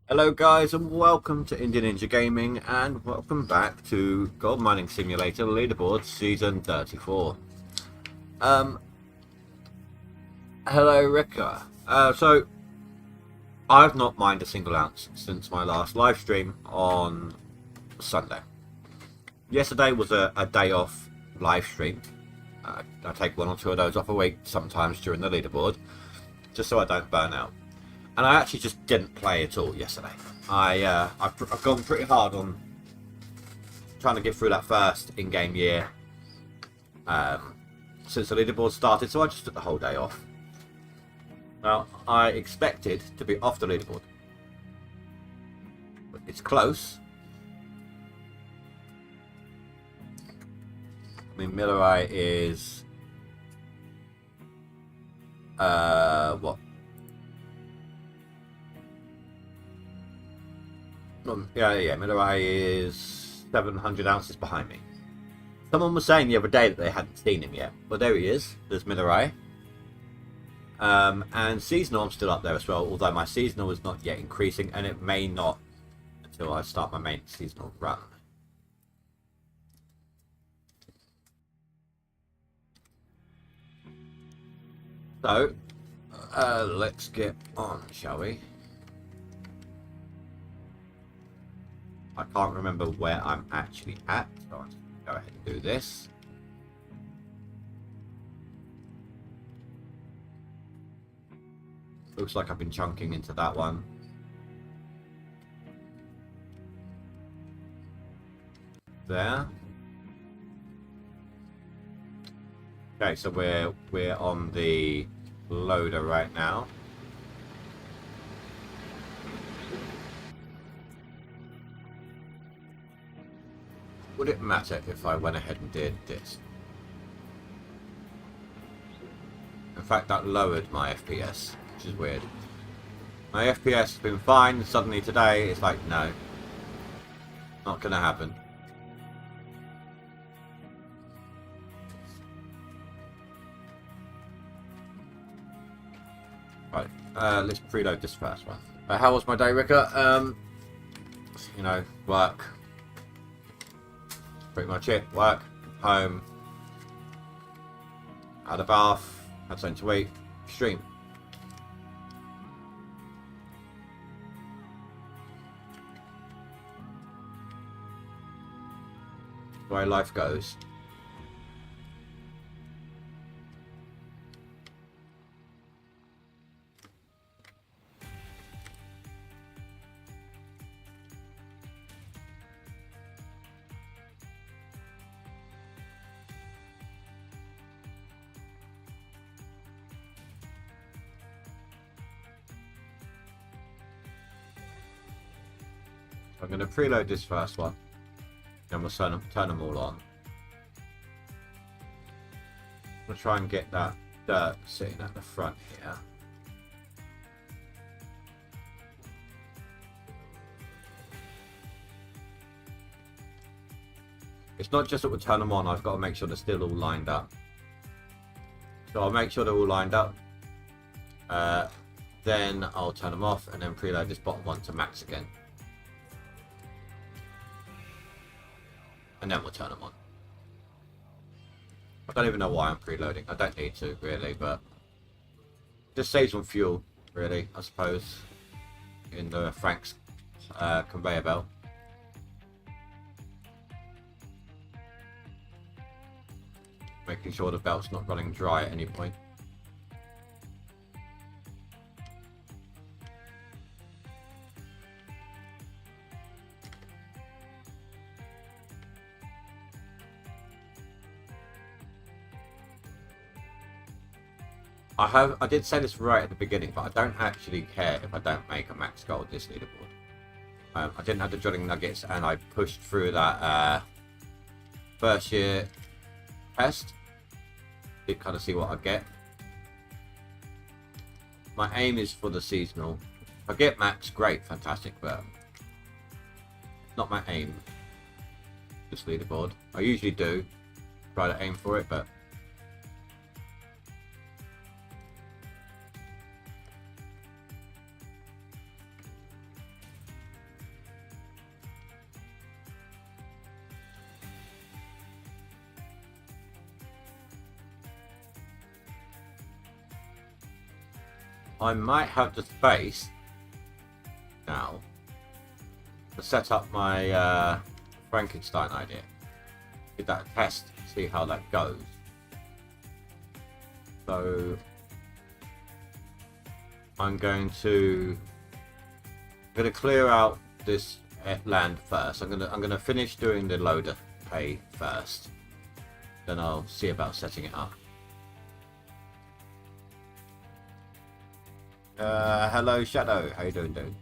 Hello guys and welcome to Indian Ninja Gaming and welcome back to Gold Mining Simulator Leaderboard Season 34. Hello Rika. So I've not mined a single ounce since my last live stream on Sunday. Yesterday was a day off live stream. I take one or two of those off a week sometimes during the leaderboard just so I don't burn out. And I actually just didn't play at all yesterday. I've gone pretty hard on trying to get through that first in-game year since the leaderboard started, so I just took the whole day off. Now, I expected to be off the leaderboard. But it's close. I mean, Mirai is... what? Yeah, Mirai is 700 ounces behind me. Someone was saying the other day that they hadn't seen him yet. Well, there he is. There's Mirai. And seasonal, I'm still up there as well, although my seasonal is not yet increasing, and it may not until I start my main seasonal run. So, let's get on, shall we? I can't remember where I'm actually at, so I'll go ahead and do this. Looks like I've been chunking into that one. There. Okay, so we're on the loader right now. Would it matter if I went ahead and did this? In fact, that lowered my FPS, which is weird. My FPS has been fine, suddenly today it's like, no. Not gonna happen. Right, let's preload this first one. How was my day, Rika? You know, work. Pretty much it. Work, home, had a bath, had something to eat, stream. The way life goes. I'm going to preload this first one, then we'll turn them all on. I'm going to try and get that dirt sitting at the front here. It's not just that we'll turn them on, I've got to make sure they're still all lined up. So I'll make sure they're all lined up. Then I'll turn them off and then preload this bottom one to max again. And then we'll turn them on. I don't even know why I'm preloading. I don't need to, really, but just saves on fuel, really, I suppose, in the Frank's conveyor belt. Making sure the belt's not running dry at any point. I did say this right at the beginning, but I don't actually care if I don't make a max gold this leaderboard. I didn't have the drilling nuggets, and I pushed through that first year test. Did kind of see what I get. My aim is for the seasonal. If I get max, great, fantastic, but not my aim. This leaderboard. I usually do try to aim for it, but I might have the space now to set up my Frankenstein idea. Give that a test, see how that goes. So I'm going to clear out this land first. I'm gonna finish doing the loader pay first. Then I'll see about setting it up. Hello Shadow, how you doing, dude?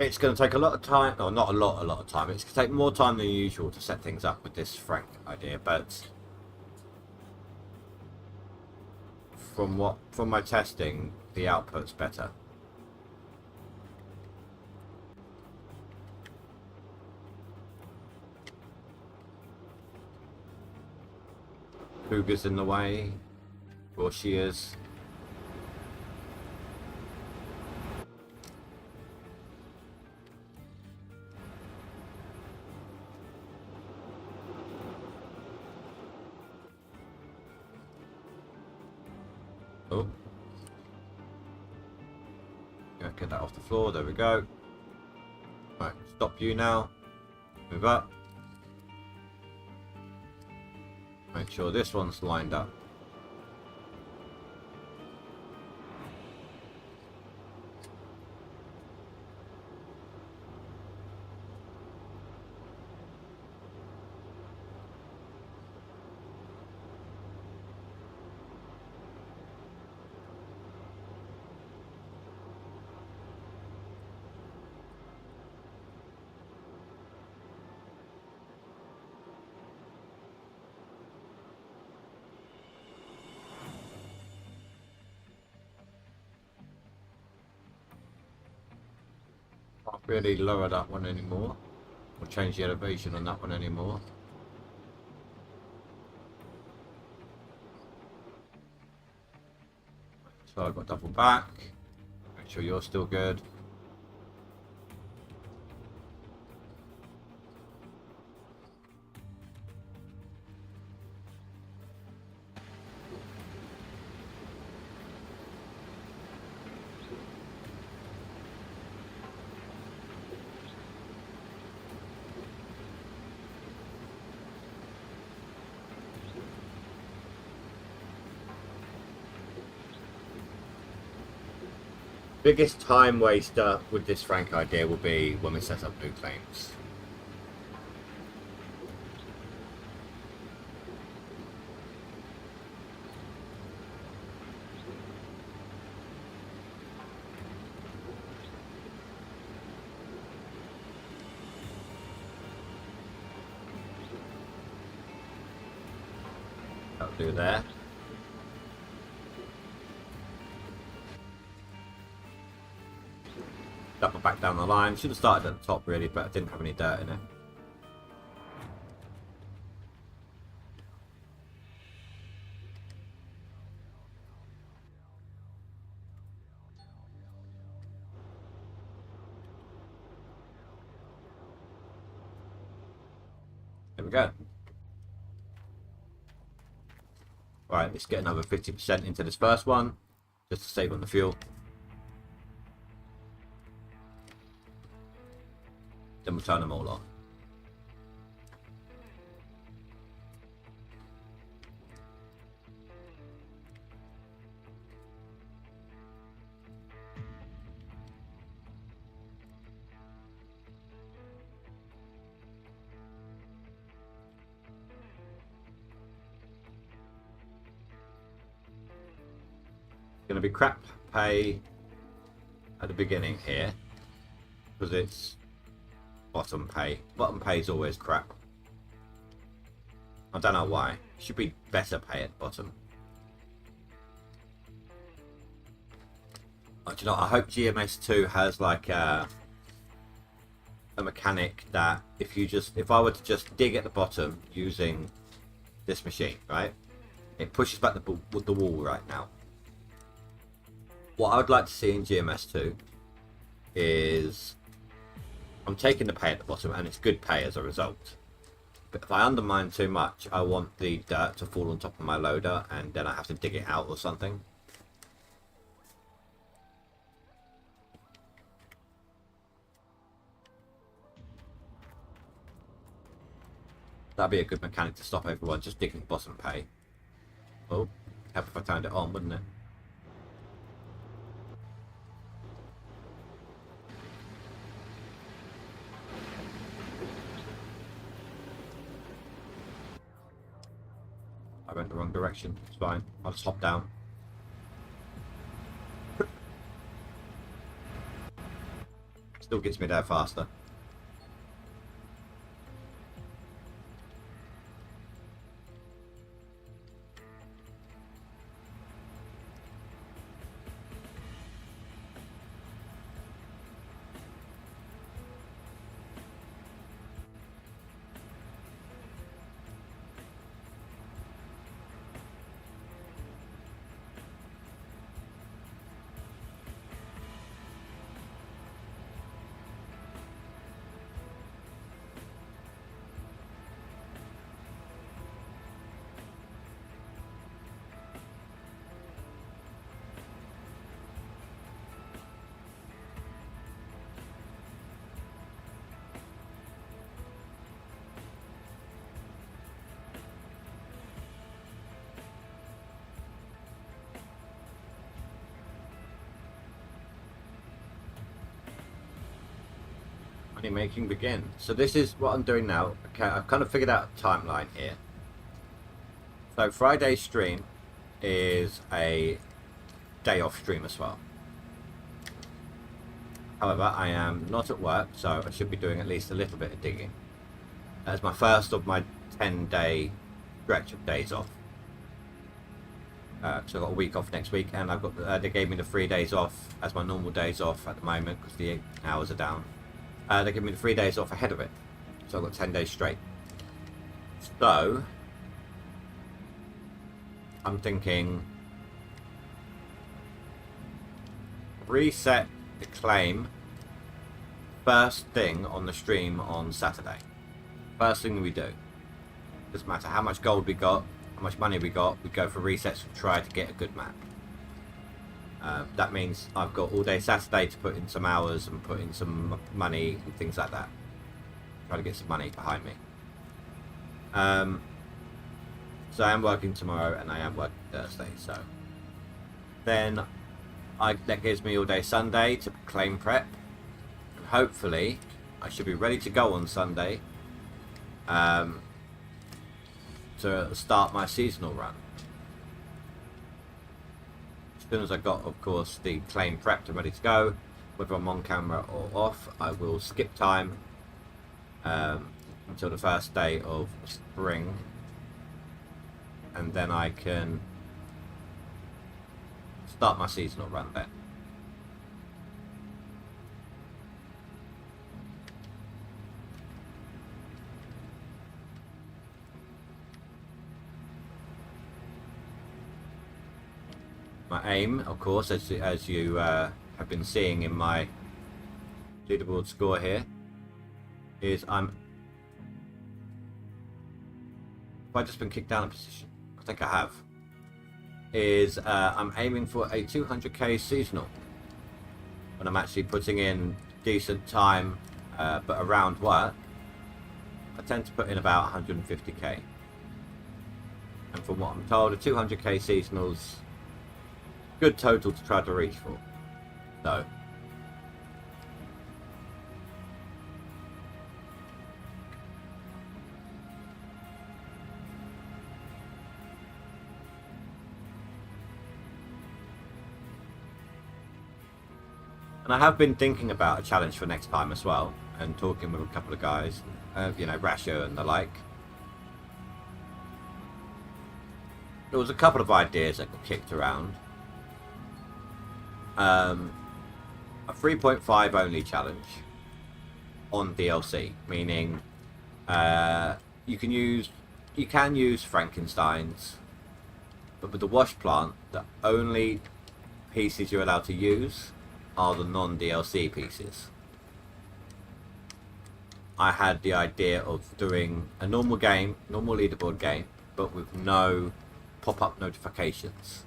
It's going to take a lot of time, or not a lot of time. It's going to take more time than usual to set things up with this Frank idea, but from my testing, the output's better. Cougar's in the way, or she is. Oh. Yeah, get that off the floor, there we go. Right, stop you now. Move up. Make sure this one's lined up. Can't really lower that one anymore, or change the elevation on that one anymore. So I've got double back. Make sure you're still good. Biggest time waster with this Frank idea will be when we set up new claims. That'll do there. Double back down the line. Should have started at the top really, but I didn't have any dirt in it. There we go. Right, let's get another 50% into this first one, just to save on the fuel. Then we'll turn them all off. Going to be crap pay at the beginning here, because it's bottom pay. Bottom pay is always crap. I don't know why. It should be better pay at bottom. Do you know, I hope GMS2 has like a mechanic that if I were to just dig at the bottom using this machine, right, it pushes back the wall right now. What I would like to see in GMS2 is I'm taking the pay at the bottom, and it's good pay as a result. But if I undermine too much, I want the dirt to fall on top of my loader, and then I have to dig it out or something. That'd be a good mechanic to stop everyone just digging bottom pay. Oh, help if I turned it on, wouldn't it? I went the wrong direction. It's fine. I'll just hop down. Still gets me there faster. Money making begin. So this is what I'm doing now. Okay, I've kind of figured out a timeline here. So Friday's stream is a day off stream as well. However, I am not at work, so I should be doing at least a little bit of digging. That's my first of my 10-day stretch of days off. So I've got a week off next week, and I've got they gave me the 3 days off as my normal days off at the moment because the hours are down. They give me the 3 days off ahead of it, so I've got 10 days straight. So I'm thinking reset the claim first thing on the stream on Saturday. First thing we do. Doesn't matter how much gold we got, how much money we got, we go for resets and try to get a good map. That means I've got all day Saturday to put in some hours and put in some money and things like that. Try to get some money behind me. So I am working tomorrow and I am working Thursday. So then that gives me all day Sunday to claim prep. And hopefully I should be ready to go on Sunday to start my seasonal run. As soon as I got, of course, the claim prepped and ready to go, whether I'm on camera or off, I will skip time until the first day of spring, and then I can start my seasonal run then. My aim, of course, as you have been seeing in my leaderboard score here, is have I just been kicked down a position? I think I have. Is I'm aiming for a 200k seasonal when I'm actually putting in decent time, but around work, I tend to put in about 150k. And from what I'm told, a 200k seasonal's good total to try to reach for. So and I have been thinking about a challenge for next time as well, and talking with a couple of guys, you know, Rasho and the like. There was a couple of ideas that got kicked around. a 3.5 only challenge on DLC, meaning you can use Frankensteins, but with the wash plant, the only pieces you're allowed to use are the non-DLC pieces. I had the idea of doing a normal leaderboard game, but with no pop-up notifications.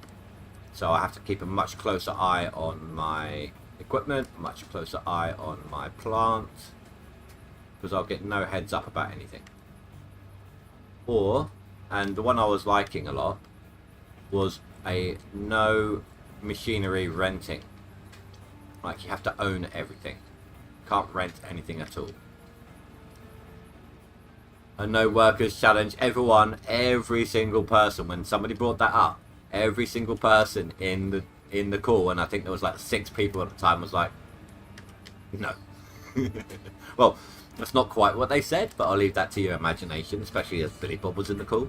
So I have to keep a much closer eye on my equipment, much closer eye on my plant, because I'll get no heads up about anything. And the one I was liking a lot was a no machinery renting. Like, you have to own everything. Can't rent anything at all. A no workers challenge. Every single person, when somebody brought that up, every single person in the call, and I think there was like 6 people at the time, was like, no. Well, that's not quite what they said, but I'll leave that to your imagination, especially as Billy Bob was in the call.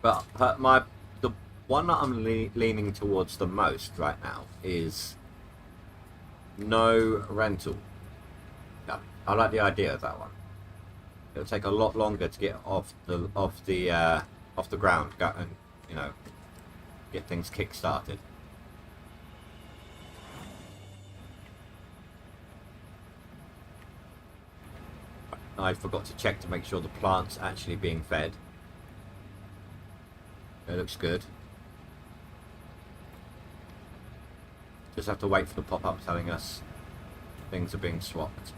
But the one that I'm leaning towards the most right now is no rental. Yeah, I like the idea of that one. It'll take a lot longer to get off the ground, and get things kick-started. I forgot to check to make sure the plant's actually being fed. It looks good. Just have to wait for the pop-up telling us things are being swapped.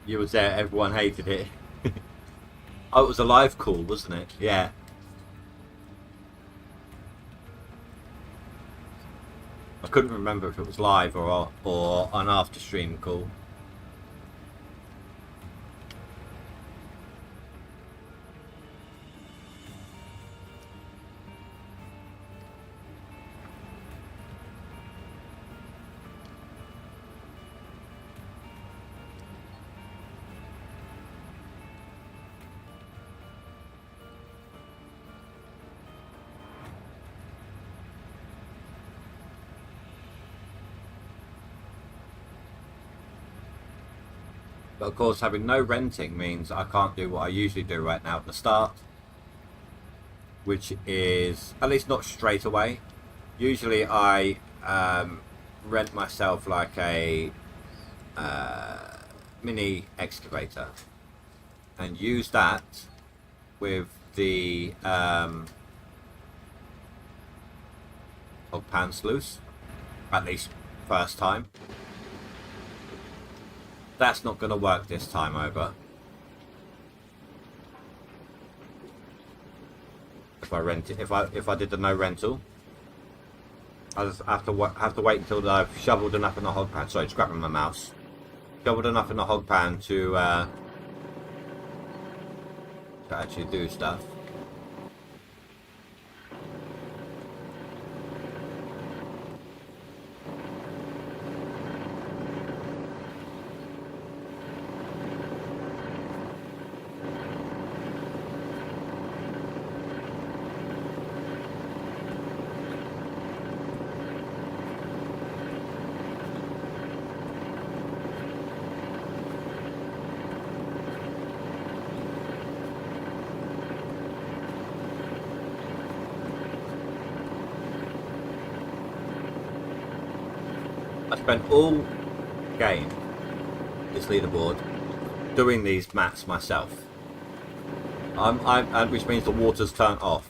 You was there, everyone hated it. Oh, it was a live call, wasn't it? Yeah. I couldn't remember if it was live or an after stream call. But of course, having no renting means I can't do what I usually do right now at the start, which is, at least not straight away. Usually I rent myself like a mini excavator and use that with the hog pan sluice, at least first time. That's not going to work this time over. If I rent it, if I did the no rental, I just have to wait until I've shoveled enough in the hog pan. Sorry, just grabbing my mouse. Shoveled enough in the hog pan to actually do stuff. I spent all game, this leaderboard, doing these mats myself. Which means the water's turned off.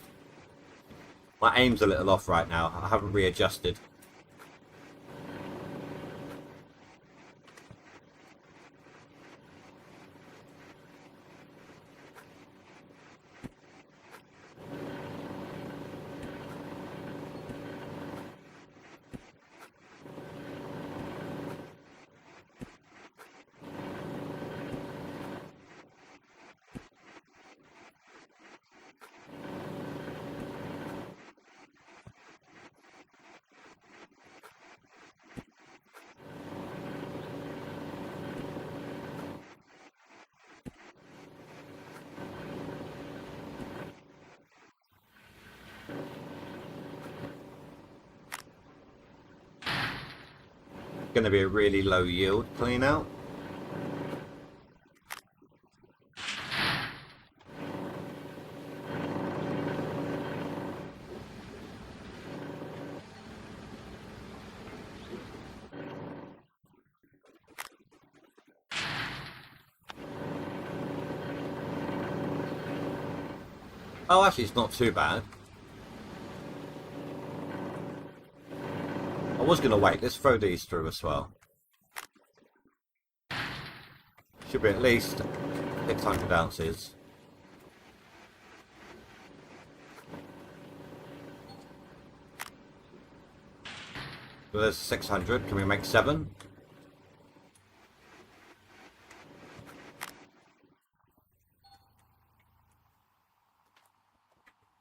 My aim's a little off right now. I haven't readjusted. going to be a really low yield clean out. Oh, actually, it's not too bad. I was going to wait. Let's throw these through as well. Should be at least 600 ounces. So there's 600. Can we make 7?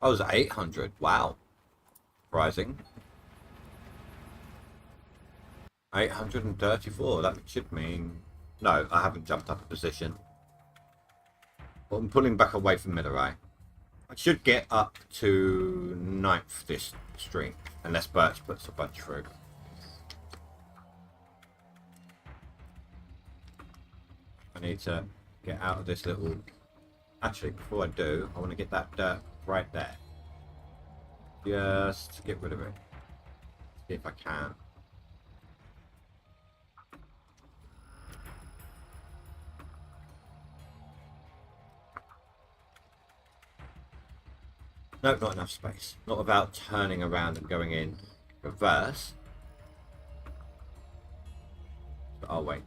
Oh, it was 800. Wow. Rising. 834. That should mean... No, I haven't jumped up a position. But I'm pulling back away from Minerai. I should get up to 9th this stream. Unless Birch puts a bunch through. I need to get out of this little... Actually, before I do, I want to get that dirt right there. Just get rid of it. See if I can. Nope, not enough space. Not without turning around and going in reverse. But I'll wait.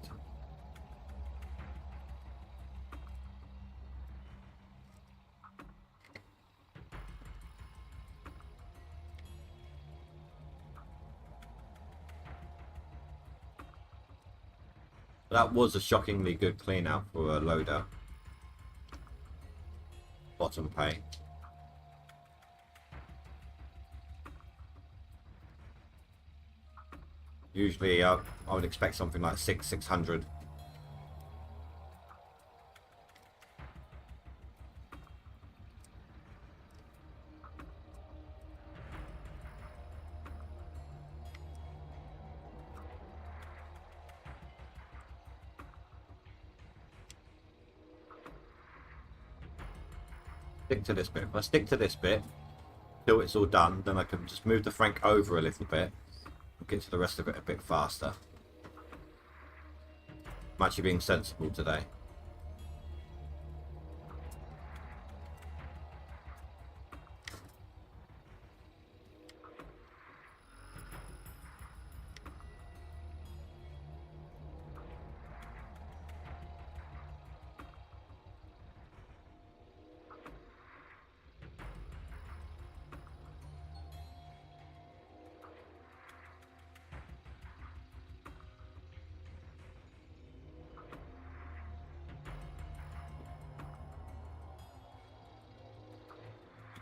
That was a shockingly good clean out for a loader. Bottom pay. Usually I would expect something like 600. Stick to this bit. If I stick to this bit till it's all done, then I can just move the Frank over a little bit and get to the rest of it a bit faster. I'm actually being sensible today.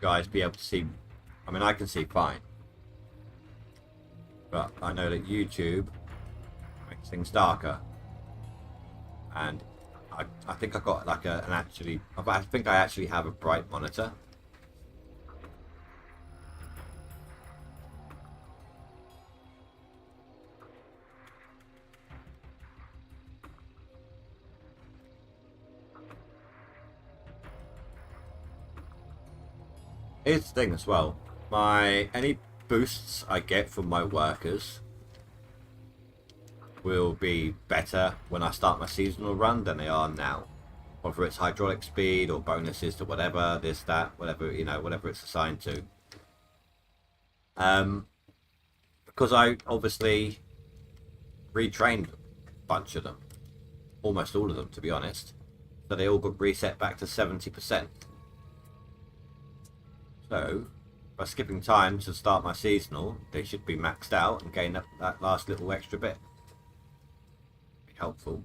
Guys be able to see. I mean, I can see fine, but I know that YouTube makes things darker, and I think I got like an actually. I think I actually have a bright monitor. Here's the thing as well. Any boosts I get from my workers will be better when I start my seasonal run than they are now. Whether it's hydraulic speed or bonuses to whatever, this, that, whatever, you know, whatever it's assigned to. Because I obviously retrained a bunch of them. Almost all of them, to be honest. So they all got reset back to 70%. So, by skipping time to start my seasonal, they should be maxed out and gain that last little extra bit. Be helpful.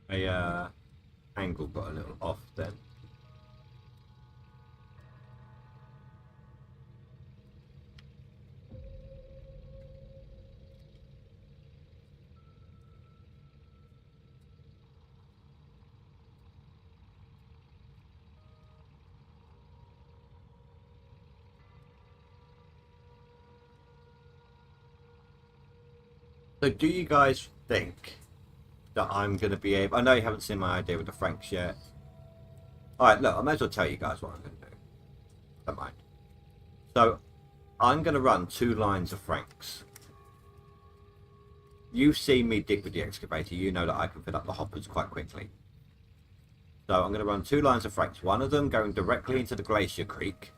My angle got a little off then. So do you guys think that I'm going to be able... I know you haven't seen my idea with the Franks yet. Alright, look, I may as well tell you guys what I'm going to do. Don't mind. So, I'm going to run 2 lines of Franks. You've seen me dig with the excavator. You know that I can fill up the hoppers quite quickly. So I'm going to run 2 lines of Franks. One of them going directly into the Glacier Creek.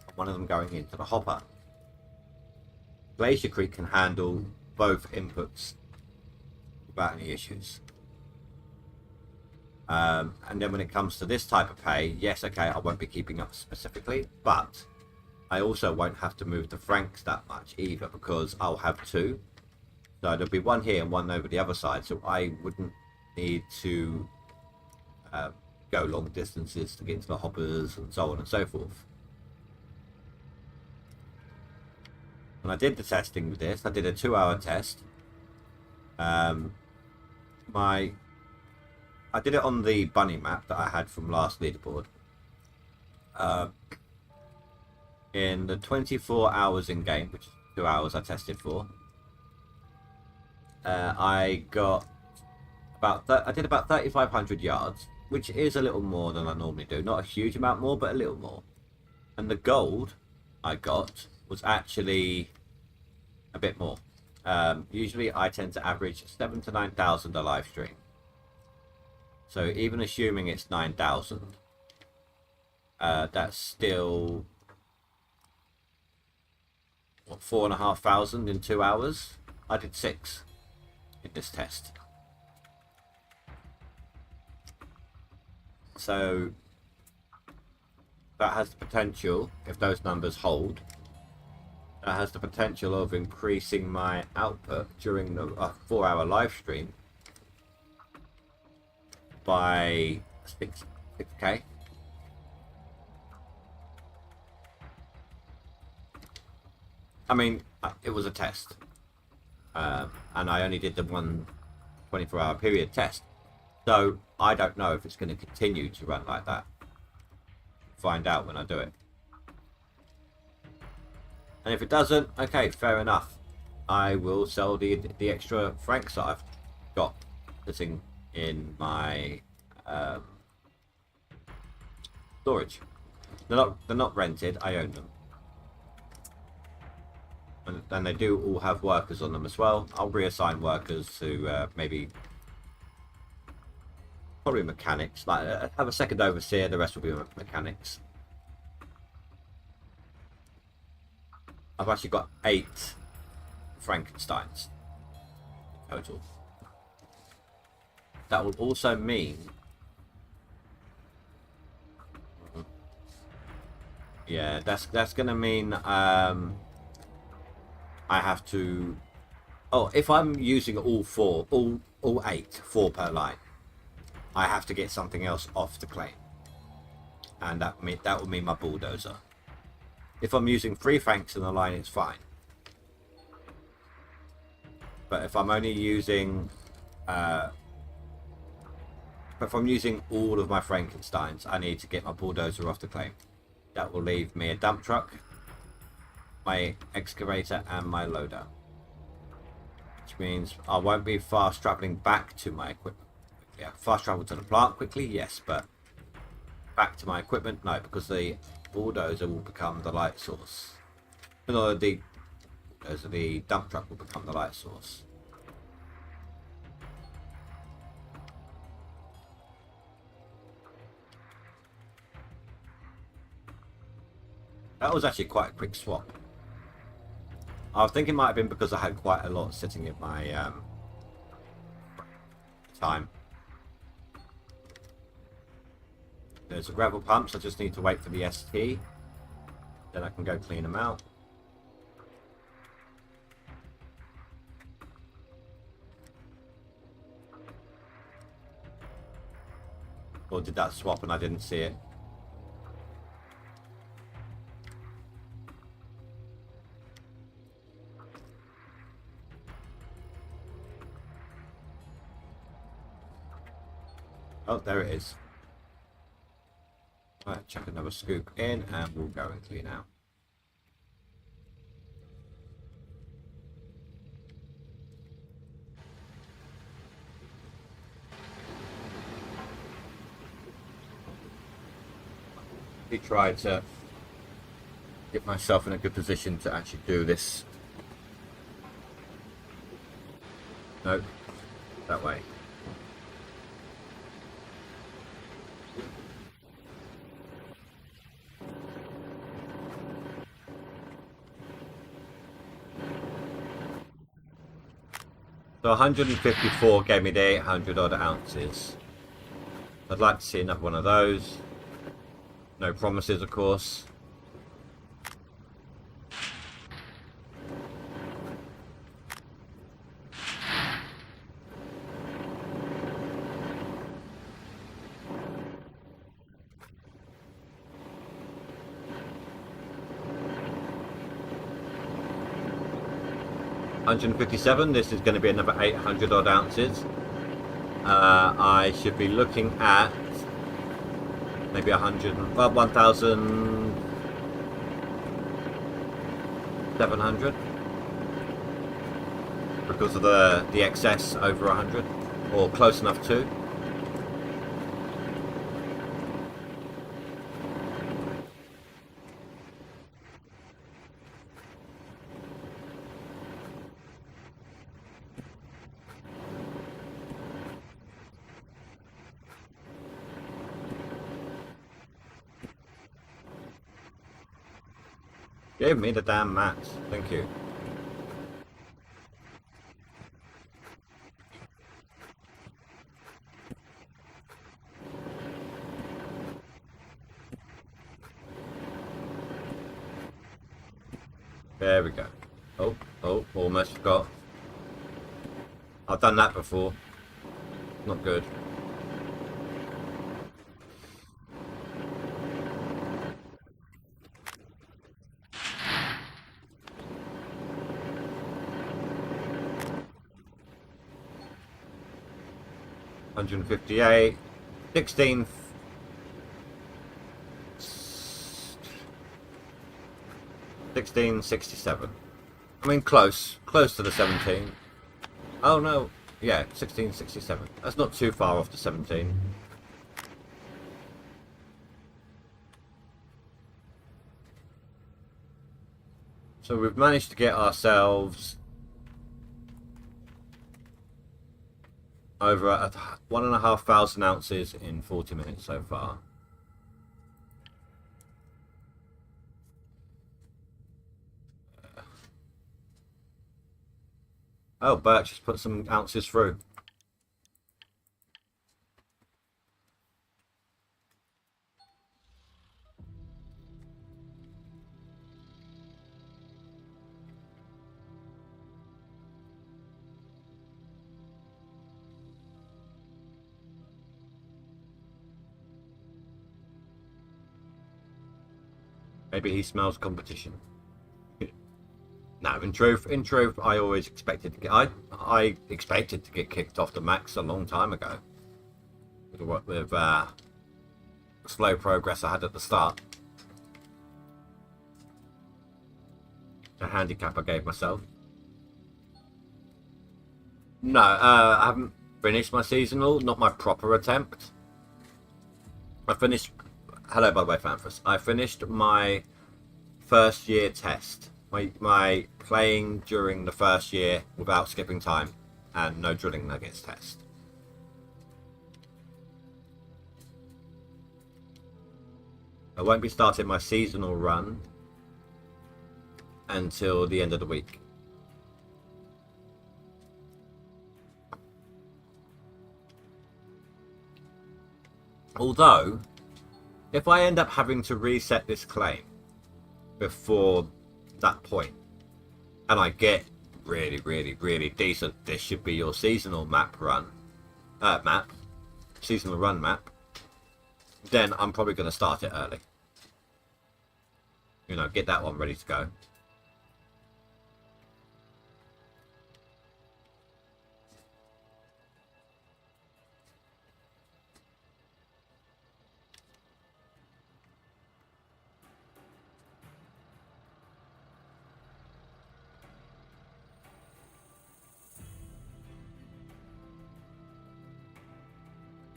And one of them going into the hopper. Glacier Creek can handle both inputs without any issues. And then when it comes to this type of pay, yes, okay, I won't be keeping up specifically, but I also won't have to move the Franks that much either, because I'll have 2. So there'll be one here and one over the other side, so I wouldn't need to go long distances to get to the hoppers and so on and so forth. When I did the testing with this, I did a 2-hour test. I did it on the bunny map that I had from last leaderboard. In the 24 hours in game, which is 2 hours I tested for, I got I did about 3,500 yards, which is a little more than I normally do. Not a huge amount more, but a little more. And the gold I got was actually a bit more. Usually I tend to average 7,000 to 9,000 a live stream. So even assuming it's 9,000, that's still what, 4,500 in 2 hours. I did 6 in this test. So that has the potential, if those numbers hold, that has the potential of increasing my output during the 4-hour live stream by 6k. I mean, it was a test, and I only did the one 24-hour period test, so I don't know if it's going to continue to run like that. Find out when I do it. And if it doesn't, okay, fair enough. I will sell the extra Franks that I've got sitting in my storage. They're not rented. I own them, and they do all have workers on them as well. I'll reassign workers to maybe probably mechanics. Like have a second overseer. The rest will be mechanics. I've actually got 8 Frankensteins in total. That will also mean, yeah, that's gonna mean I have to. Oh, if I'm using all 8, 4 per line, I have to get something else off the claim, and that will mean my bulldozer. If I'm using 3 Franks in the line, it's fine. But if I'm only using, if I'm using all of my Frankensteins, I need to get my bulldozer off the claim. That will leave me a dump truck, my excavator, and my loader. Which means I won't be fast traveling back to my equipment. Yeah, fast travel to the plant quickly, yes, but back to my equipment, no, because the bulldozer will become the light source. No, the dump truck will become the light source. That was actually quite a quick swap. I think it might have been because I had quite a lot sitting in my time. There's the gravel pumps. I just need to wait for the ST. Then I can go clean them out. Or did that swap and I didn't see it? Oh, there it is. Right, chuck another scoop in and we'll go and clean out. He tried to get myself in a good position to actually do this. Nope, that way. So 154 gave me the 800 odd ounces. I'd like to see another one of those. No promises, of course. $157. This is going to be another 800 odd ounces. I should be looking at maybe 1,700 because of the excess over 100 or close enough to. Give me the damn mats. Thank you. There we go. Oh, almost forgot. I've done that before. Not good. $158, 16, 1667. I mean, close to the 17. Oh no, yeah, 1667. That's not too far off the 17. So we've managed to get ourselves over 1,500 ounces in 40 minutes so far. Oh, Birch just put some ounces through. Maybe he smells competition. No, in truth, I always expected to get. I expected to get kicked off the max a long time ago. With slow progress I had at the start. A handicap I gave myself. No, I haven't finished my seasonal. Not my proper attempt. I finished. Hello, by the way, Fanfus. I finished my first year test. My playing during the first year without skipping time and no drilling nuggets test. I won't be starting my seasonal run until the end of the week. Although, if I end up having to reset this claim before that point, and I get really decent, this should be your seasonal map run, seasonal run map, then I'm probably going to start it early. You know, get that one ready to go.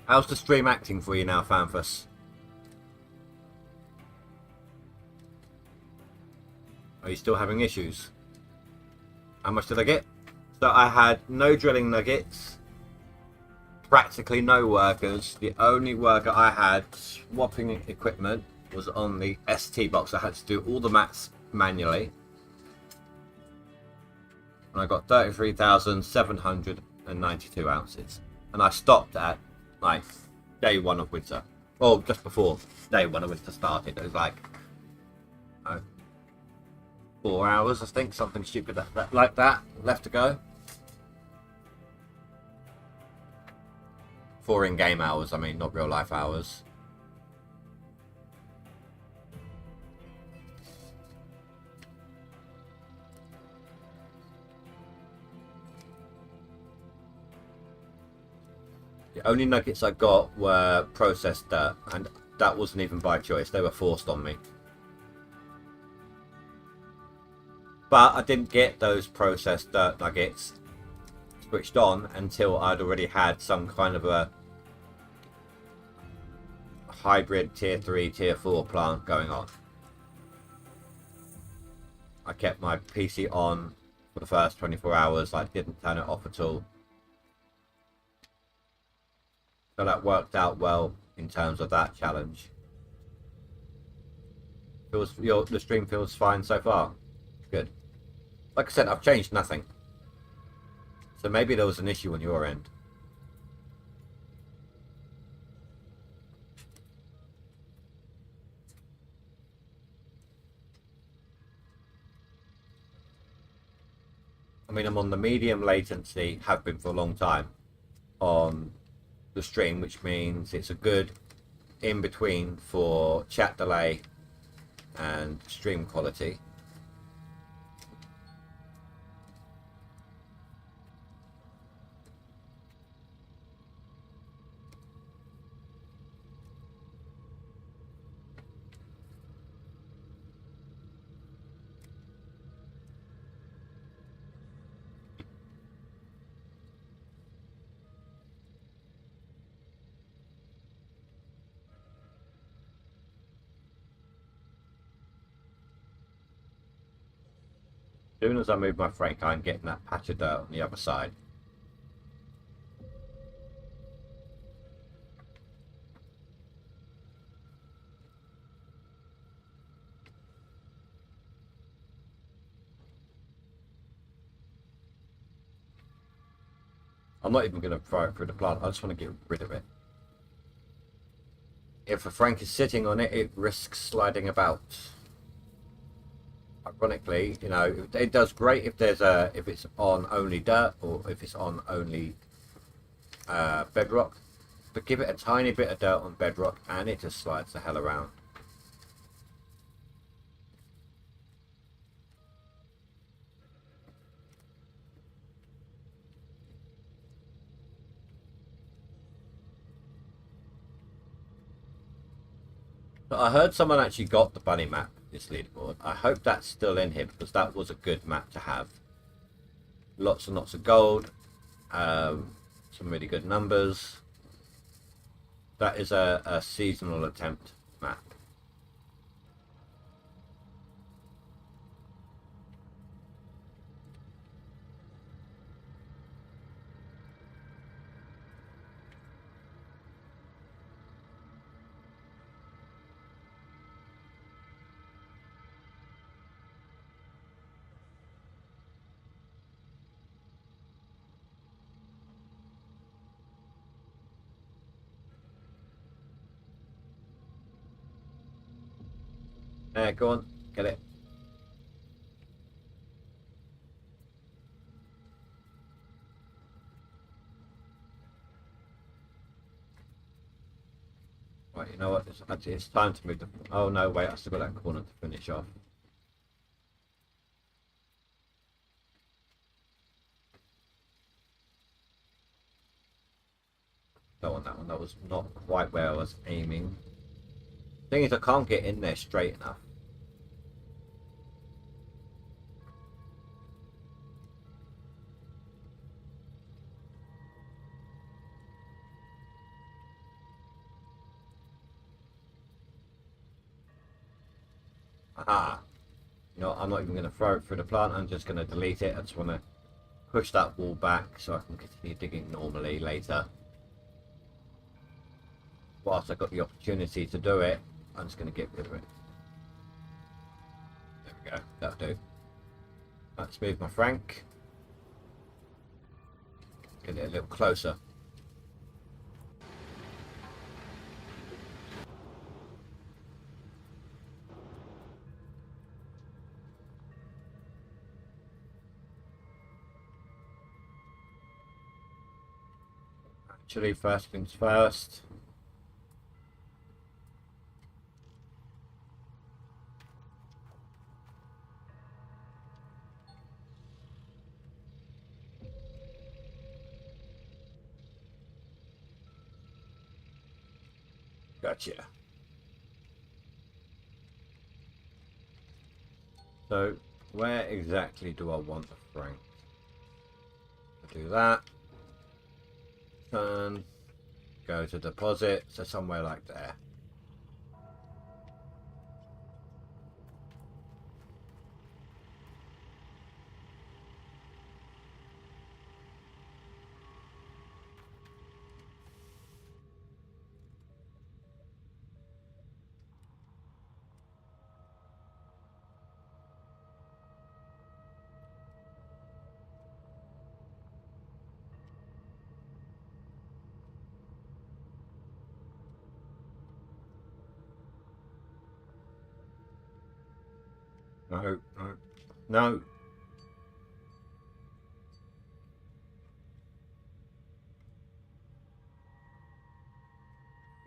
How's the stream acting for you now, Fanfus? Are you still having issues? How much did I get? So I had no drilling nuggets, practically no workers. The only worker I had swapping equipment was on the ST box. I had to do all the mats manually. And I got 33,792 ounces. And I stopped at like day one of winter. Well, just before day one of winter started. It was like 4 hours, I think, something stupid like that left to go. 4 in-game hours, I mean, not real life hours. The only nuggets I got were processed dirt, and that wasn't even by choice. They were forced on me. But I didn't get those processed dirt nuggets switched on until I'd already had some kind of a hybrid tier 3, tier 4 plant going on. I kept my PC on for the first 24 hours. I didn't turn it off at all. So that worked out well in terms of that challenge. The stream feels fine so far. Good. Like I said, I've changed nothing. So maybe there was an issue on your end. I mean, I'm on the medium latency, have been for a long time, on the stream, which means it's a good in between for chat delay and stream quality. As soon as I move my Frank, I'm getting that patch of dirt on the other side. I'm not even going to throw it through the plant. I just want to get rid of it. If a Frank is sitting on it, it risks sliding about. Ironically, you know, it does great if it's on only dirt or if it's on only bedrock. But give it a tiny bit of dirt on bedrock and it just slides the hell around. But I heard someone actually got the bunny map, this leaderboard. I hope that's still in here because that was a good map to have. Lots and lots of gold, some really good numbers. That is a seasonal attempt map. Go on, get it. Right, you know what? It's time to move the... Oh, no, wait. I still got that corner to finish off. Don't want that one. That was not quite where I was aiming. Thing is, I can't get in there straight enough. Aha! You know, I'm not even going to throw it through the plant. I'm just going to delete it. I just want to push that wall back so I can continue digging normally later. Whilst I got the opportunity to do it, I'm just going to get rid of it. There we go. That'll do. Let's move my Frank. Get it a little closer. Actually, first things first. Gotcha. So, where exactly do I want the Frank? I'll do that. Turn. Go to deposit. So somewhere like there. No, no, no.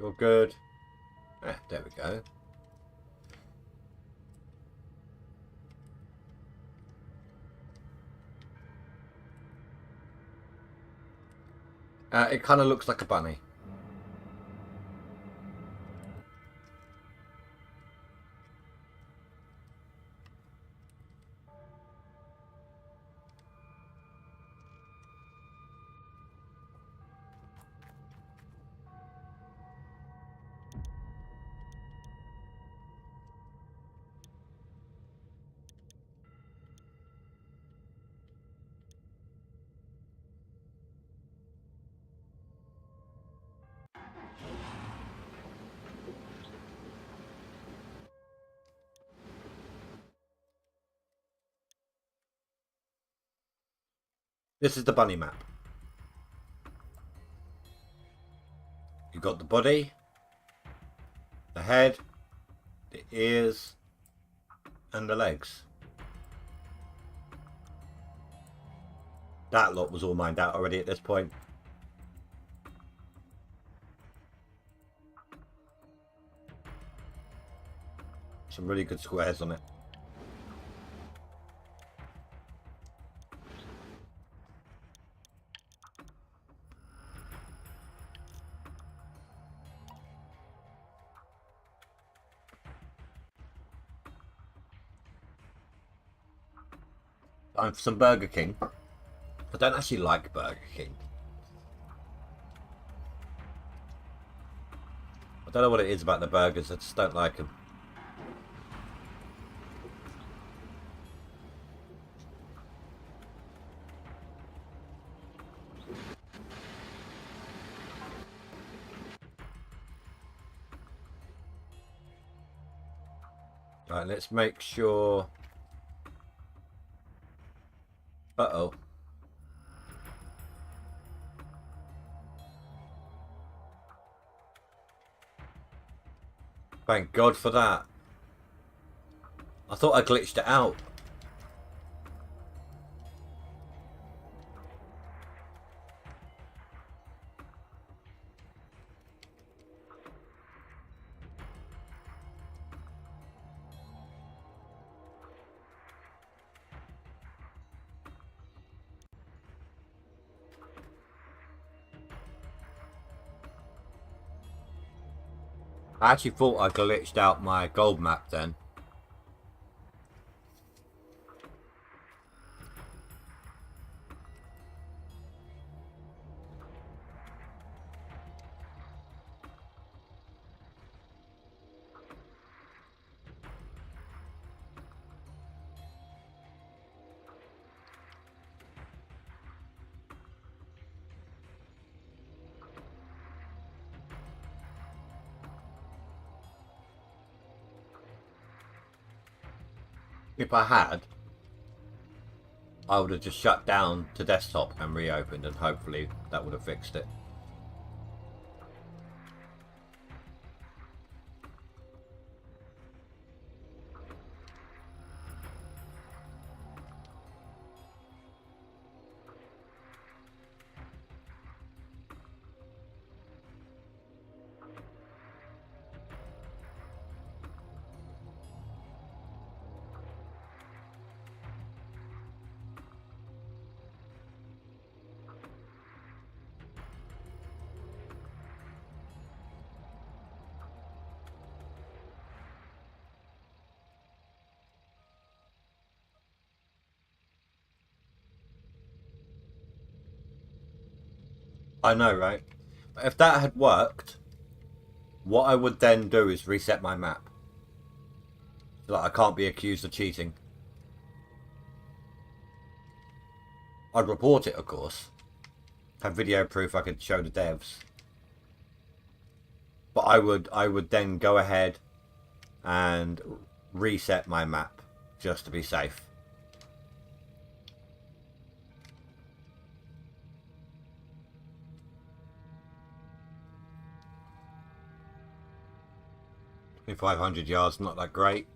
You're good. There we go. It kind of looks like a bunny. This is the bunny map. You got the body, the head, the ears, and the legs. That lot was all mined out already at this point. Some really good squares on it. Time for some Burger King. I don't actually like Burger King. I don't know what it is about the burgers, I just don't like them. Right, let's make sure... Uh-oh. Thank God for that. I thought I glitched it out. I actually thought I glitched out my gold map then. If I had, I would have just shut down to desktop and reopened, and hopefully that would have fixed it. I know, right? If that had worked, what I would then do is reset my map. So that I can't be accused of cheating. I'd report it, of course. Have video proof I could show the devs. But I would then go ahead and reset my map just to be safe. In 500 yards, not that great.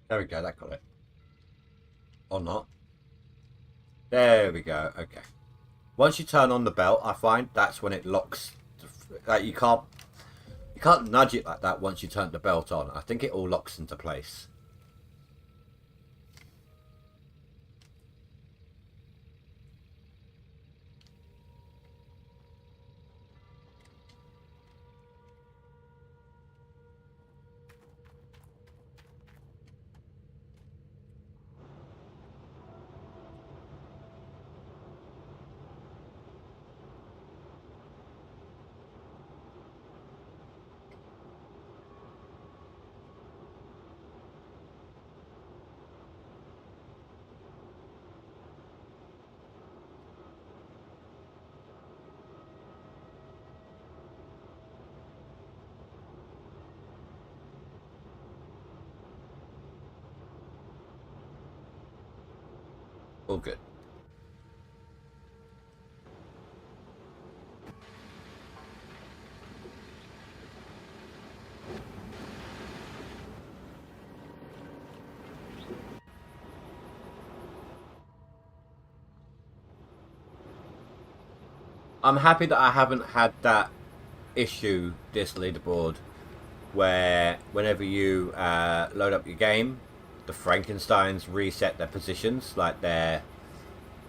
There we go, that got it. Or not. There we go, okay. Once you turn on the belt, I find that's when it locks. Like you can't nudge it like that once you turn the belt on. I think it all locks into place. All good. I'm happy that I haven't had that issue, this leaderboard, where whenever you load up your game, the Frankensteins reset their positions, like their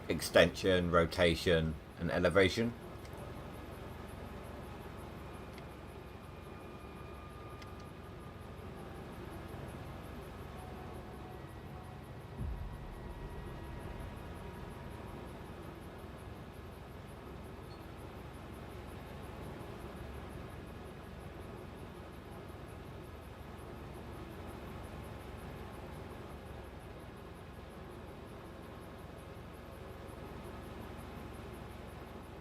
extension, rotation, and elevation.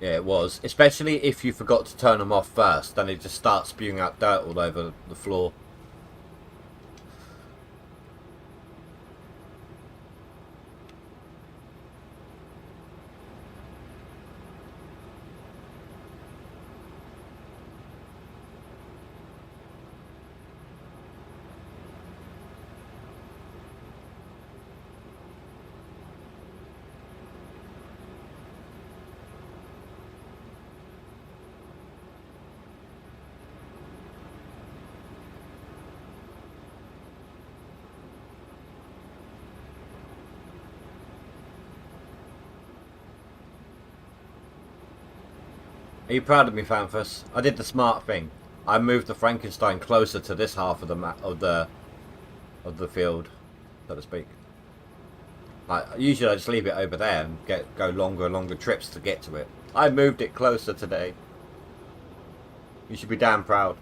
Yeah, it was. Especially if you forgot to turn them off first, then it just starts spewing out dirt all over the floor. Are you proud of me, Fanthus? I did the smart thing. I moved the Frankenstein closer to this half of the map of the field, so to speak. Usually I just leave it over there and go longer and longer trips to get to it. I moved it closer today. You should be damn proud.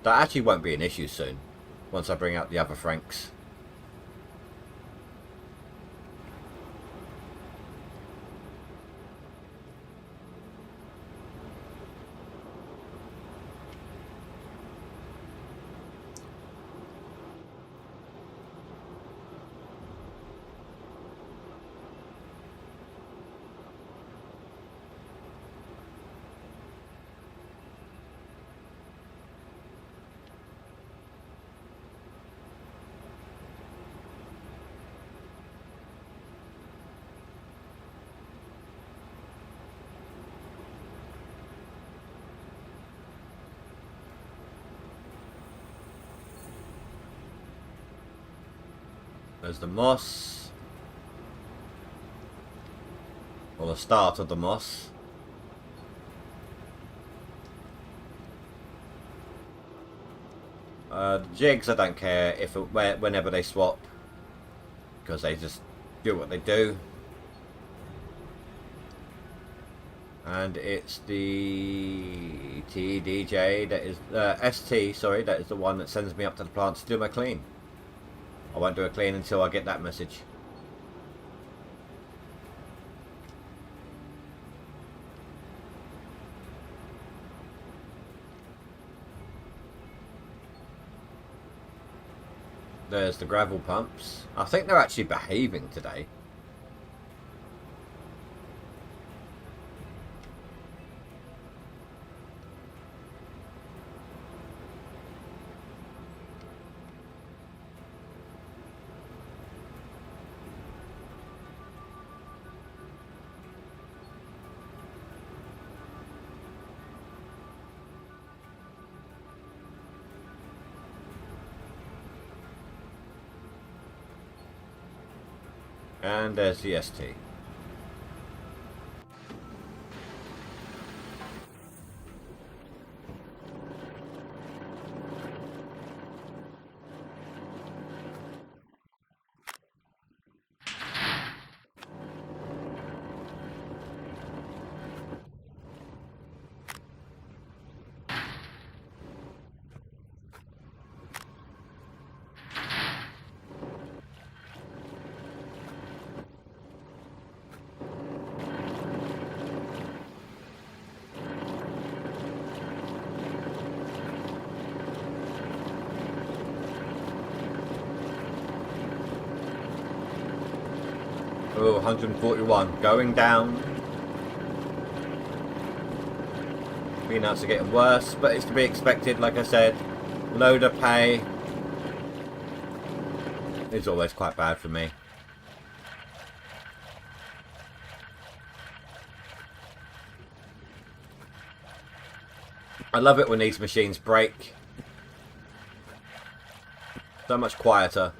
That actually won't be an issue soon, once I bring out the other Franks. There's the moss. Or the start of the moss. The jigs, I don't care if whenever they swap, because they just do what they do. And it's the TDJ that is ST, sorry, that is the one that sends me up to the plant to do my clean. I won't do a clean until I get that message. There's the gravel pumps. I think they're actually behaving today. And there's the ST. Oh, 141. Going down. Peanuts are getting worse, but it's to be expected, like I said. Loader pay is always quite bad for me. I love it when these machines break. So much quieter.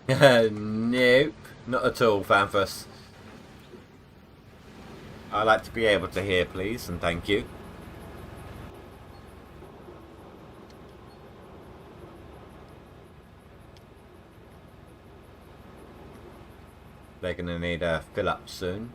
Nope, not at all, Fanthus. I like to be able to hear, please, and thank you. They're going to need a fill up soon.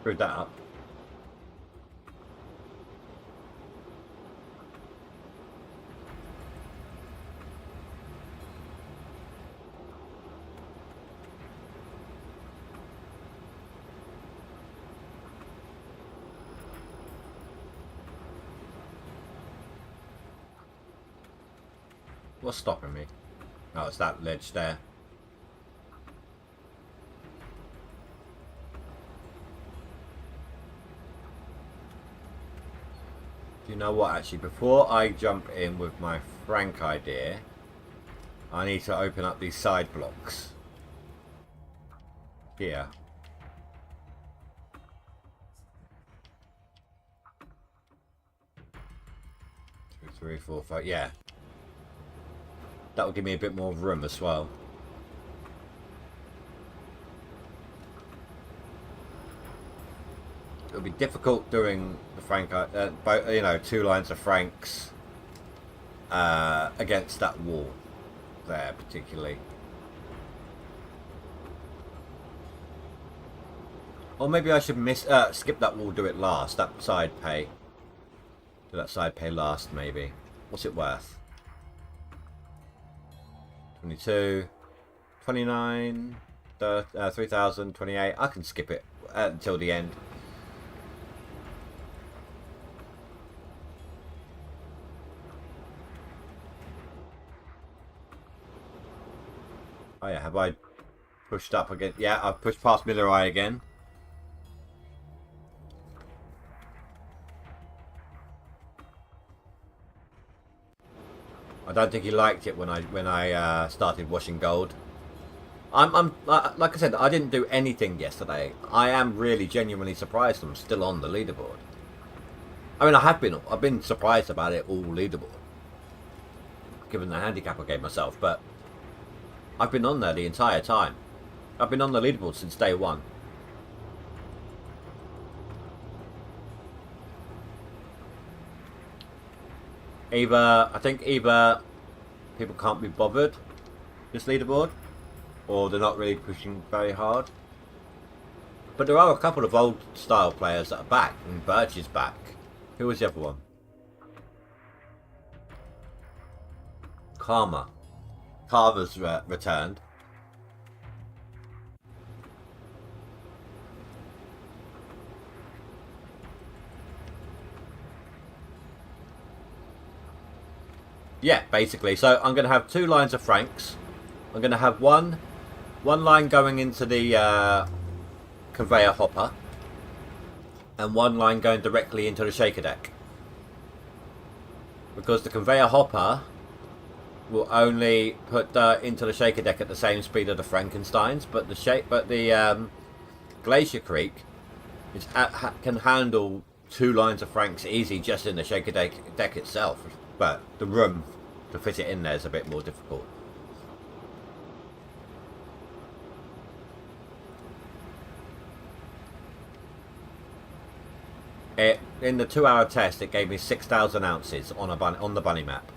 Screwed that up. What's stopping me? Oh, it's that ledge there. You know what, actually, before I jump in with my Frank idea, I need to open up these side blocks. Here. 2, 3, 4, 5, yeah. That will give me a bit more room as well. It'll be difficult doing the Frank, you know, 2 lines of Franks against that wall there, particularly. Or maybe I should skip that wall, do it last. That side pay. Do that side pay last, maybe. What's it worth? 22, 29, 3,000, 28. I can skip it until the end. Oh yeah, have I pushed up again? Yeah, I've pushed past Miller Eye again. I don't think he liked it when I started washing gold. I'm like I said, I didn't do anything yesterday. I am really genuinely surprised I'm still on the leaderboard. I mean, I've been surprised about it all leaderboard, given the handicap I gave myself, but I've been on there the entire time. I've been on the leaderboard since day one. I think either people can't be bothered, this leaderboard, or they're not really pushing very hard. But there are a couple of old style players that are back, and Birch is back. Who was the other one? Carver's returned. Yeah, basically. So I'm going to have 2 lines of Franks. I'm going to have one line going into the conveyor hopper, and 1 line going directly into the shaker deck. Because the conveyor hopper will only put dirt into the shaker deck at the same speed of the Frankensteins, but the Glacier Creek can handle 2 lines of Franks easy just in the shaker deck itself. But the room to fit it in there is a bit more difficult. In the 2-hour test, it gave me 6,000 ounces on the bunny map.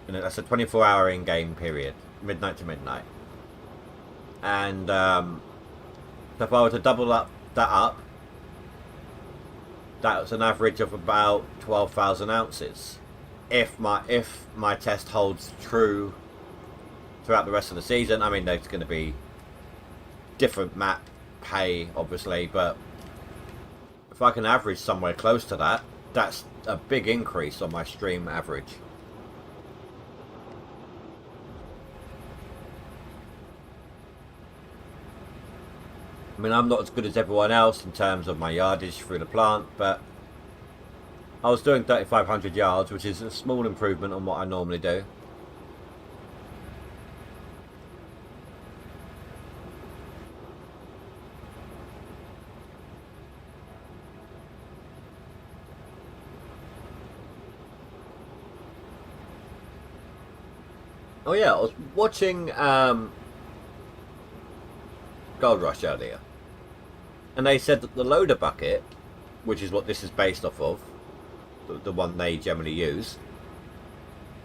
And that's a 24-hour in-game period, midnight to midnight. And so if I were to double that, that's an average of about 12,000 ounces. If my test holds true throughout the rest of the season, I mean, there's going to be different map pay, obviously, but if I can average somewhere close to that, that's a big increase on my stream average. I mean, I'm not as good as everyone else in terms of my yardage through the plant, but I was doing 3,500 yards, which is a small improvement on what I normally do. Oh yeah, I was watching Gold Rush earlier, and they said that the loader bucket, which is what this is based off of, the one they generally use,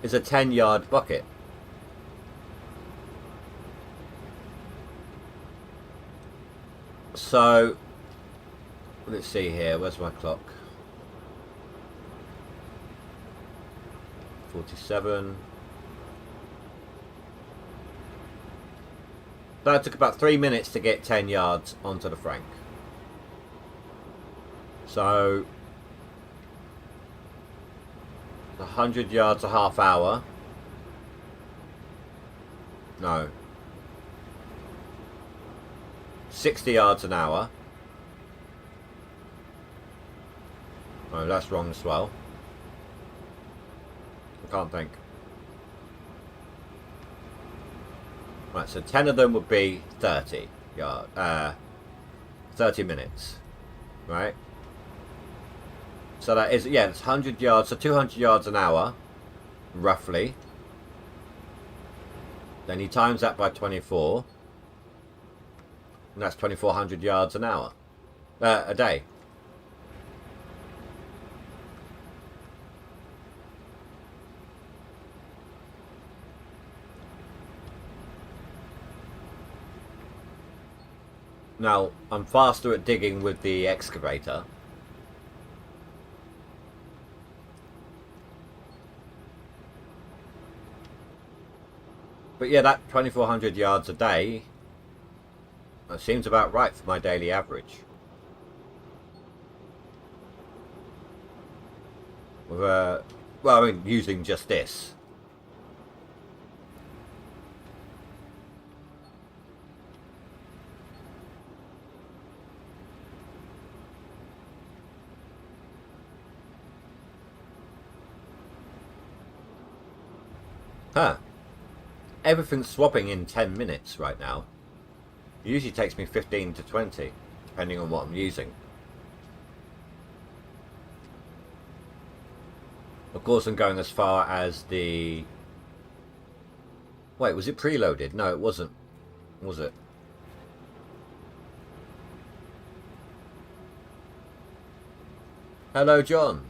is a 10-yard bucket. So let's see here. Where's my clock? 47. That took about 3 minutes to get 10 yards onto the Frank. So 100 yards a half hour. No. 60 yards an hour. Oh, that's wrong as well. I can't think. Right, so 10 of them would be 30 minutes, right? So that is, yeah, it's 100 yards, so 200 yards an hour, roughly. Then he times that by 24, and that's 2,400 yards an hour, a day. Now, I'm faster at digging with the excavator. But yeah, that 2,400 yards a day, that seems about right for my daily average. With well, I mean, using just this. Huh. Everything's swapping in 10 minutes right now. It usually takes me 15 to 20, depending on what I'm using. Of course, I'm going as far as the... Wait, was it preloaded? No, it wasn't. Was it? Hello, John.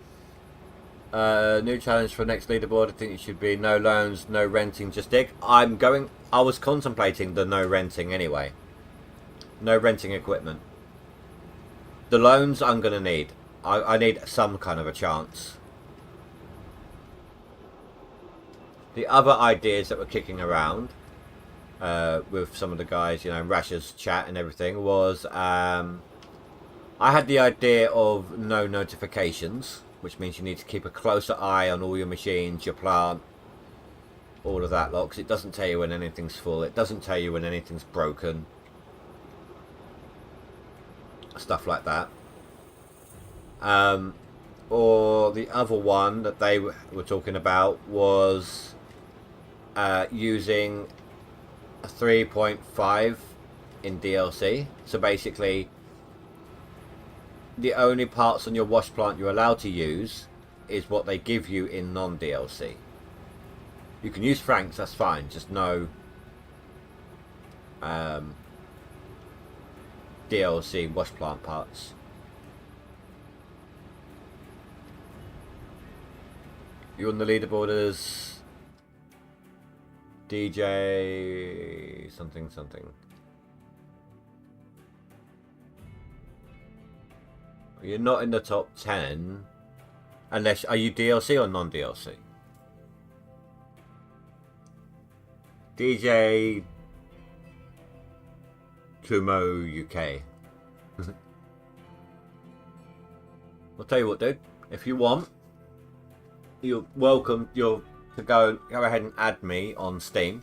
New challenge for next leaderboard. I think it should be no loans, no renting, just dig. I was contemplating the no renting anyway. No renting equipment. The loans I'm going to need. I need some kind of a chance. The other ideas that were kicking around with some of the guys, you know, Rasher's chat and everything, was I had the idea of no notifications, which means you need to keep a closer eye on all your machines, your plant, all of that lot, because it doesn't tell you when anything's full, it doesn't tell you when anything's broken, stuff like that. Or the other one that they were talking about was using a 3.5 in DLC. So basically, the only parts on your wash plant you're allowed to use is what they give you in non-DLC. You can use Franks, that's fine, just no DLC wash plant parts. You're on the leaderboard as DJ something something. You're not in the top 10 unless, are you DLC or non-DLC? DJ Kumo UK. I'll tell you what, dude, if you want, you're welcome. You're to go ahead and add me on Steam.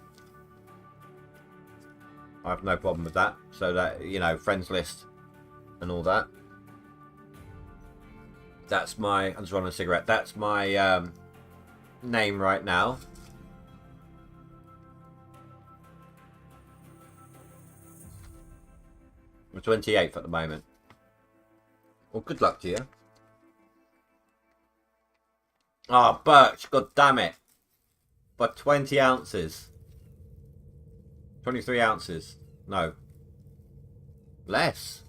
I have no problem with that. So that, you know, friends list and all that. That's my... I'm just rolling a cigarette. That's my name right now. I'm 28th at the moment. Well, good luck to you. Oh, Birch, god damn it. By 20 ounces. 23 ounces. No. Less.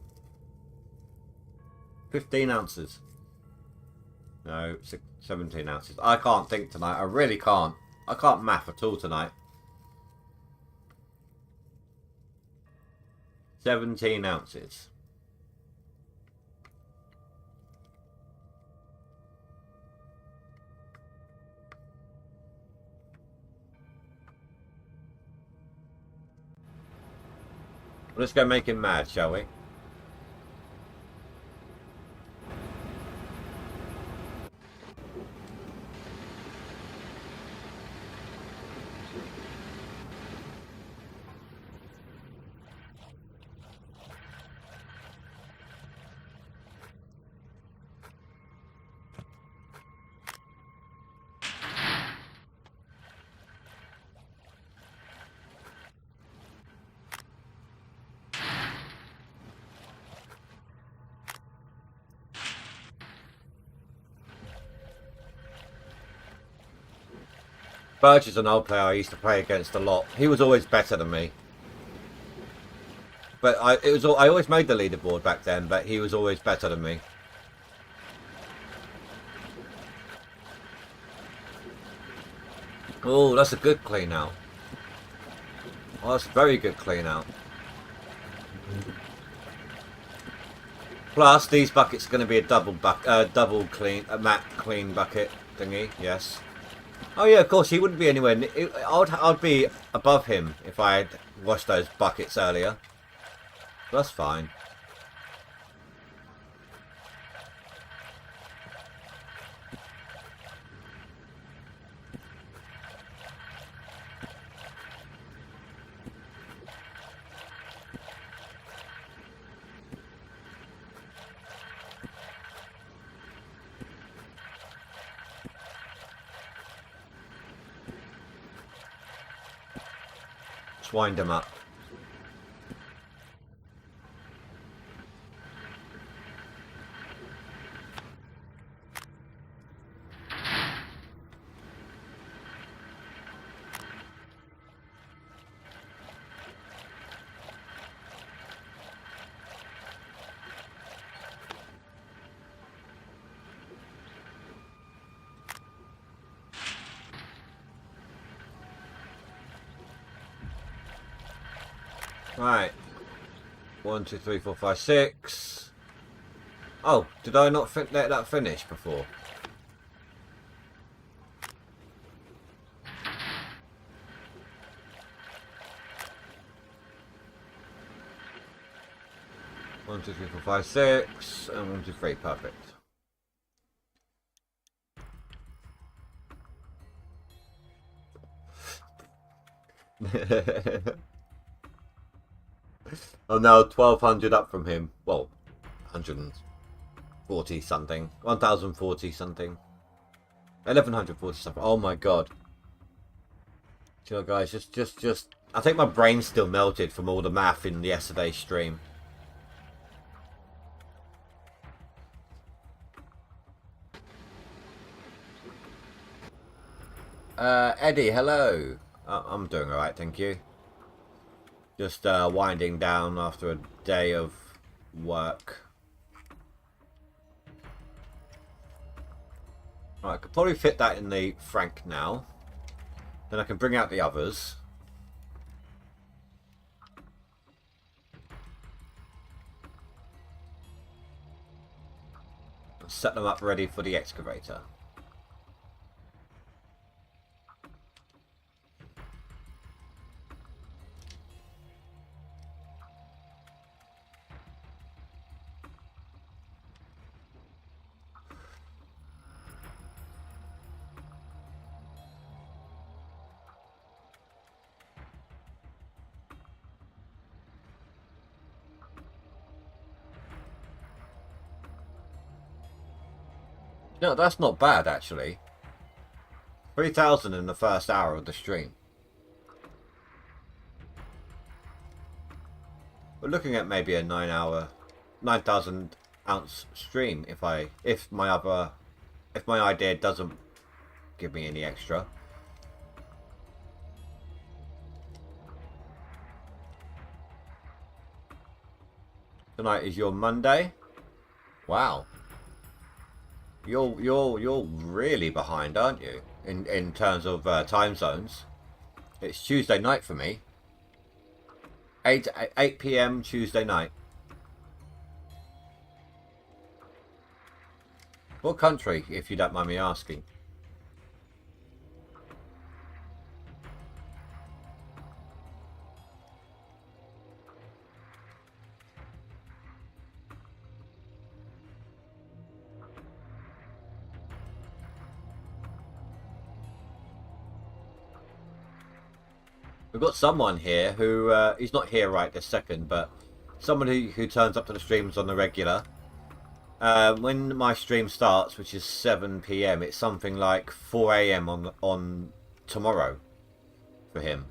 15 ounces. No, 17 ounces. I can't think tonight. I really can't. I can't math at all tonight. 17 ounces. Let's go make him mad, shall we? Burge is an old player I used to play against a lot. He was always better than me. But I always made the leaderboard back then, but he was always better than me. Oh, that's a good clean out. Oh, that's a very good clean out. Plus, these buckets are going to be a double clean, a matte clean bucket thingy. Yes. Oh yeah, of course he wouldn't be anywhere. I'd be above him if I had washed those buckets earlier. That's fine. Just wind him up. Right. 1, 2, 3, 4, 5, 6. Oh, did I not let that finish before? One, 2, 3, 4, 5, 6, and 1, 2, 3, perfect. I'm now 1200 up from him. Well, 140 something. 1040 something. 1140 something. Oh my god. So guys, just I think my brain's still melted from all the math in yesterday's stream. Eddie, hello. I'm doing alright, thank you. Just winding down after a day of work. Right, I could probably fit that in the Frank now. Then I can bring out the others. And set them up ready for the excavator. No, that's not bad actually. 3,000 in the first hour of the stream. We're looking at maybe a 9,000 ounce stream if my idea doesn't give me any extra. Tonight is your Monday. Wow. You're really behind, aren't you? In terms of time zones. It's Tuesday night for me. 8 p.m. Tuesday night. What country, if you don't mind me asking? we've got someone here who he's not here right this second, but somebody who turns up to the streams on the regular. When my stream starts, which is 7 p.m., it's something like 4 a.m. on tomorrow for him.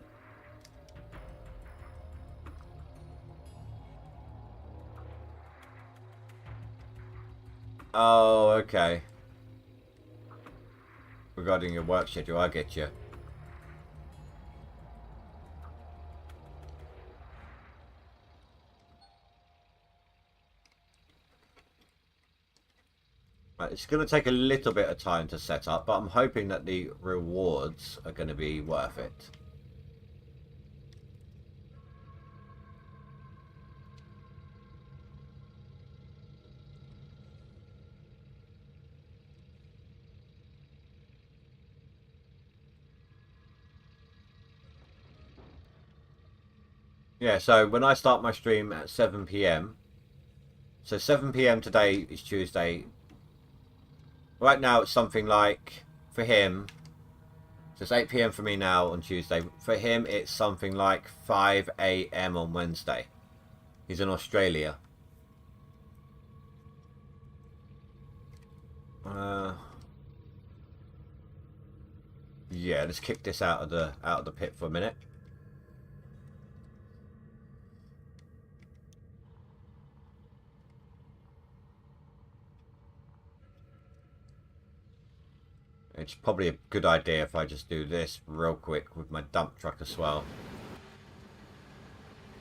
Oh, okay. Regarding your work schedule, I get you. Right, it's going to take a little bit of time to set up, but I'm hoping that the rewards are going to be worth it. Yeah, so when I start my stream at 7 p.m., so 7 p.m. today is Tuesday. Right now it's something like, for him, so it's 8 p.m. for me now on Tuesday. For him, it's something like 5 a.m. on Wednesday. He's in Australia. Yeah, let's kick this out of the pit for a minute. It's probably a good idea if I just do this real quick with my dump truck as well.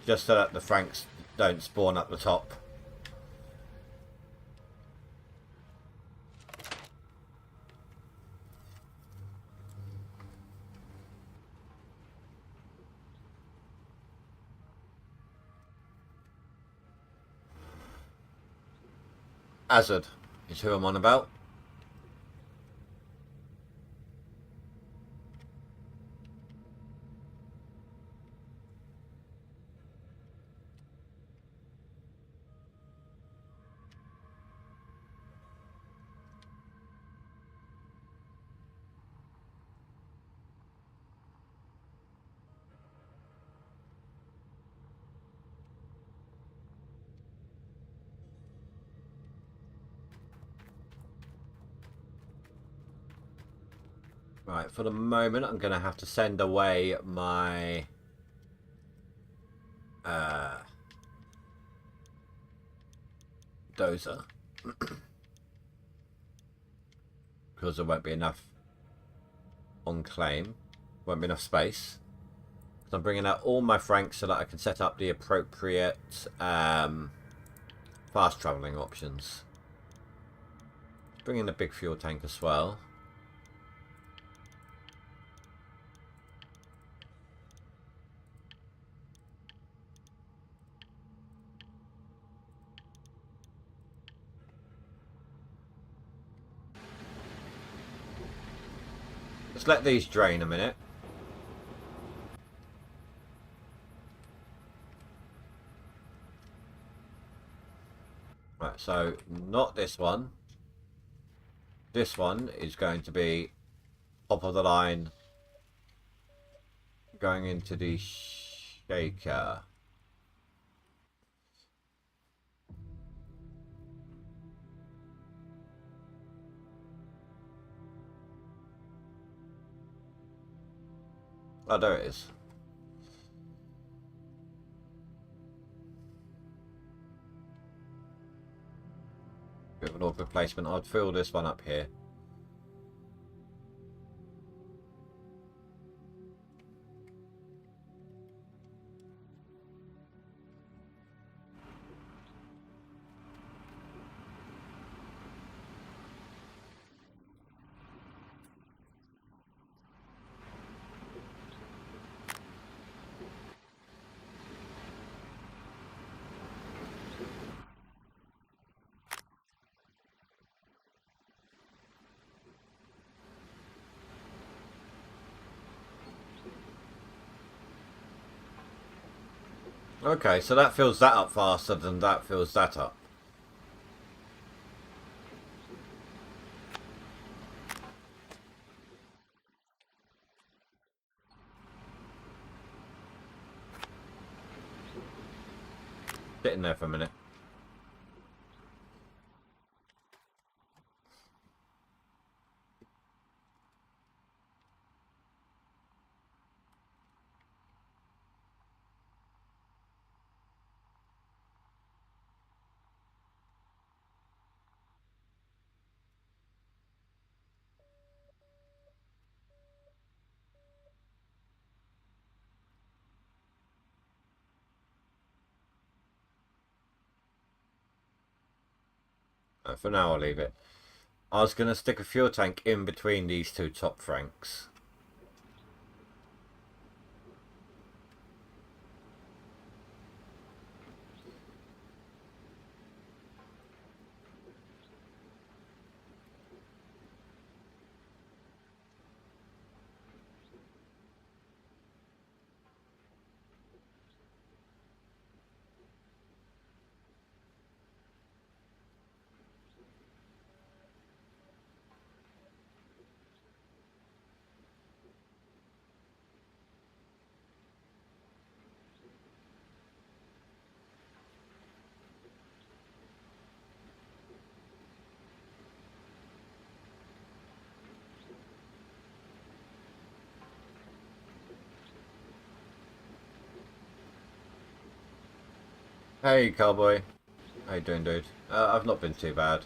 Just so that the Franks don't spawn up the top. Azad is who I'm on about. Right, for the moment, I'm going to have to send away my dozer because there won't be enough on claim, won't be enough space. So I'm bringing out all my Franks so that I can set up the appropriate fast travelling options. Bring in the big fuel tank as well. Let's let these drain a minute. Right, so not this one. This one is going to be top of the line going into the shaker. Oh, there it is. Bit of an awkward placement. I'd fill this one up here. Okay, so that fills that up faster than that fills that up. Sitting there for a minute. For now, I'll leave it. I was going to stick a fuel tank in between these two top franks. Hey, cowboy. How you doing, dude? I've not been too bad.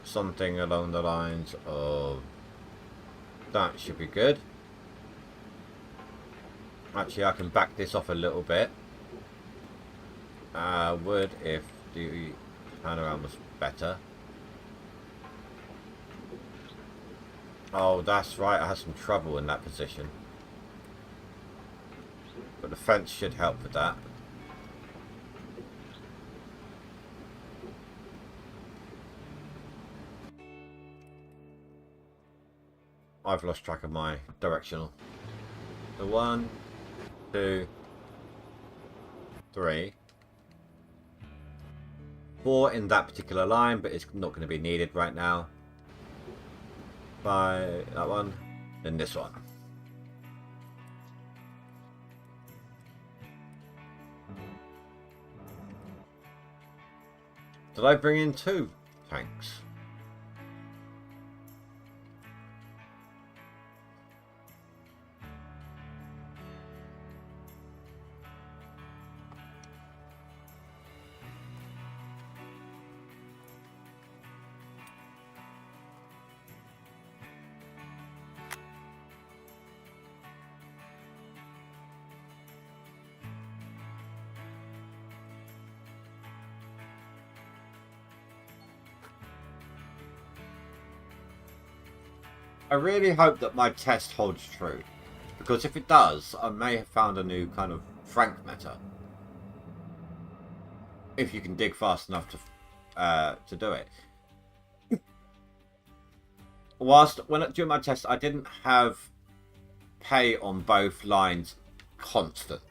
Something along the lines of that should be good. Actually, I can back this off a little bit. Would if the panorama was better. Oh, that's right. I had some trouble in that position. But the fence should help with that. I've lost track of my directional. So 1, 2, 3, 4 in that particular line, but it's not going to be needed right now. 5, that one, then this one. Did I bring in 2 tanks? I really hope that my test holds true, because if it does, I may have found a new kind of frank meta. If you can dig fast enough to do it. During my test, I didn't have pay on both lines constant.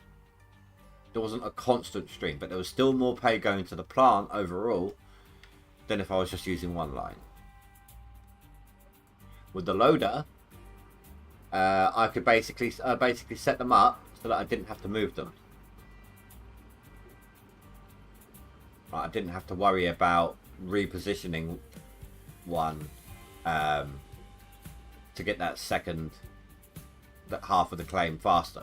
There wasn't a constant stream, but there was still more pay going to the plant overall than if I was just using one line. With the loader, I could basically set them up so that I didn't have to move them. Right, I didn't have to worry about repositioning one to get that half of the claim faster.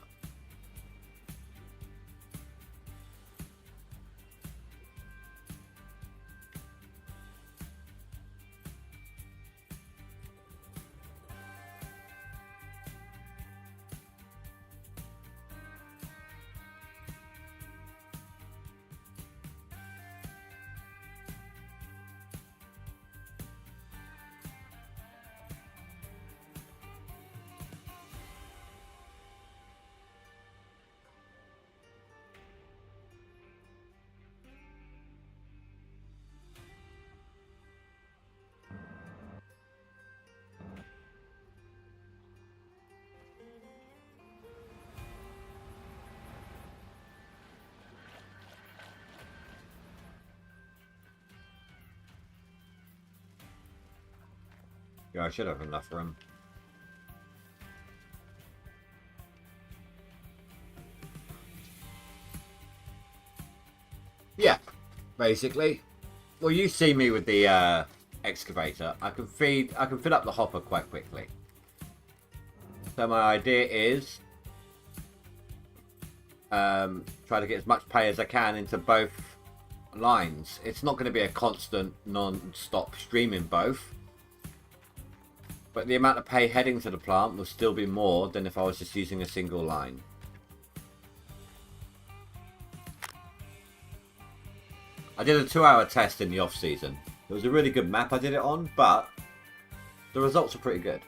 Yeah, I should have enough room. Yeah, basically. Well, you see me with the excavator. I can fill up the hopper quite quickly. So my idea is try to get as much pay as I can into both lines. It's not going to be a constant, non-stop stream in both. But the amount of pay heading to the plant will still be more than if I was just using a single line. I did a 2-hour test in the off-season. It was a really good map I did it on, but the results are pretty good.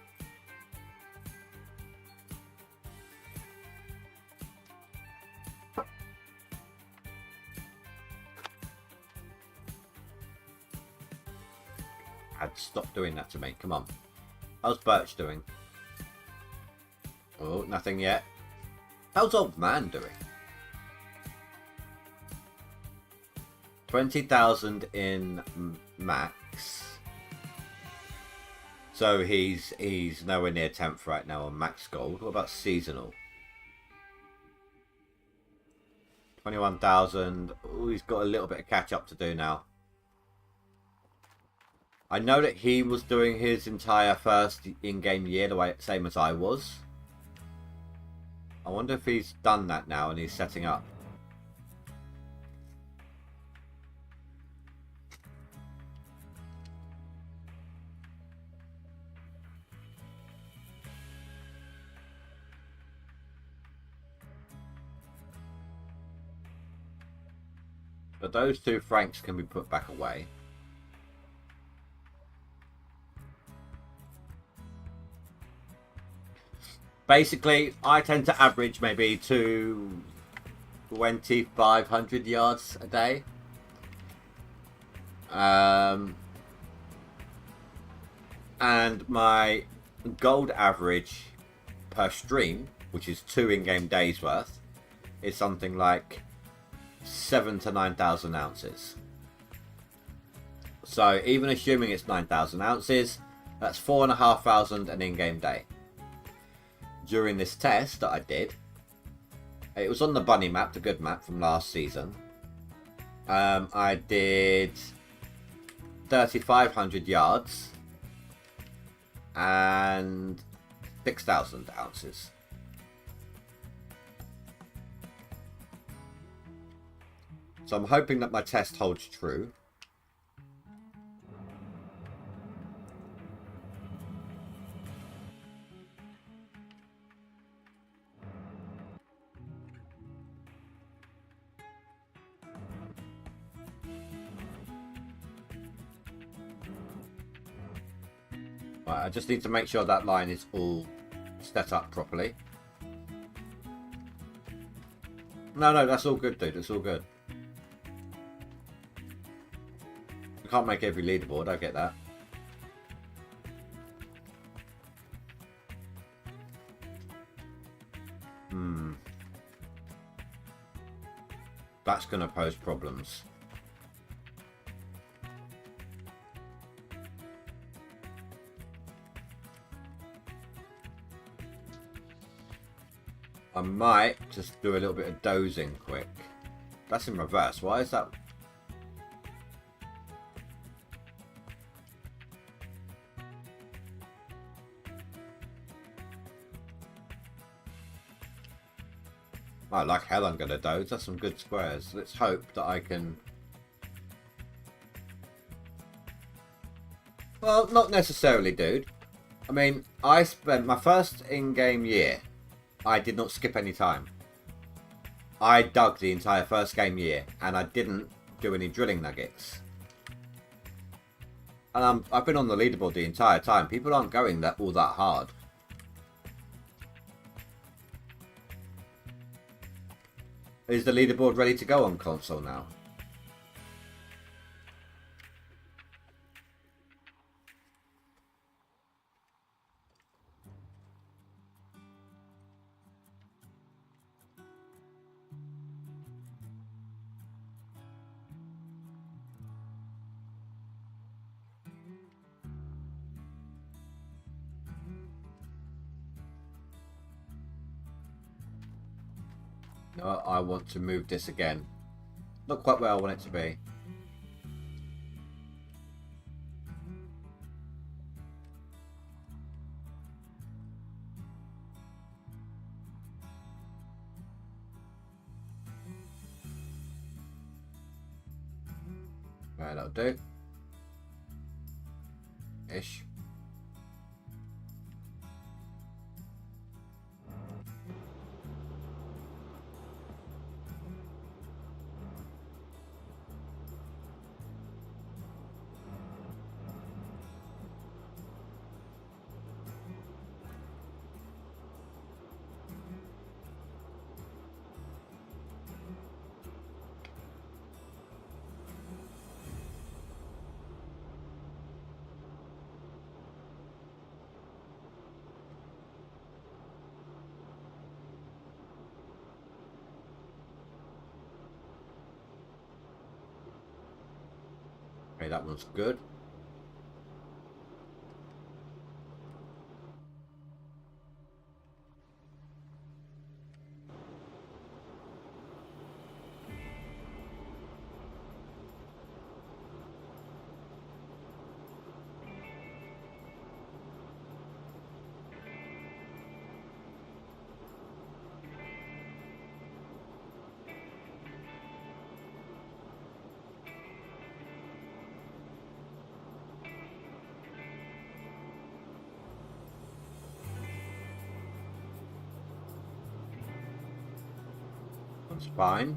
I'd stop doing that to me. Come on. How's Birch doing? Oh, nothing yet. How's Old Man doing? 20,000 in max. So he's nowhere near 10th right now on max gold. What about seasonal? 21,000. Oh, he's got a little bit of catch up to do now. I know that he was doing his entire first in-game year the way same as I was. I wonder if he's done that now and he's setting up. But those 2 francs can be put back away. Basically, I tend to average maybe 2,500 yards a day. And my gold average per stream, which is 2 in-game days worth, is something like 7,000 to 9,000 ounces. So even assuming it's 9,000 ounces, that's 4,500 an in-game day. During this test that I did, it was on the bunny map, the good map from last season. I did 3,500 yards and 6,000 ounces. So I'm hoping that my test holds true. Right, I just need to make sure that line is all set up properly. No, that's all good, dude. It's all good. We can't make every leaderboard, I get that. That's going to pose problems. I might just do a little bit of dozing quick. That's in reverse. Why is that? Oh, like hell I'm going to doze. That's some good squares. Let's hope that I can... Well, not necessarily, dude. I mean, I spent my first in-game year. I did not skip any time. I dug the entire first game year, and I didn't do any drilling nuggets. And I've been on the leaderboard the entire time. People aren't going all that hard. Is the leaderboard ready to go on console now? No, I want to move this again. Not quite where I want it to be. Right, that'll do. Ish. Okay, that one's good. That's fine.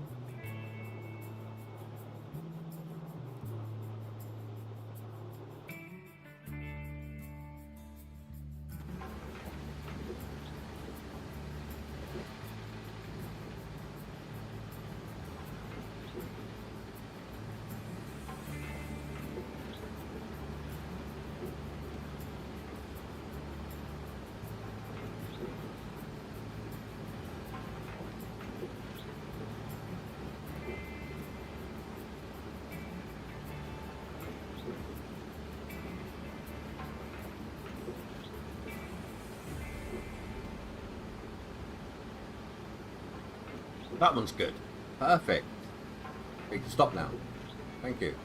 That one's good. Perfect. We can stop now. Thank you.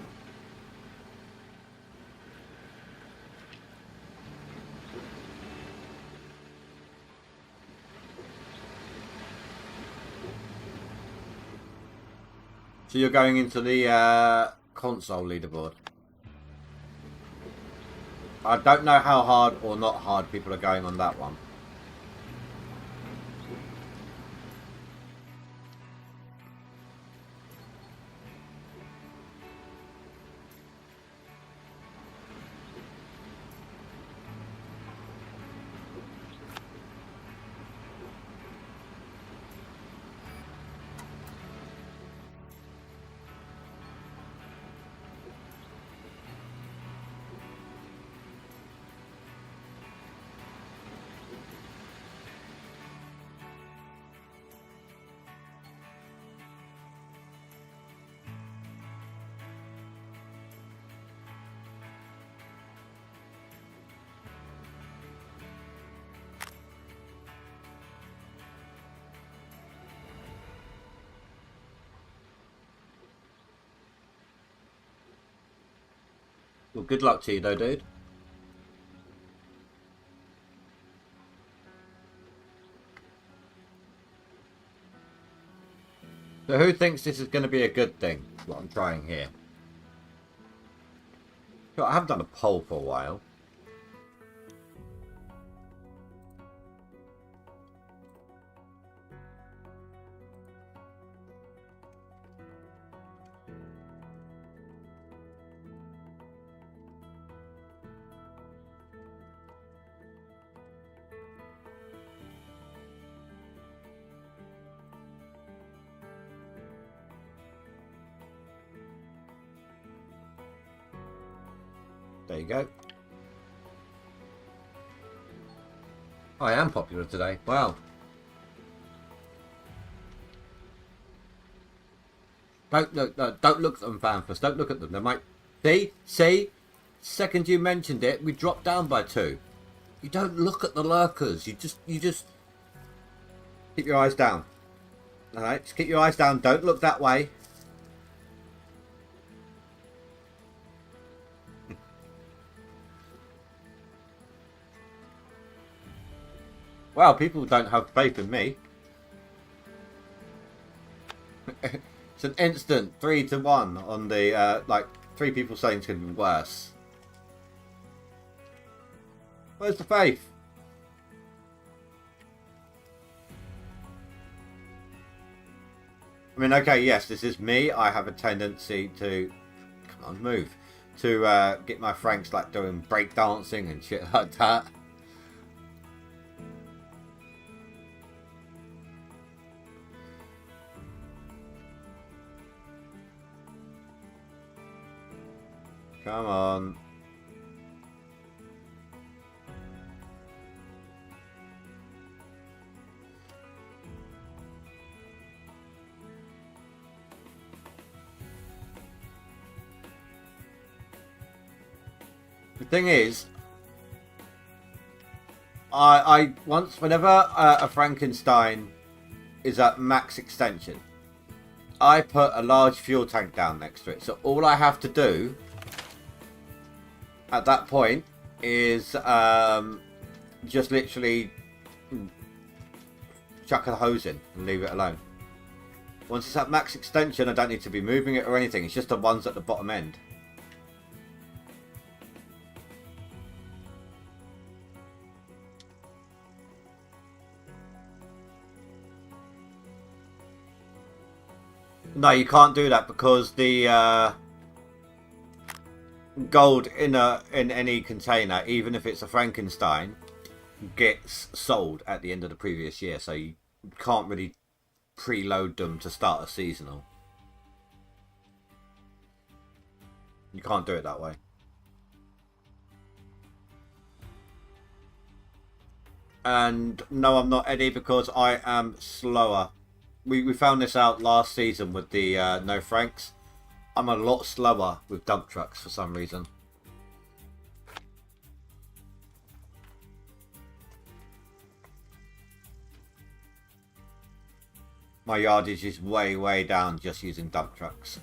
So you're going into the console leaderboard. I don't know how hard or not hard people are going on that one. Well, good luck to you though, dude. So who thinks this is going to be a good thing, what I'm trying here? I haven't done a poll for a while. There you go. I am popular today. Wow. Don't look. Don't look at them, Fanfus. Don't look at them. They might. See. Second you mentioned it, we dropped down by 2. You don't look at the lurkers. You just keep your eyes down. Alright, just keep your eyes down. Don't look that way. Well, people don't have faith in me. It's an instant 3-1 on the, like, 3 people saying it's going to be worse. Where's the faith? I mean, okay, yes, this is me. I have a tendency to, come on, move, to get my Franks like doing breakdancing and shit like that. Come on. The thing is, I once, whenever a Frankenstein is at max extension, I put a large fuel tank down next to it. So all I have to do at that point is just literally chuck the hose in and leave it alone. Once it's at max extension, I don't need to be moving it or anything. It's just the ones at the bottom end. No, you can't do that because the gold in any container, even if it's a Frankenstein, gets sold at the end of the previous year. So you can't really preload them to start a seasonal. You can't do it that way. And no, I'm not Eddie because I am slower. We found this out last season with the No Franks. I'm a lot slower with dump trucks for some reason. My yardage is way down just using dump trucks.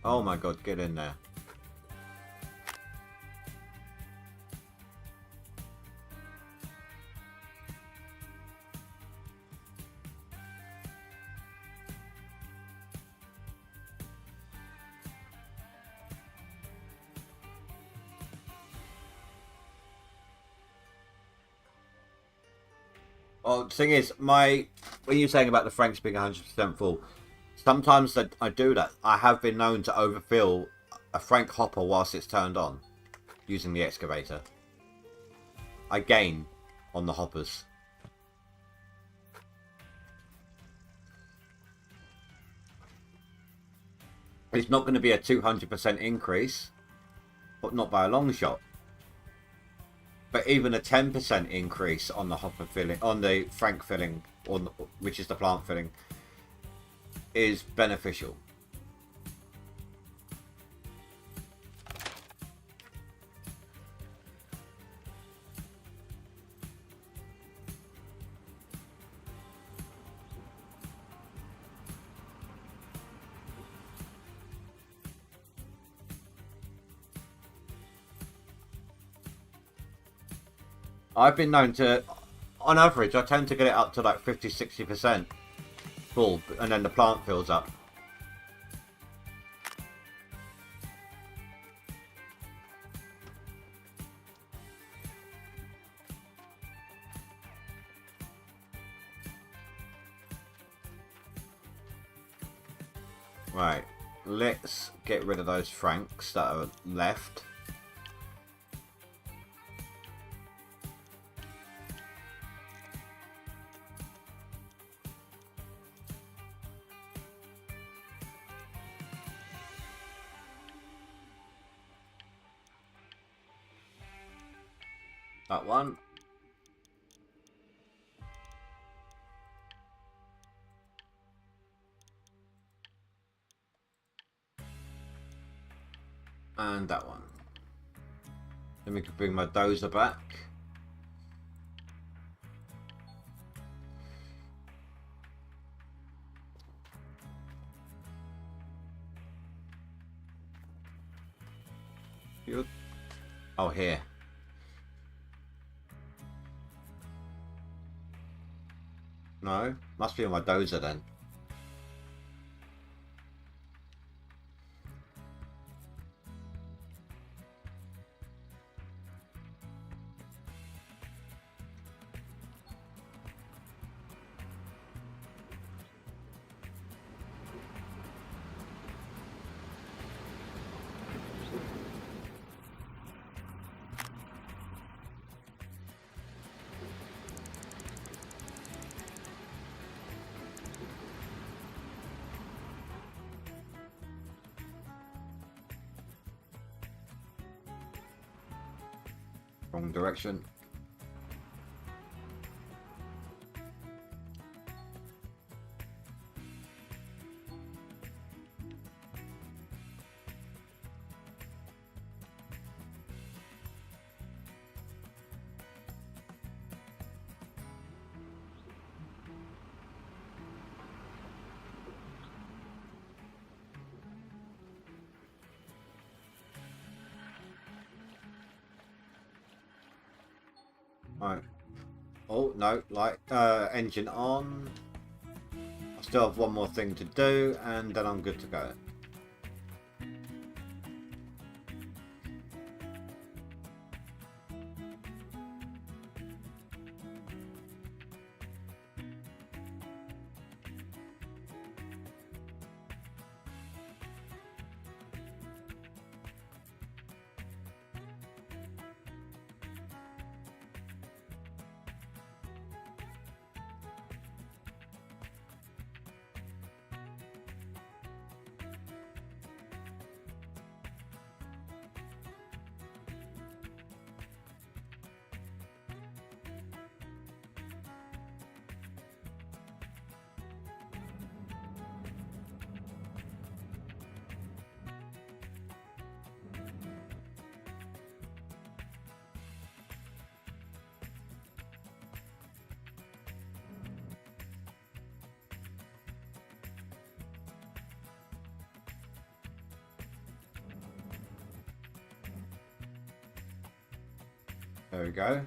Oh my god, get in there. Well, the thing is, when you're saying about the Franks being 100% full, sometimes that I do that. I have been known to overfill a Frank hopper whilst it's turned on, using the excavator. I gain on the hoppers. It's not going to be a 200% increase, but not by a long shot. But even a 10% increase on the hopper filling, on the Frank filling, which is the plant filling, is beneficial. I've been known to, on average, I tend to get it up to like 50-60% full, and then the plant fills up. Right, let's get rid of those Franks that are left. That one. And that one. Then we can bring my dozer back. Oh, here. No, must be on my dozer then. Wrong direction. Right. Oh no, like engine on. I still have one more thing to do and then I'm good to go. There we go.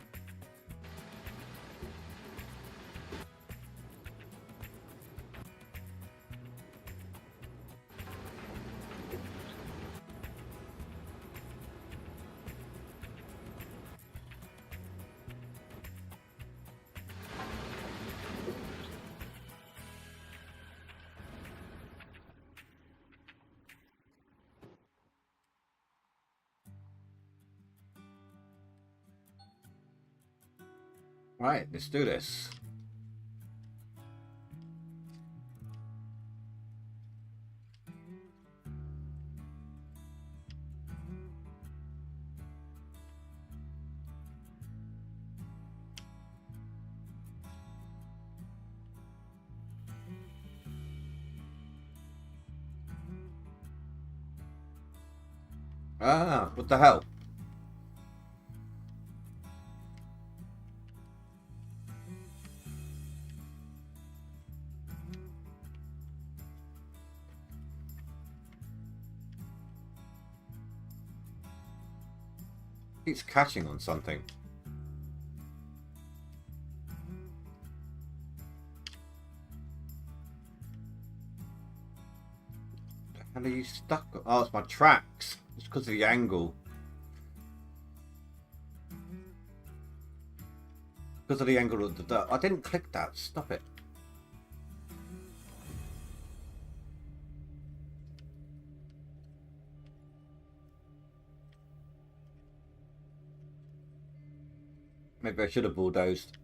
Right, let's do this. Ah, what the hell? It's catching on something. The hell are you stuck on? Oh, it's my tracks. It's because of the angle. Because of the angle of the dirt. I didn't click that. Stop it. Maybe I should have bulldozed.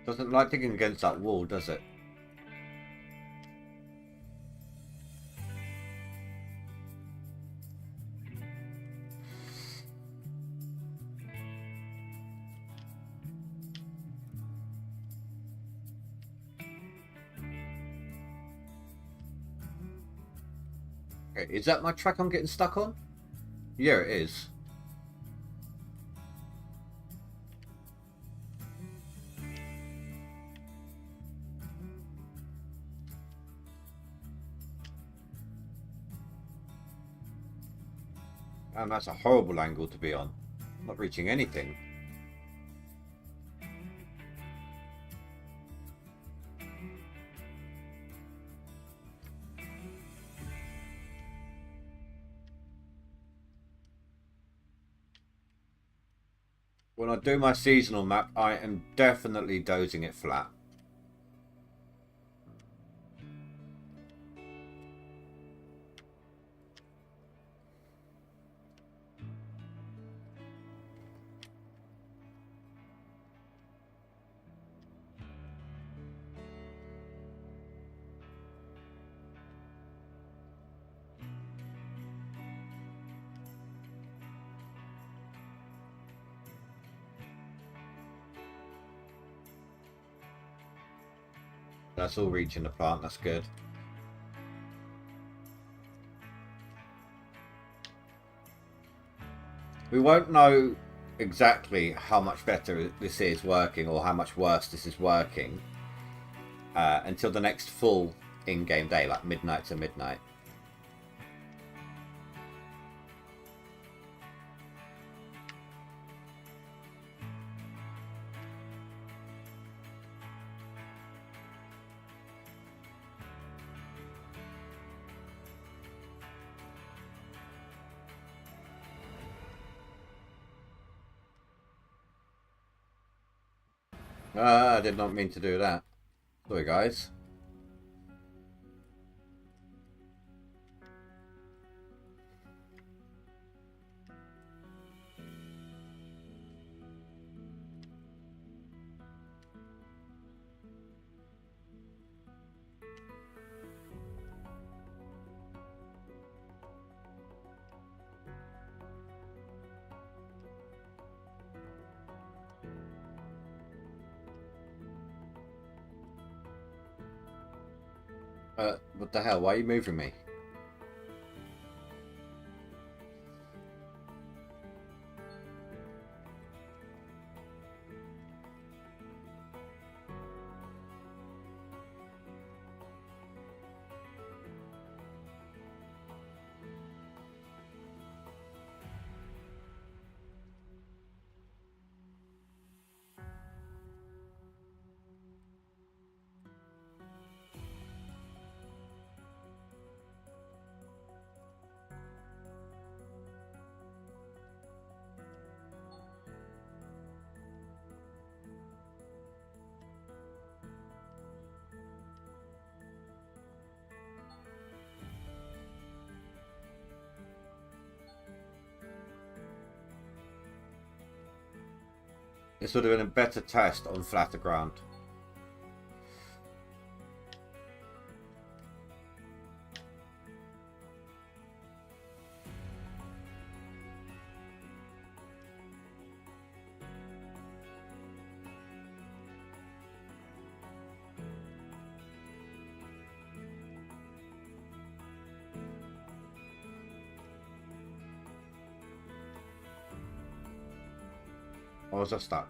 Doesn't like digging against that wall, does it? Okay, is that my track I'm getting stuck on? Yeah, it is. And that's a horrible angle to be on. I'm not reaching anything. When I do my seasonal map, I am definitely dozing it flat. That's all reaching the plant, that's good. We won't know exactly how much better this is working or how much worse this is working until the next full in-game day, like midnight to midnight. I did not mean to do that. Sorry, guys. What the hell? Why are you moving me? This would have been a better test on flatter ground. Or was I stuck?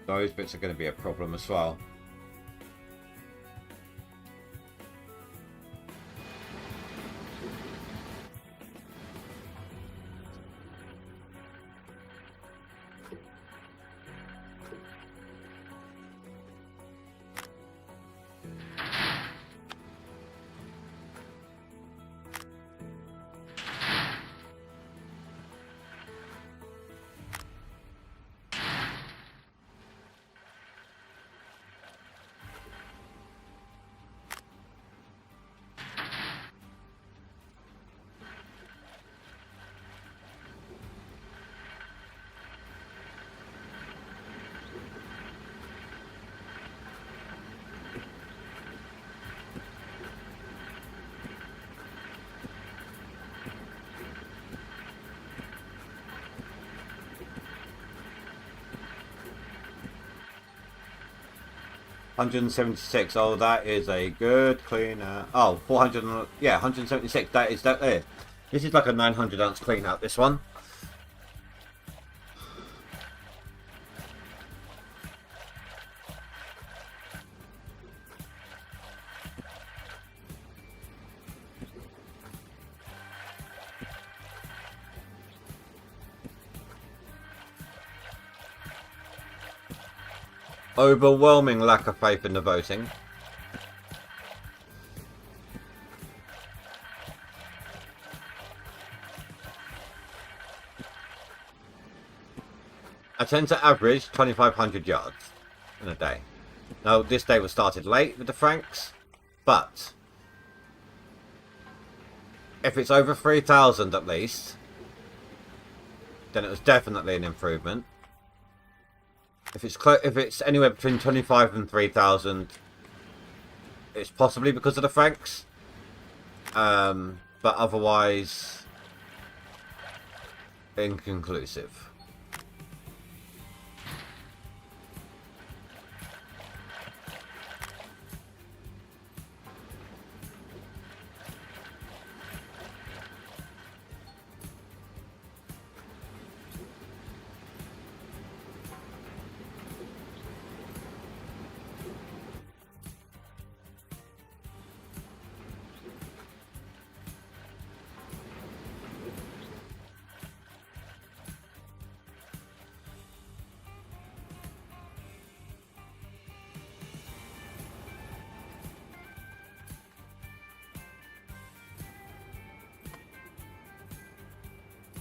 Those bits are going to be a problem as well. 176. Oh, that is a good clean out. Oh, 400. Yeah, 176. That is that there. This is like a 900 ounce clean out. This one. Overwhelming lack of faith in the voting. I tend to average 2,500 yards in a day. Now, this day was started late with the Franks, but if it's over 3,000 at least, then it was definitely an improvement. If it's anywhere between 25 and 3,000, it's possibly because of the Franks. But otherwise, inconclusive.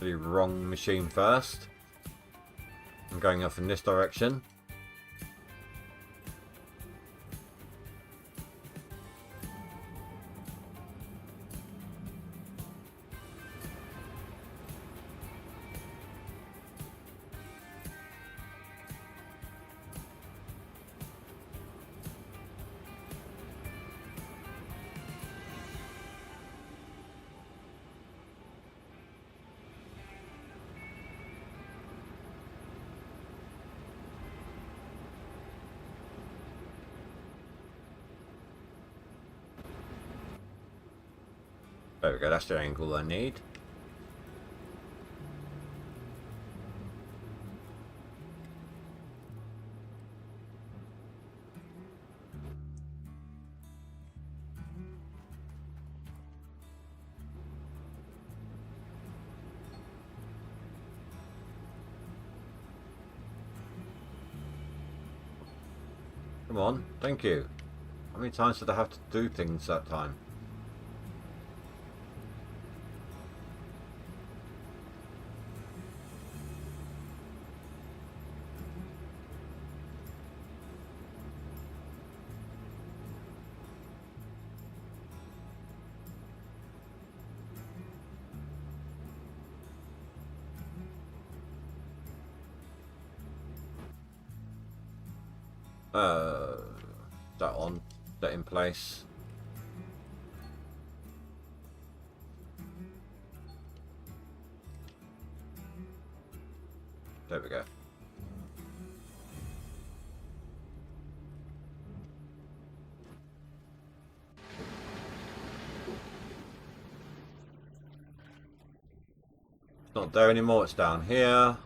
The wrong machine first. I'm going off in this direction. There we go, that's the angle I need. Come on, thank you. How many times did I have to do things that time? That on, that in place. There we go. It's not there anymore, it's down here.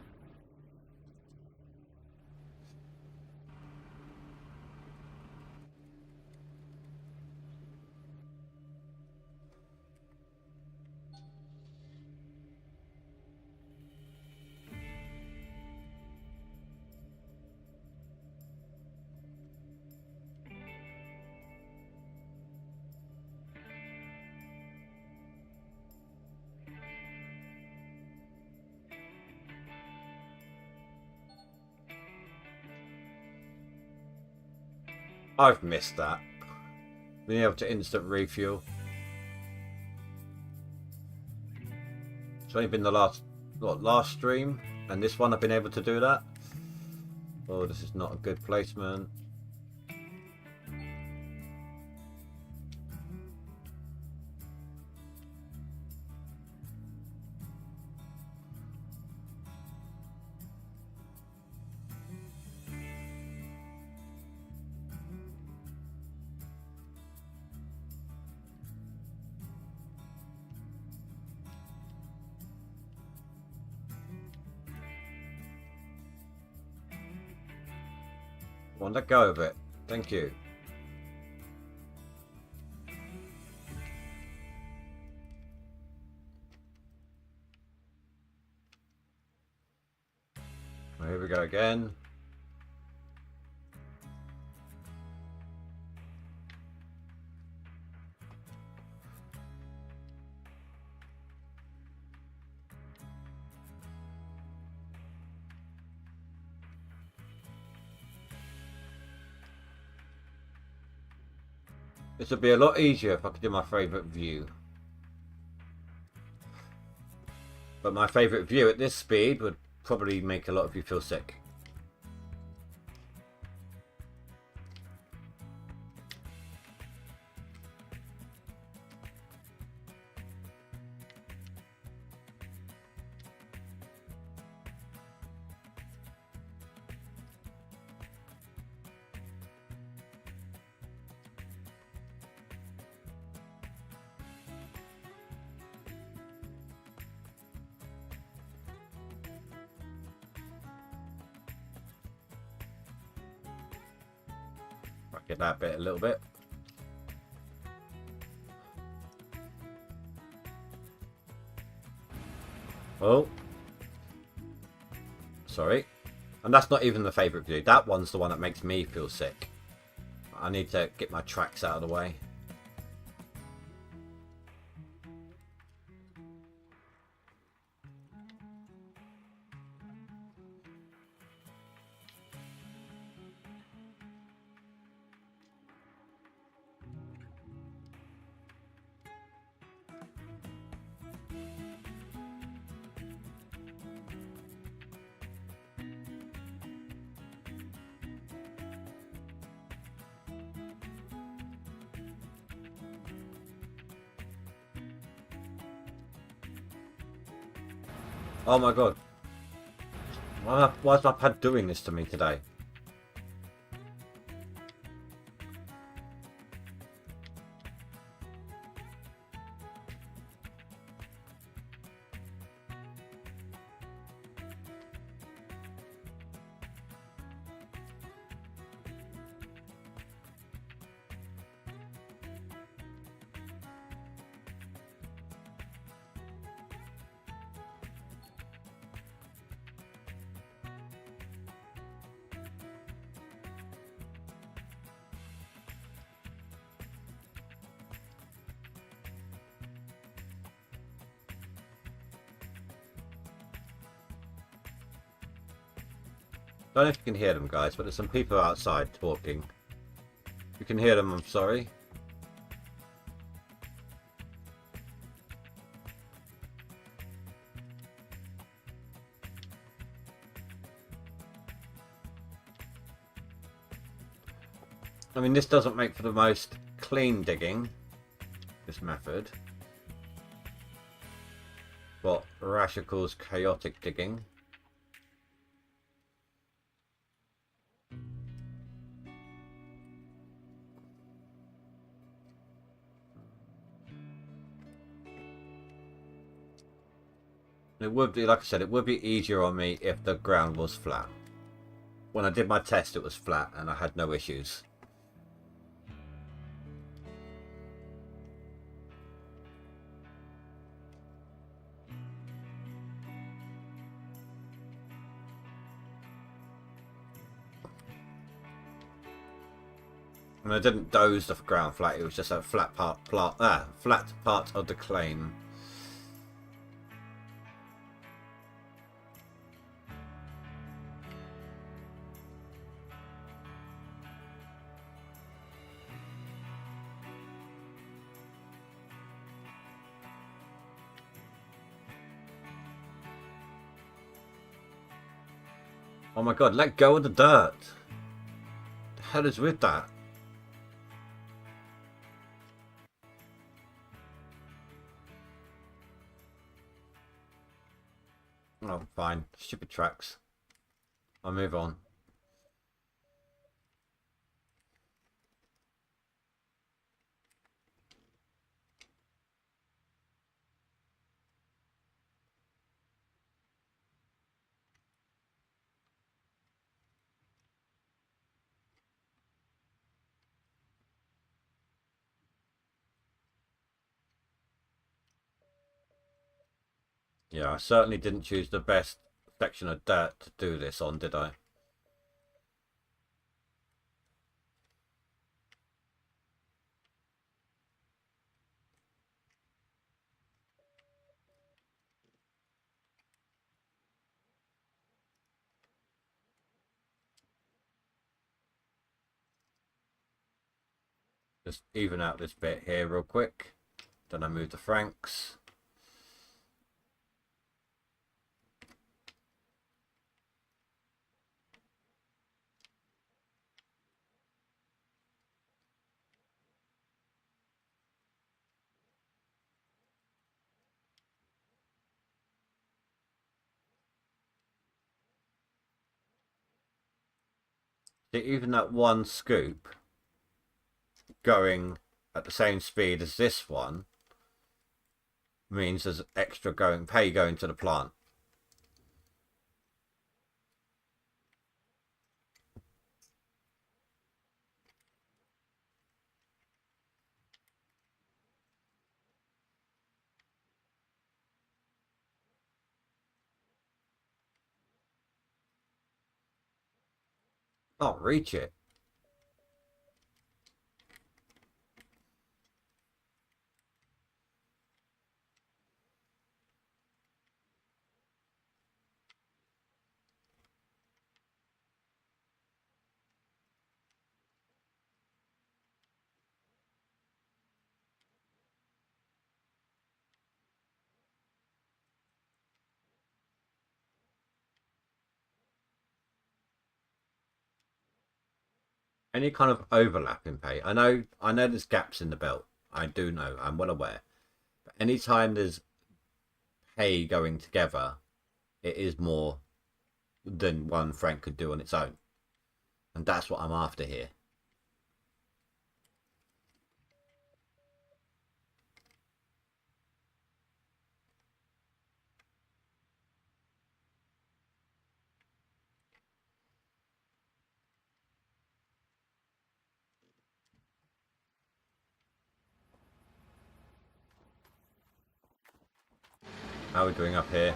I've missed that. Being able to instant refuel. It's only been the last stream, and this one I've been able to do that. Oh, this is not a good placement. Well, let go of it. Thank you. Well, here we go again. This would be a lot easier if I could do my favourite view. But my favourite view at this speed would probably make a lot of you feel sick. Get that bit a little bit. Oh. Sorry. And that's not even the favourite view. That one's the one that makes me feel sick. I need to get my tracks out of the way. Oh my god. Why is my pad doing this to me today? I don't know if you can hear them, guys, but there's some people outside talking. If you can hear them, I'm sorry. I mean, this doesn't make for the most clean digging, this method. What Rasher calls chaotic digging. It would be, like I said, it would be easier on me if the ground was flat. When I did my test, it was flat and I had no issues. And I didn't doze the ground flat, it was just a flat part of the claim. Oh my god, let go of the dirt. The hell is with that? Oh, fine. Stupid tracks. I'll move on. Yeah, I certainly didn't choose the best section of dirt to do this on, did I? Just even out this bit here real quick. Then I move the Franks. See, even that one scoop going at the same speed as this one means there's extra pay going to the plant. Can't reach it. Any kind of overlap in pay. I know there's gaps in the belt. I do know, I'm well aware. But anytime there's pay going together, it is more than one Frank could do on its own. And that's what I'm after here. How are we doing up here?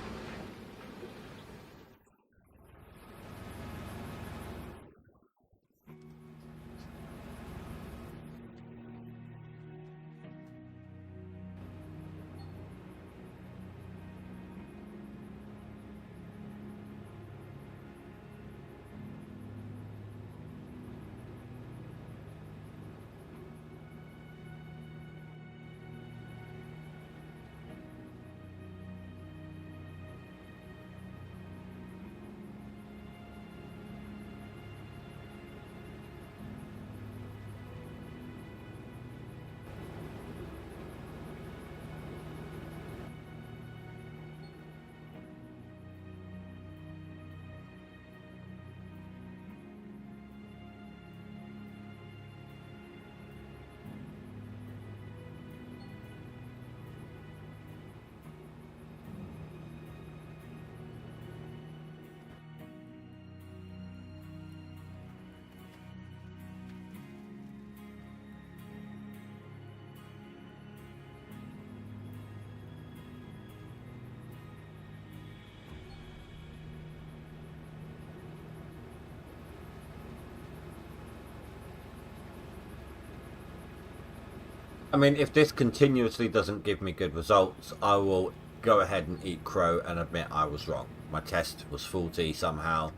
I mean, if this continuously doesn't give me good results, I will go ahead and eat crow and admit I was wrong. My test was faulty somehow.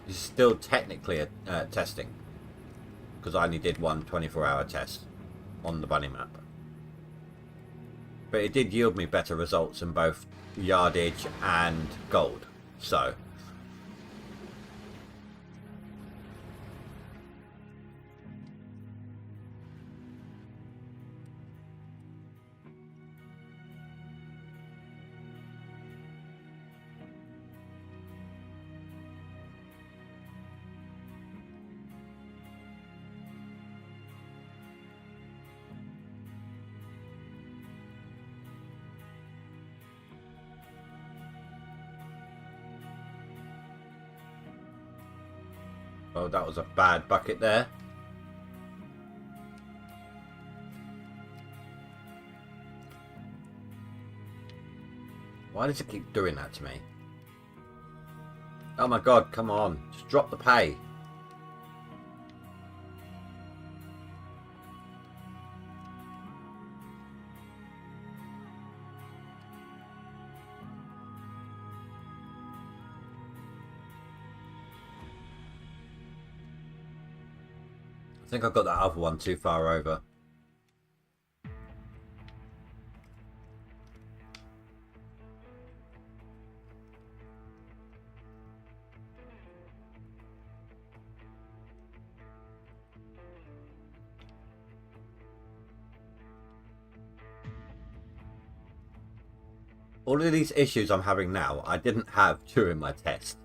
This is still technically a testing, because I only did one 24-hour test on the bunny map. But it did yield me better results in both yardage and gold. So well, that was a bad bucket there. Why does it keep doing that to me? Oh my god, come on. Just drop the pay. I think I got that other one too far over. All of these issues I'm having now, I didn't have during my test.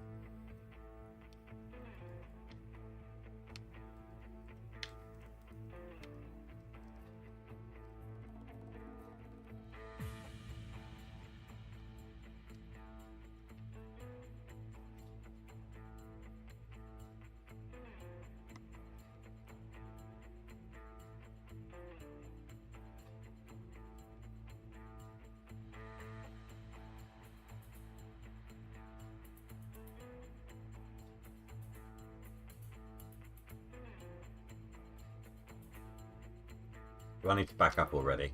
Do I need to back up already?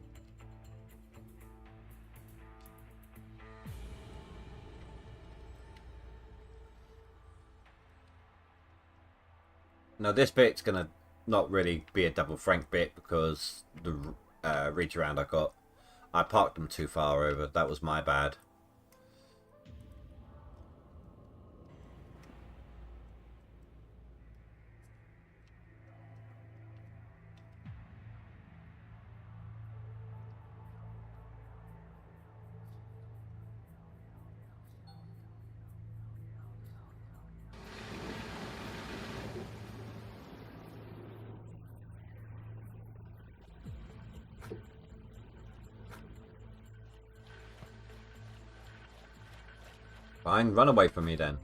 Now this bit's gonna not really be a double frank bit because the reach around I parked them too far over. That was my bad. Fine, run away from me then.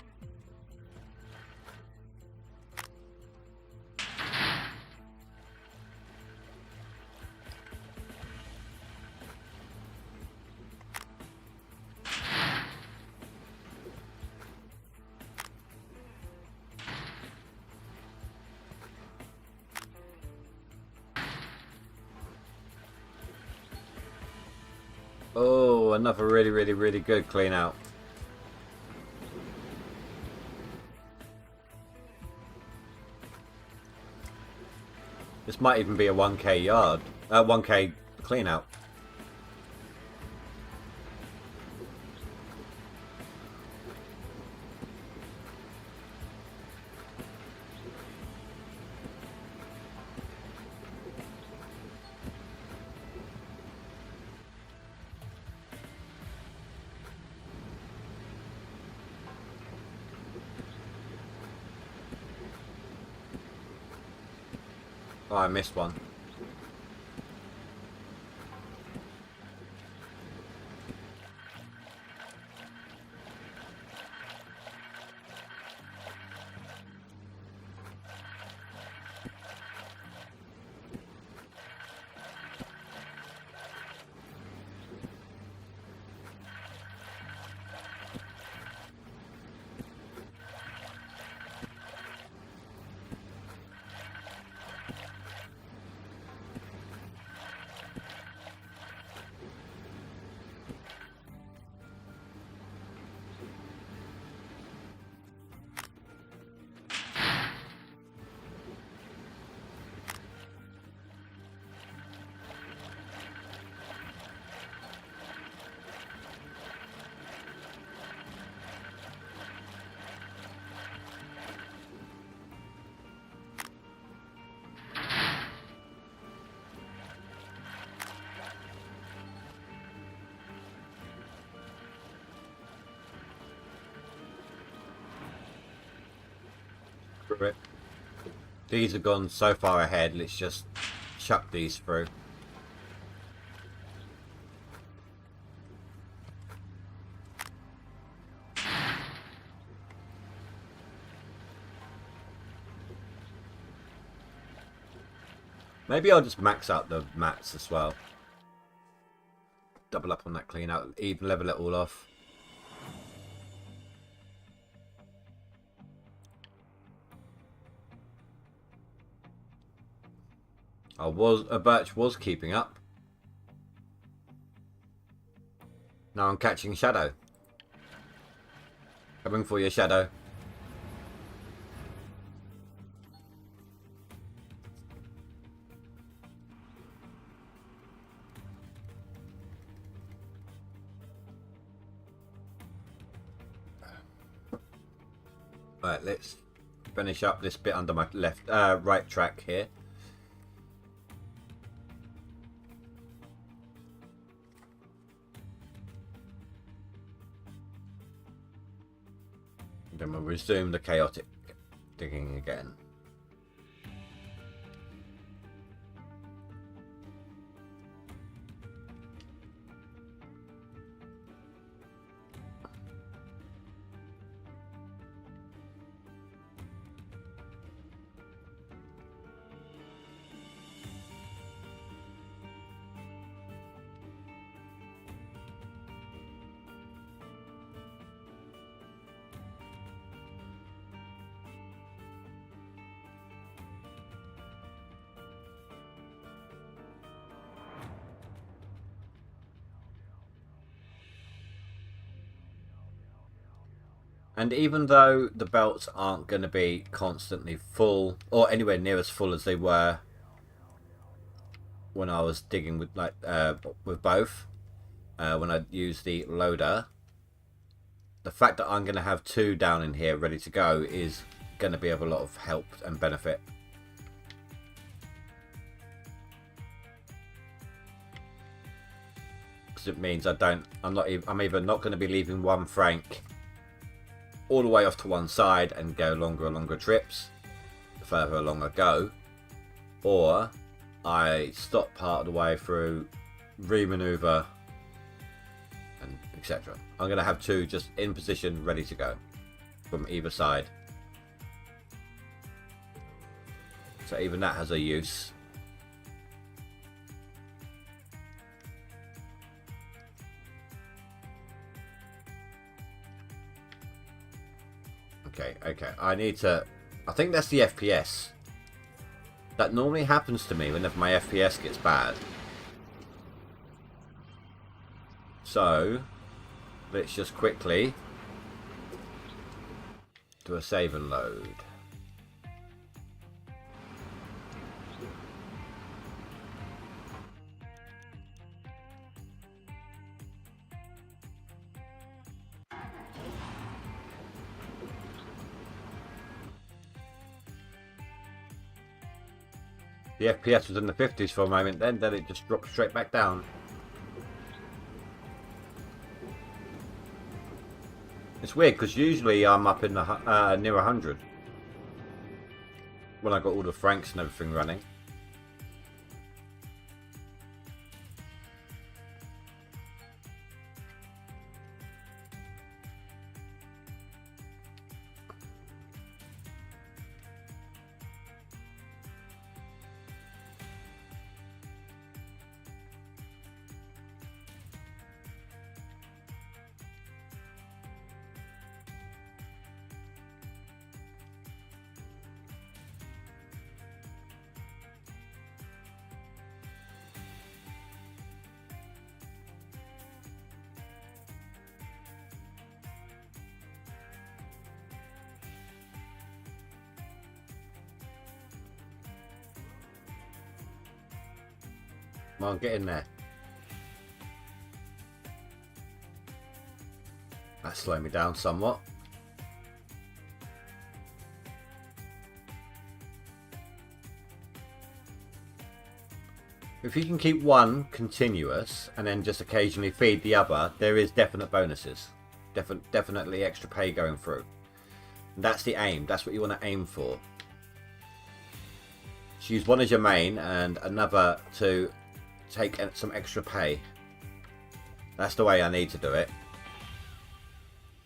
Oh, another really good clean out. This might even be a 1k yard, 1k clean out. Oh, I missed one. It. These have gone so far ahead, let's just chuck these through. Maybe I'll just max out the mats as well. Double up on that clean out, even level it all off. A birch was keeping up. Now I'm catching Shadow. Coming for you, Shadow. Right, let's finish up this bit under my right track here. Then we'll resume the chaotic digging again. And even though the belts aren't going to be constantly full, or anywhere near as full as they were when I was digging with with both, when I used the loader, the fact that I'm going to have 2 down in here ready to go is going to be of a lot of help and benefit. Because it means I'm either not going to be leaving one Frank all the way off to one side and go longer and longer trips the further along I go, or I stop part of the way through, remaneuver, and etc. I'm going to have 2 just in position ready to go from either side, so even that has a use. Okay, I think that's the FPS. That normally happens to me whenever my FPS gets bad. So, let's just quickly do a save and load. The FPS was in the 50s for a moment, then it just dropped straight back down. It's weird because usually I'm up in the near 100 when I got all the Franks and everything running. Come on, get in there. That slowed me down somewhat. If you can keep one continuous and then just occasionally feed the other, there is definite bonuses. Definitely extra pay going through. And that's the aim. That's what you want to aim for. Choose one as your main and another to take some extra pay. That's the way I need to do it.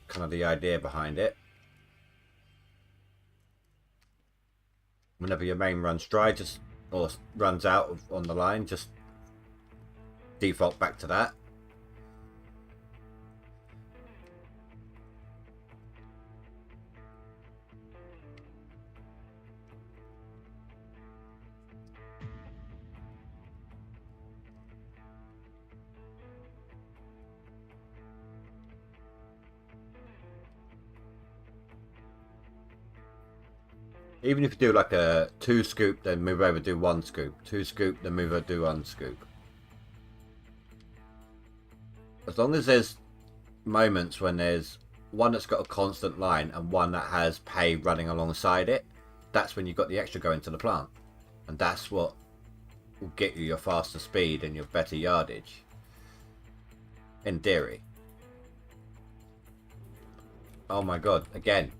Kind of the idea behind it. Whenever your main runs dry, just or runs out on the line, just default back to that. Even if you do like a 2 scoop, then move over, do 1 scoop. 2 scoop, then move over, do 1 scoop. As long as there's moments when there's one that's got a constant line and one that has pay running alongside it, that's when you've got the extra going to the plant. And that's what will get you your faster speed and your better yardage. In theory. Oh my god, again.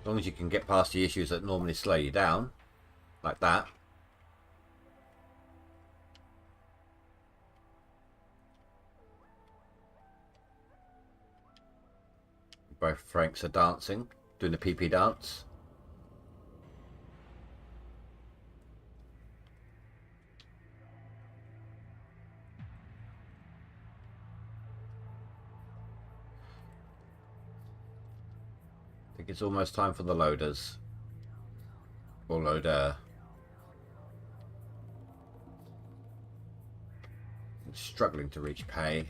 As long as you can get past the issues that normally slow you down, like that. Both Franks are dancing, doing the PP dance. I think it's almost time for the loaders. Or loader. I'm struggling to reach pay.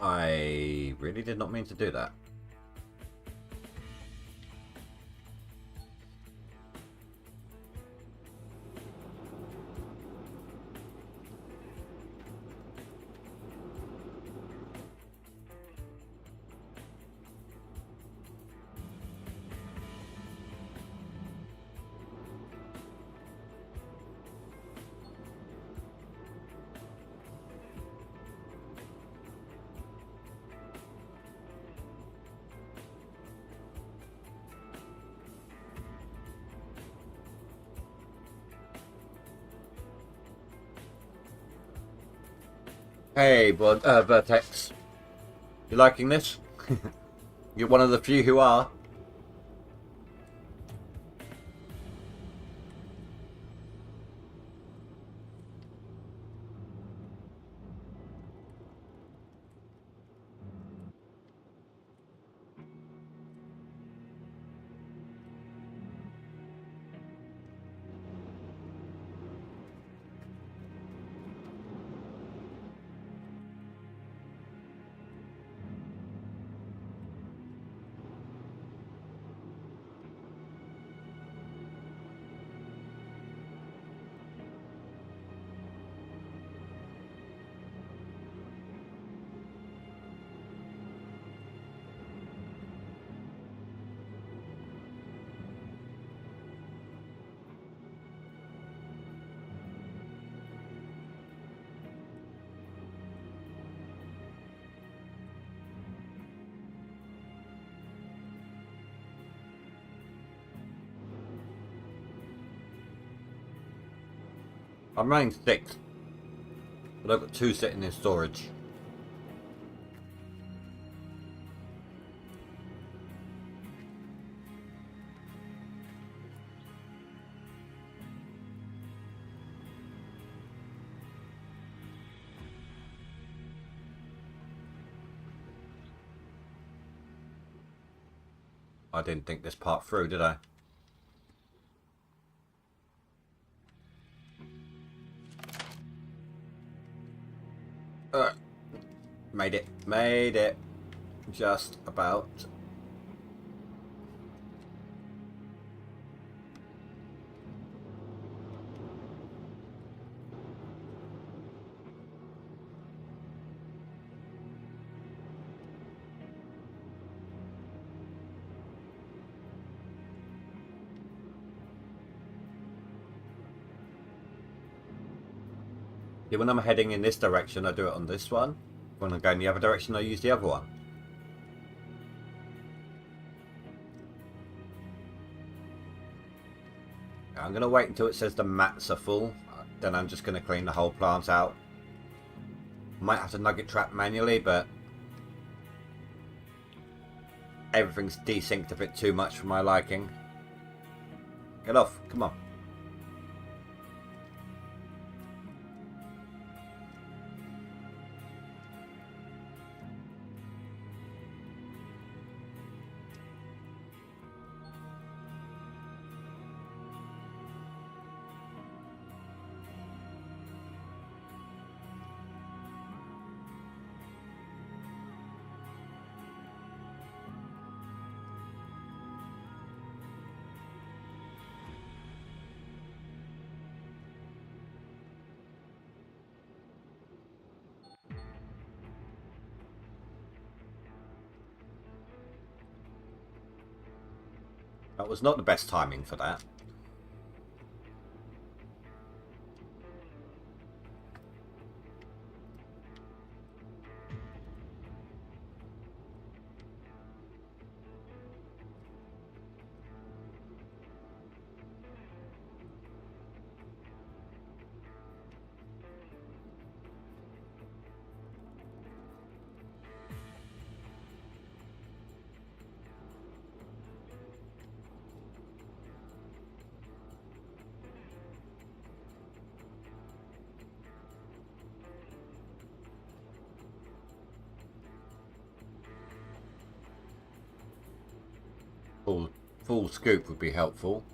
I really did not mean to do that. Hey, Vertex. You liking this? You're one of the few who are. I'm running 6, but I've got 2 sitting in storage. I didn't think this part through, did I? Made it. Made it. Just about. Yeah, when I'm heading in this direction, I do it on this one. When I'm going the other direction, I use the other one. I'm going to wait until it says the mats are full. Then I'm just going to clean the whole plant out. Might have to nugget trap manually, but everything's desynced a bit too much for my liking. Get off, come on. That was not the best timing for that. Full scoop would be helpful.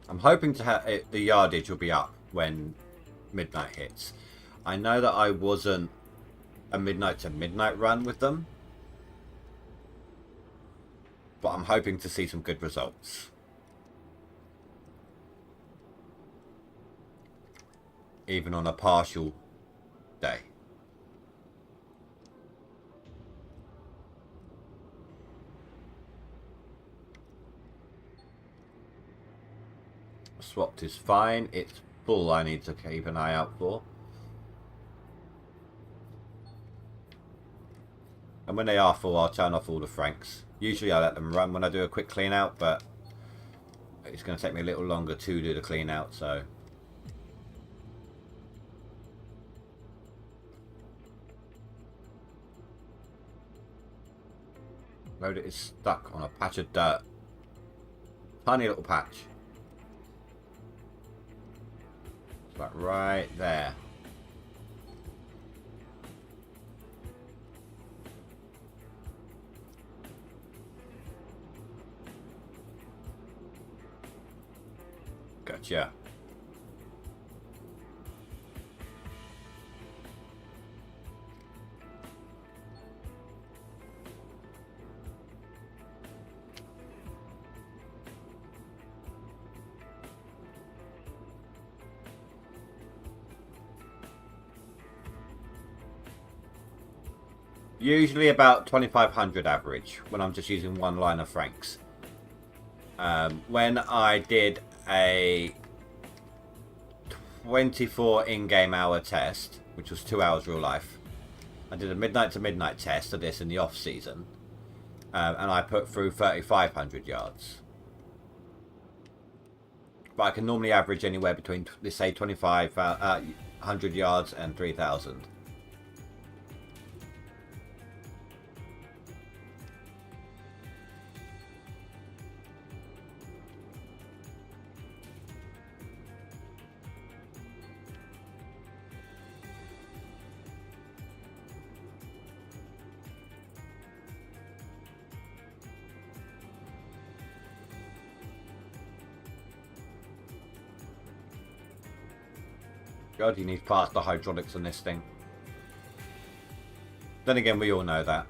I'm hoping to have it, the yardage will be up when midnight hits. I know that I wasn't a midnight to midnight run with them, but I'm hoping to see some good results. Even on a partial day. Swapped is fine. It's full I need to keep an eye out for. And when they are full, I'll turn off all the Franks. Usually I let them run when I do a quick clean out, but it's going to take me a little longer to do the clean out, so. Road is stuck on a patch of dirt. Tiny little patch. It's about right there. Gotcha. Usually about 2,500 average when I'm just using one line of Franks. When I did a 24 in-game hour test, which was 2 hours real life, I did a midnight to midnight test of this in the off season, and I put through 3,500 yards. But I can normally average anywhere between, let's say, 2,500 yards and 3,000. God, you need faster hydraulics on this thing. Then again, we all know that.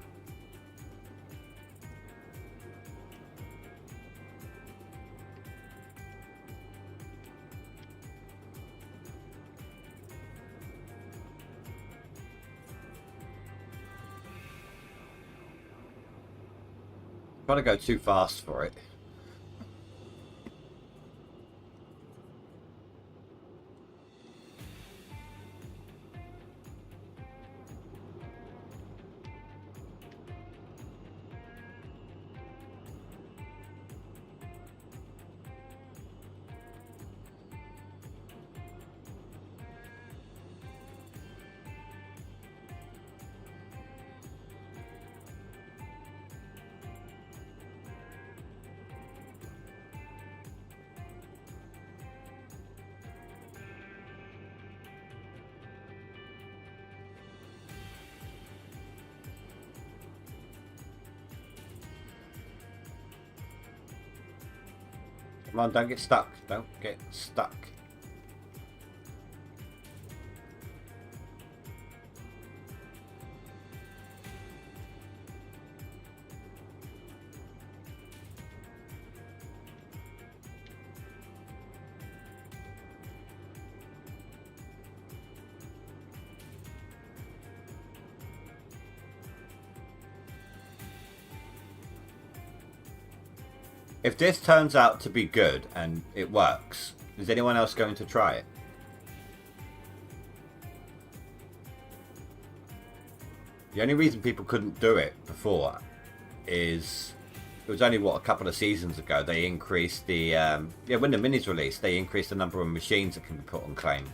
Trying to go too fast for it. Come on, don't get stuck. Don't get stuck. If this turns out to be good and it works, is anyone else going to try it? The only reason people couldn't do it before is it was only a couple of seasons ago they increased the when the minis released, they increased the number of machines that can be put on claim.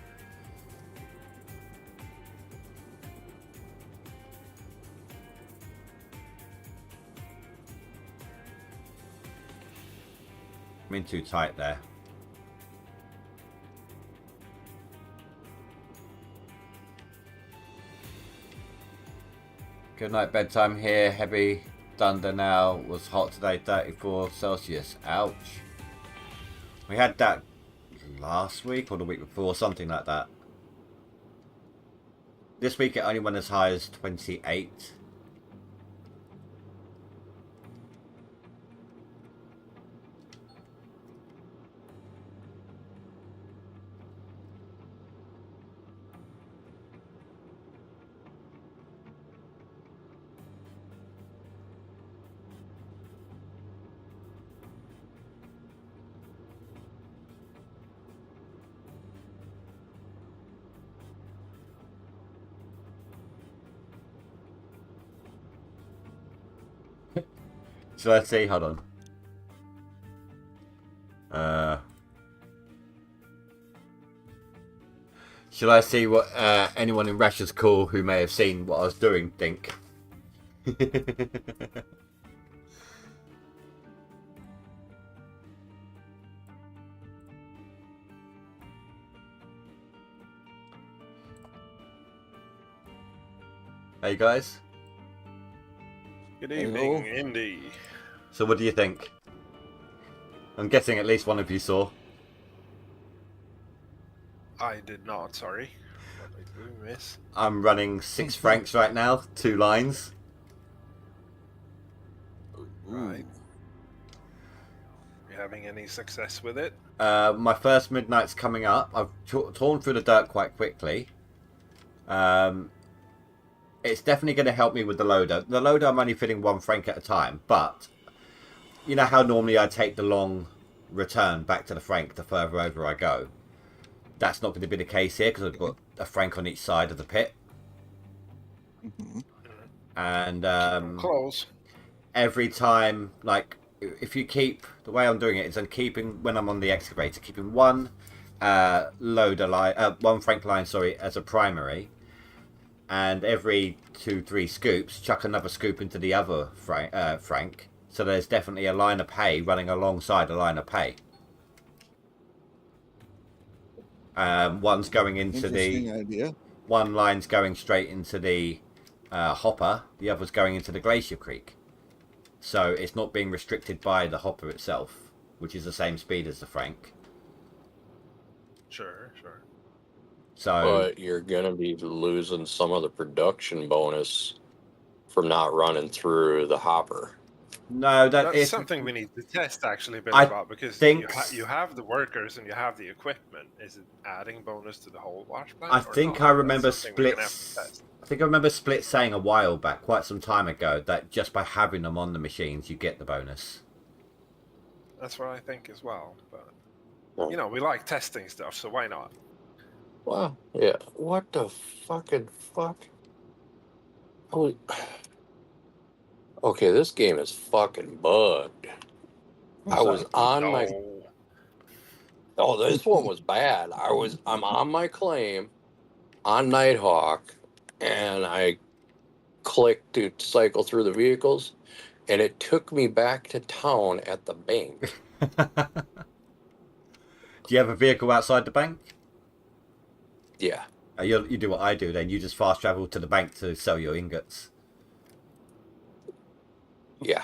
I'm in too tight there. Good night, bedtime here. Heavy thunder now. Was hot today, 34 Celsius. Ouch. We had that last week or the week before, something like that. This week it only went as high as 28. So let's see, hold on. Shall I see what anyone in Rasher's Call who may have seen what I was doing think? Hey guys. Good evening, Indy. So what do you think? I'm guessing at least one of you saw. I did not, sorry. What did we miss? I'm running 6 francs right now, 2 lines. Right. You having any success with it? My first midnight's coming up. I've torn through the dirt quite quickly. It's definitely going to help me with the loader. The loader I'm only filling 1 franc at a time, but you know how normally I take the long return back to the franc the further over I go. That's not going to be the case here because I've got a franc on each side of the pit. Mm-hmm. And Close. every time, like, if you keep, the way I'm doing it is I'm keeping, when I'm on the excavator, keeping one loader line, 1 franc line, sorry, as a primary. And every 2-3 scoops, chuck another scoop into the other franc. So there's definitely a line of pay running alongside a line of pay. One's going into the idea. One line's going straight into the hopper. The other's going into the Glacier Creek. So it's not being restricted by the hopper itself, which is the same speed as the franc. Sure. So, but you're going to be losing some of the production bonus from not running through the hopper. no, That's something we need to test actually a bit about, because you have the workers and you have the equipment. Is it adding bonus to the whole wash plant? I think I remember Split saying a while back, quite some time ago, that just by having them on the machines, you get the bonus. That's what I think as well. But you know, we like testing stuff, so why not? Well, yeah. What the fucking fuck? Oh, okay, this game is fucking bugged. I was on my. Oh, this one was bad. I'm on my claim on Nighthawk, and I clicked to cycle through the vehicles, and it took me back to town at the bank. Do you have a vehicle outside the bank? Yeah. You do what I do then. You just fast travel to the bank to sell your ingots. Yeah.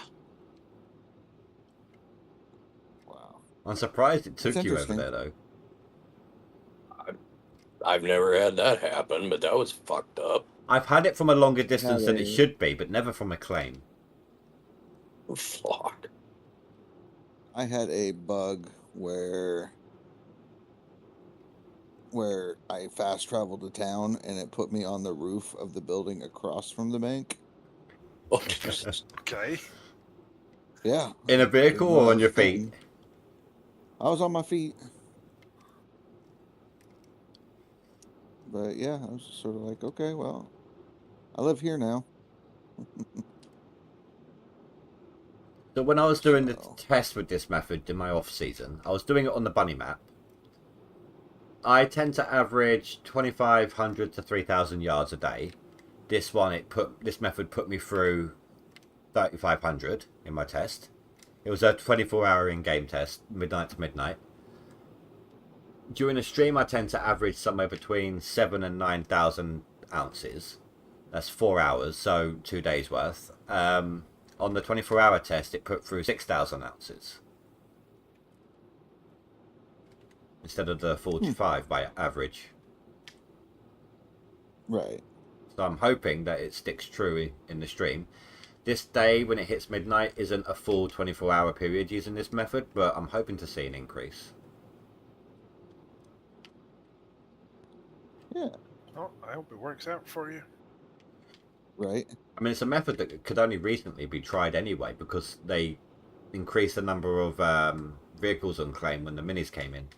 Wow. I'm surprised it took That's you over interesting. there, though. I've never had that happen, but that was fucked up. I've had it from a longer distance than it should be, but never from a claim. Fuck. I had a bug where I fast traveled to town and it put me on the roof of the building across from the bank. Oh, Jesus. Okay. Yeah. In a vehicle or on your feet? I was on my feet. But yeah, I was just sort of like, okay, well, I live here now. So when I was doing the test with this method in my off season, I was doing it on the bunny map. I tend to average 2,500 to 3,000 yards a day. This method put me through 3,500 in my test. It was a 24-hour in-game test, midnight to midnight. During the stream, I tend to average somewhere between 7,000 and 9,000 ounces. That's 4 hours, so 2 days worth. On the 24-hour test, it put through 6,000 ounces instead of the 45 by average. Right. So I'm hoping that it sticks true in the stream. This day, when it hits midnight, isn't a full 24-hour period using this method, but I'm hoping to see an increase. Yeah. Well, I hope it works out for you. Right. I mean, it's a method that could only recently be tried anyway, because they increased the number of vehicles on claim when the minis came in.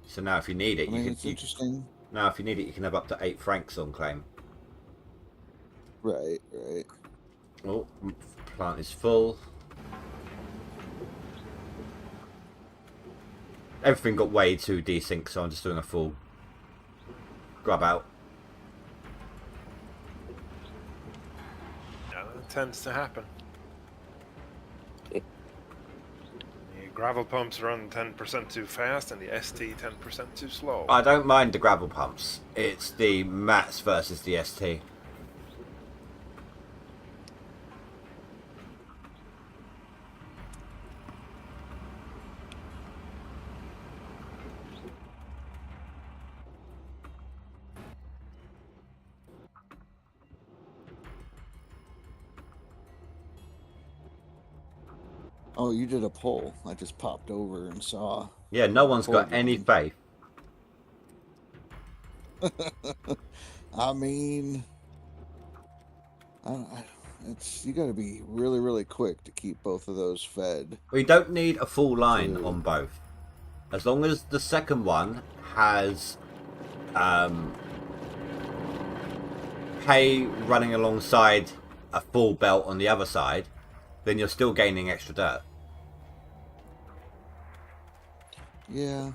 So now if you need it, it's interesting. Now if you need it, you can have up to 8 francs on claim. Right, right. Oh, plant is full. Everything got way too desync, so I'm just doing a full grub out. Yeah, that tends to happen. The gravel pumps run 10% too fast and the ST 10% too slow. I don't mind the gravel pumps. It's the mats versus the ST. Oh, you did a poll. I just popped over and saw. Yeah, no one's got any faith. I mean, it's you got to be really, really quick to keep both of those fed. We don't need a full line on both. As long as the second one has hay running alongside a full belt on the other side, then you're still gaining extra dirt. Yeah.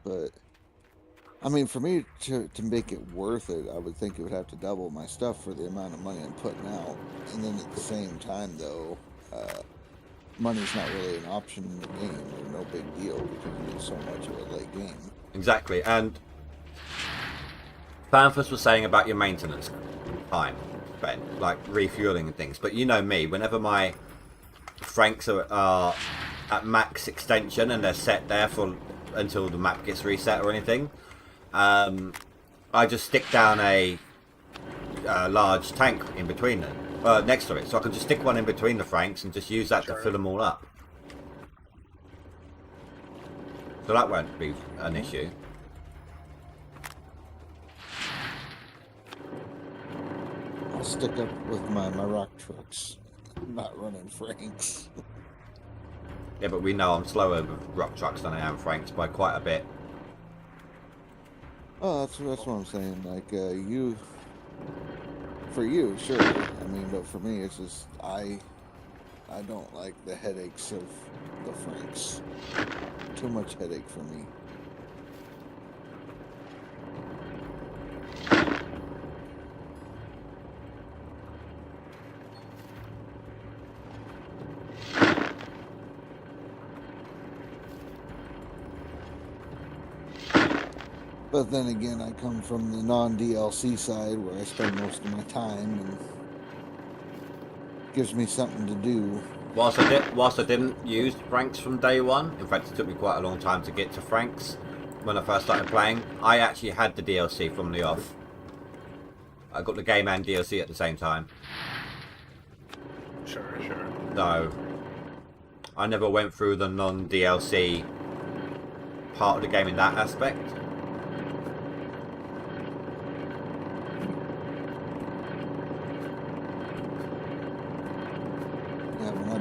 But, I mean, for me to make it worth it, I would think it would have to double my stuff for the amount of money I'm putting out. And then at the same time, though, money's not really an option in the game, or no big deal, because it's so much of a late game. Exactly, and Fanthus was saying about your maintenance time, Ben, like refueling and things. But you know me, whenever my Franks are at max extension and they're set there for until the map gets reset or anything, I just stick down a large tank in between them, next to it, so I can just stick one in between the Franks and just use that to fill them all up. So that won't be an issue. I'll stick up with my rock trucks, not running Franks. Yeah, but we know I'm slower with rock trucks than I am Franks by quite a bit. Oh, that's what I'm saying. Like, for you, sure. I mean, but for me, it's just, I don't like the headaches of the Franks. Too much headache for me. But then again, I come from the non-DLC side where I spend most of my time and gives me something to do. Whilst I didn't use Franks from day one, in fact it took me quite a long time to get to Franks when I first started playing, I actually had the DLC from the off. I got the game and DLC at the same time. Sure. So, I never went through the non-DLC part of the game in that aspect.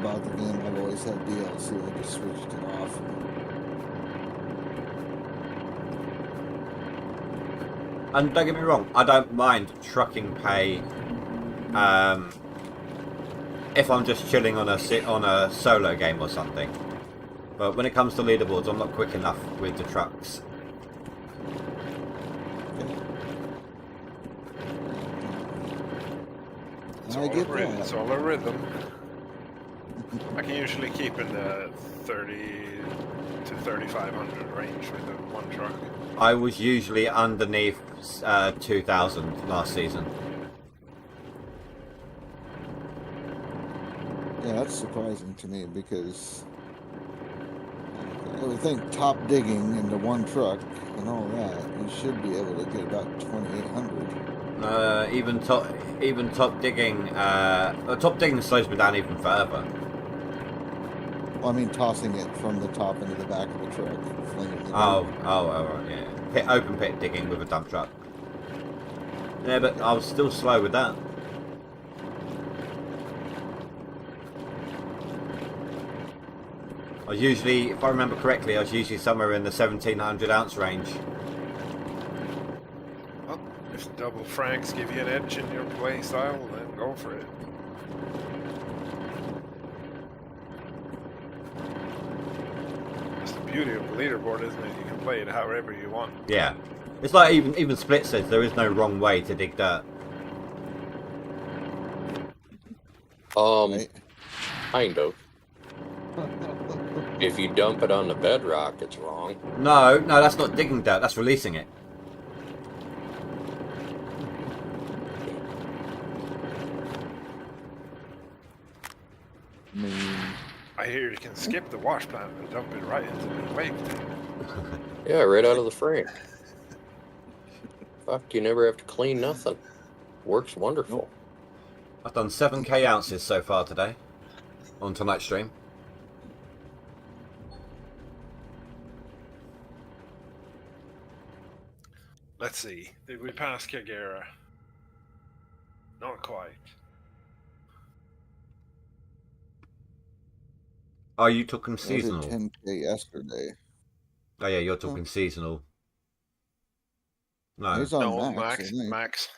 bought the game, I've always had DLC. I just switched it off. And don't get me wrong, I don't mind trucking pay if I'm just chilling on a solo game or something. But when it comes to leaderboards, I'm not quick enough with the trucks. It's all a rhythm. I can usually keep in the 30 to 3,500 range with the one truck. I was usually underneath 2,000 last season. Yeah, that's surprising to me because I would think top digging into one truck and all that, you should be able to get about 2,800. Even top digging. Top digging slows me down even further. Well, I mean, tossing it from the top into the back of the truck. Oh, yeah. Open pit digging with a dump truck. Yeah, but I was still slow with that. I was usually, if I remember correctly, I was usually somewhere in the 1,700 ounce range. Well, if double franks give you an edge in your play style, then go for it. That's the beauty of the leaderboard, isn't it? You can play it however you want. Yeah. It's like even Split says there is no wrong way to dig dirt. Kind of. If you dump it on the bedrock, it's wrong. No, that's not digging dirt. That's releasing it. I hear you can skip the wash plant and dump it right into the wake. Yeah, right out of the frame. Fuck, you never have to clean nothing. Works wonderful. I've done 7k ounces so far today on tonight's stream. Let's see. Did we pass Kagera? Not quite. Oh, you talking seasonal? I did 10k yesterday. Oh yeah, you're talking seasonal. No. He's on No, max. Max.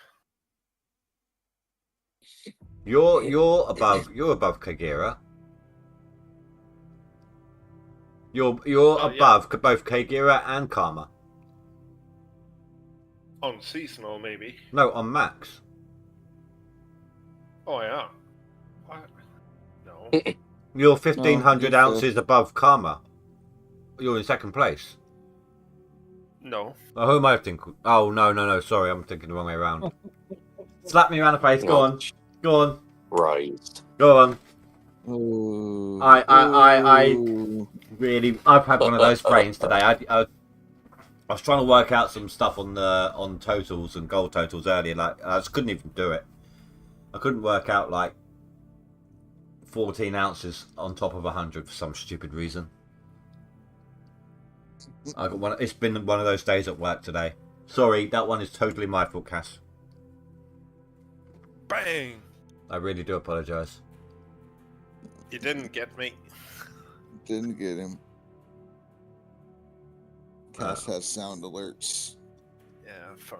You're above Kagera. You're above both Kagera and Karma. On seasonal, maybe. No, on max. Oh yeah. What? No. You're 1,500 ounces above Karma. You're in second place. No. Oh, who am I thinking? Oh, no. Sorry, I'm thinking the wrong way around. Slap me around the face. Go on. Right. Go on. Ooh. I really, I've had one of those brains today. I was trying to work out some stuff on totals and goal totals earlier. Like I just couldn't even do it. I couldn't work out like 14 ounces on top of 100 for some stupid reason. I got one. It's been one of those days at work today. Sorry, that one is totally my fault, Cass. Bang! I really do apologise. You didn't get me. Didn't get him. Cass has sound alerts. Yeah, fun.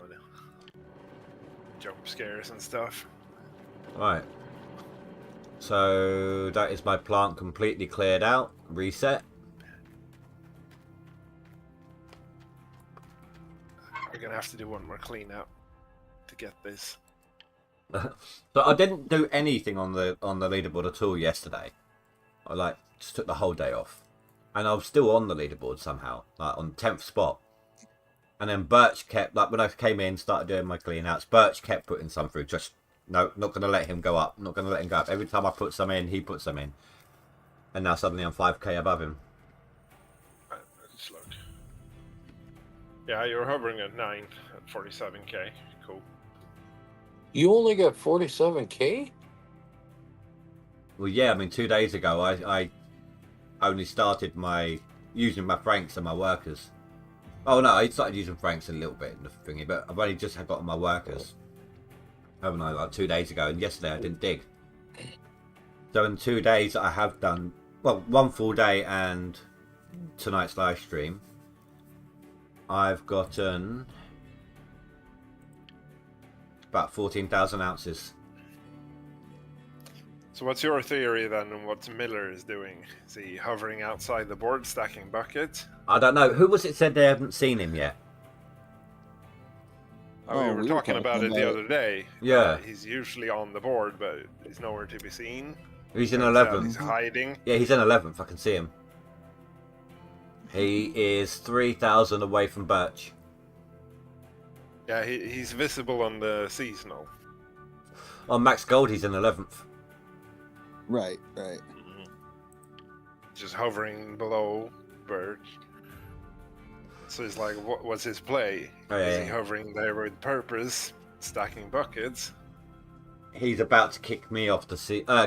Jump scares and stuff. Right. So that is my plant completely cleared out. Reset. We're gonna have to do one more cleanup to get this. So I didn't do anything on the leaderboard at all yesterday. I just took the whole day off, and I was still on the leaderboard somehow, like on 10th spot. And then Birch kept when I came in, started doing my clean outs. Birch kept putting some through. Just no, not going to let him go up. Not going to let him go up. Every time I put some in, he puts some in, and now suddenly I'm 5k above him. Let's look. Yeah, you're hovering at 9 at 47k. Cool. You only got 47k? Well, yeah. I mean, 2 days ago, I only started using my franks and my workers. Oh no, I started using franks a little bit in the thingy, but I've only just got my workers. Haven't I? Like 2 days ago, and yesterday I didn't dig. So in 2 days that I have done, well, one full day and tonight's live stream, I've gotten about 14,000 ounces. So what's your theory then on what Miller is doing? Is he hovering outside the board stacking buckets? I don't know. Who was it said they haven't seen him yet? We were talking about it the other day. Yeah. He's usually on the board, but he's nowhere to be seen. He's in Turns out 11th. He's hiding. Yeah, he's in 11th. I can see him. He is 3,000 away from Birch. Yeah, he's visible on the seasonal. On Max Gold, he's in 11th. Right. Just hovering below Birch. So he's like, what's his play? Oh, Is yeah. he hovering there with purpose, stacking buckets? He's about to kick me off the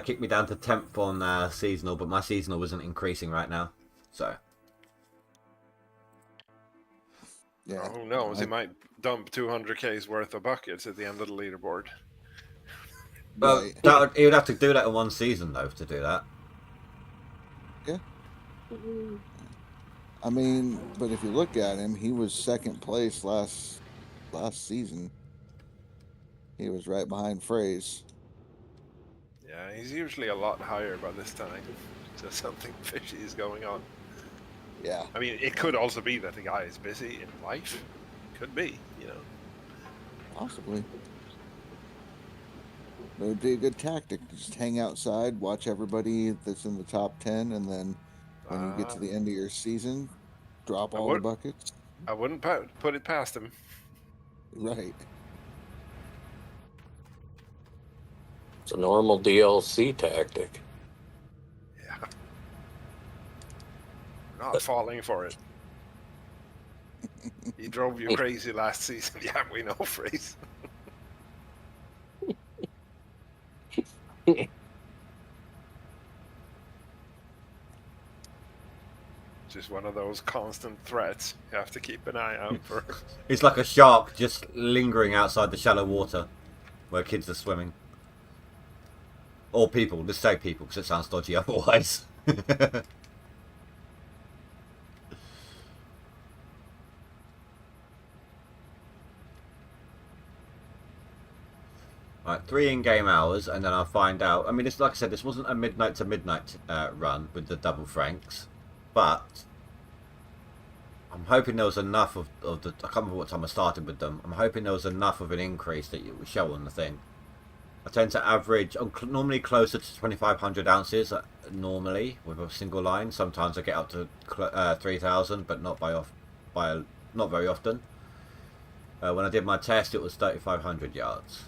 kick me down to 10th on seasonal, but my seasonal isn't increasing right now. So Yeah. Who knows? He might dump 200k's worth of buckets at the end of the leaderboard. well, Right. he would have to do that in one season though to do that. I mean, but if you look at him, he was second place last season. He was right behind Phrase. Yeah, he's usually a lot higher by this time. So something fishy is going on. Yeah. I mean, it could also be that the guy is busy in life. Could be, you know. Possibly. But it would be a good tactic to just hang outside, watch everybody that's in the top 10, and then when you get to the end of your season, drop all the would- buckets. I wouldn't put it past him. Right. It's a normal DLC tactic. Yeah. Not falling for it. He drove you crazy last season. Yeah, we know, Phrase. Just one of those constant threats. You have to keep an eye out for. It's like a shark just lingering outside the shallow water where kids are swimming. Or people. Let's say people because it sounds dodgy otherwise. Right, 3 in-game hours, and then I'll find out. I mean, it's like I said, this wasn't a midnight to midnight run with the double franks, but I'm hoping there was enough of the. I can't remember what time I started with them. I'm hoping there was enough of an increase that it would show on the thing. I tend to average. I'm normally closer to 2,500 ounces normally with a single line. Sometimes I get up to 3,000, but not not very often. When I did my test, it was 3,500 yards.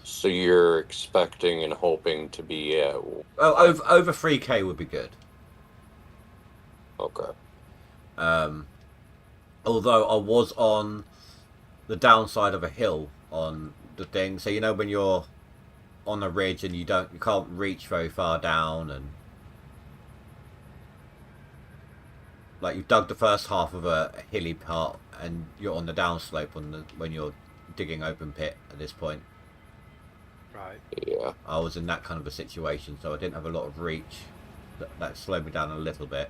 So you're expecting and hoping to be at... Oh, over 3k would be good. Okay. Although I was on the downside of a hill on the thing, so you know when you're on a ridge and you can't reach very far down, and like you've dug the first half of a hilly part and you're on the downslope when you're digging open pit at this point. Right. Yeah. I was in that kind of a situation, so I didn't have a lot of reach. That slowed me down a little bit.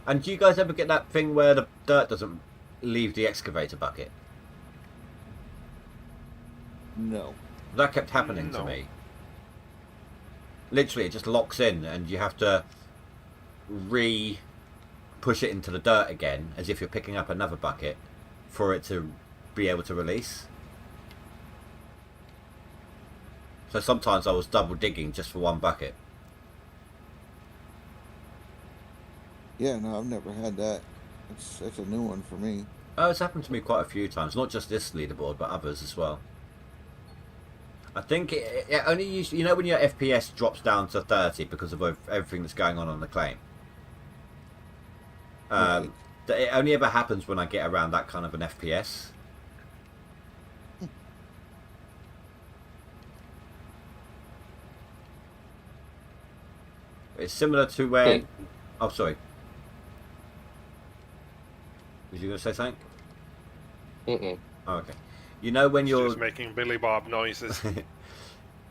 And do you guys ever get that thing where the dirt doesn't leave the excavator bucket? No. That kept happening to No. me. Literally, it just locks in, and you have to push it into the dirt again, as if you're picking up another bucket, for it to be able to release. So sometimes I was double digging just for one bucket. Yeah, no, I've never had that. That's a new one for me. Oh, it's happened to me quite a few times, not just this leaderboard, but others as well. I think it only usually, you know, when your FPS drops down to 30 because of everything that's going on the claim. Right. It only ever happens when I get around that kind of an FPS. It's similar to when... Oh, sorry. Was you going to say something? Mm-mm. Oh, okay. You know when It's you're just making Billy Bob noises.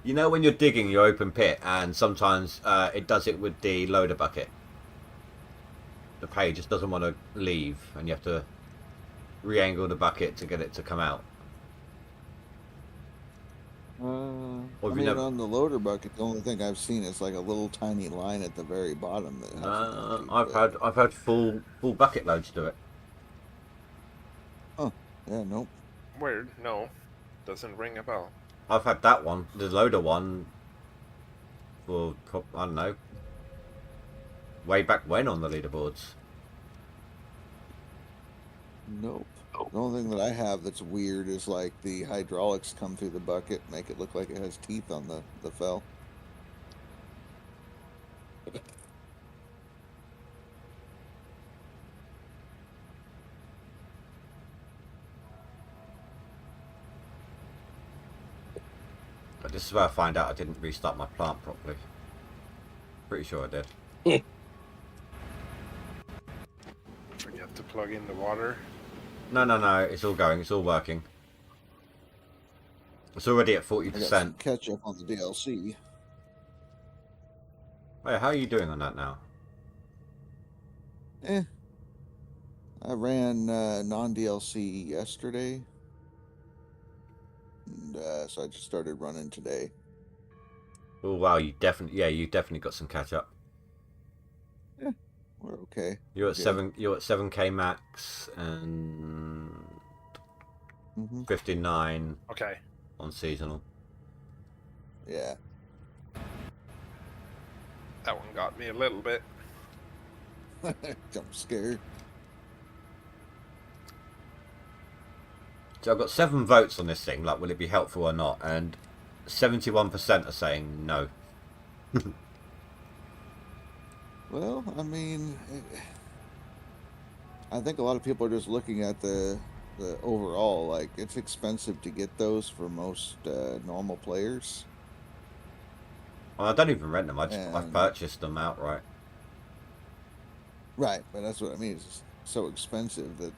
you know when you're digging your open pit, and sometimes it does it with the loader bucket. The page just doesn't want to leave, and you have to re-angle the bucket to get it to come out. I have you mean, never- on the loader bucket, the only thing I've seen is like a little tiny line at the very bottom that hasn't emptied, I've had full bucket loads to it. yeah, nope. Weird. No, doesn't ring a bell. I've had that one, the loader one, for I don't know, way back when on the leaderboards. Nope. The only thing that I have that's weird is like the hydraulics come through the bucket, make it look like it has teeth on the fell. But this is where I find out I didn't restart my plant properly. Pretty sure I did. Forget to plug in the water. No, it's all going, it's all working. It's already at I got some 40%. catch up on the DLC. Wait, how are you doing on that now? I ran non-DLC yesterday, and so I just started running today. Oh wow, you definitely got some catch up. We're okay. You're at Yeah. You're at 7k max and Hmm 59 Okay. on seasonal. Yeah. That one got me a little bit. Jump scare. So I've got 7 votes on this thing, like will it be helpful or not, and 71% are saying no. Well, I mean, I think a lot of people are just looking at the overall. Like, it's expensive to get those for most normal players. Well, I don't even rent them, I've And- purchased them outright. Right, but that's what I mean. It's so expensive that,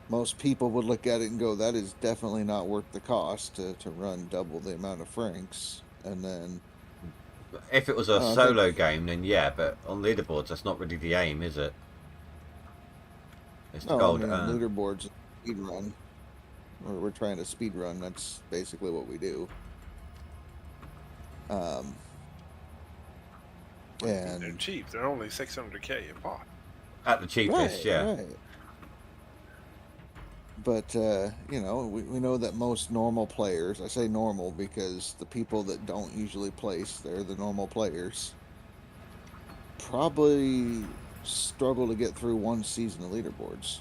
most people would look at it and go, that is definitely not worth the cost to run double the amount of francs. And then, If it was a Oh, I solo game, then yeah, but on leaderboards, that's not really the aim, is it? It's the no, goal I to mean, earn. leaderboards, speed run. We're trying to speed run. That's basically what we do. And they're And cheap. They're only 600k a pop. At the cheapest, yeah. Right. But we know that most normal players, I say normal because the people that don't usually place, they're the normal players, probably struggle to get through one season of leaderboards.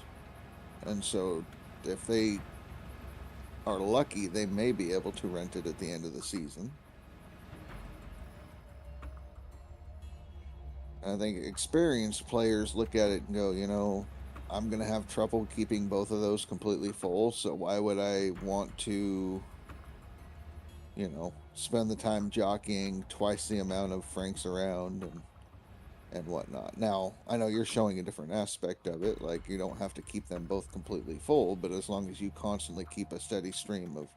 And so if they are lucky, they may be able to rent it at the end of the season. I think experienced players look at it and go, I'm going to have trouble keeping both of those completely full, so why would I want to, spend the time jockeying twice the amount of francs around and whatnot. Now, I know you're showing a different aspect of it, like you don't have to keep them both completely full, but as long as you constantly keep a steady stream of...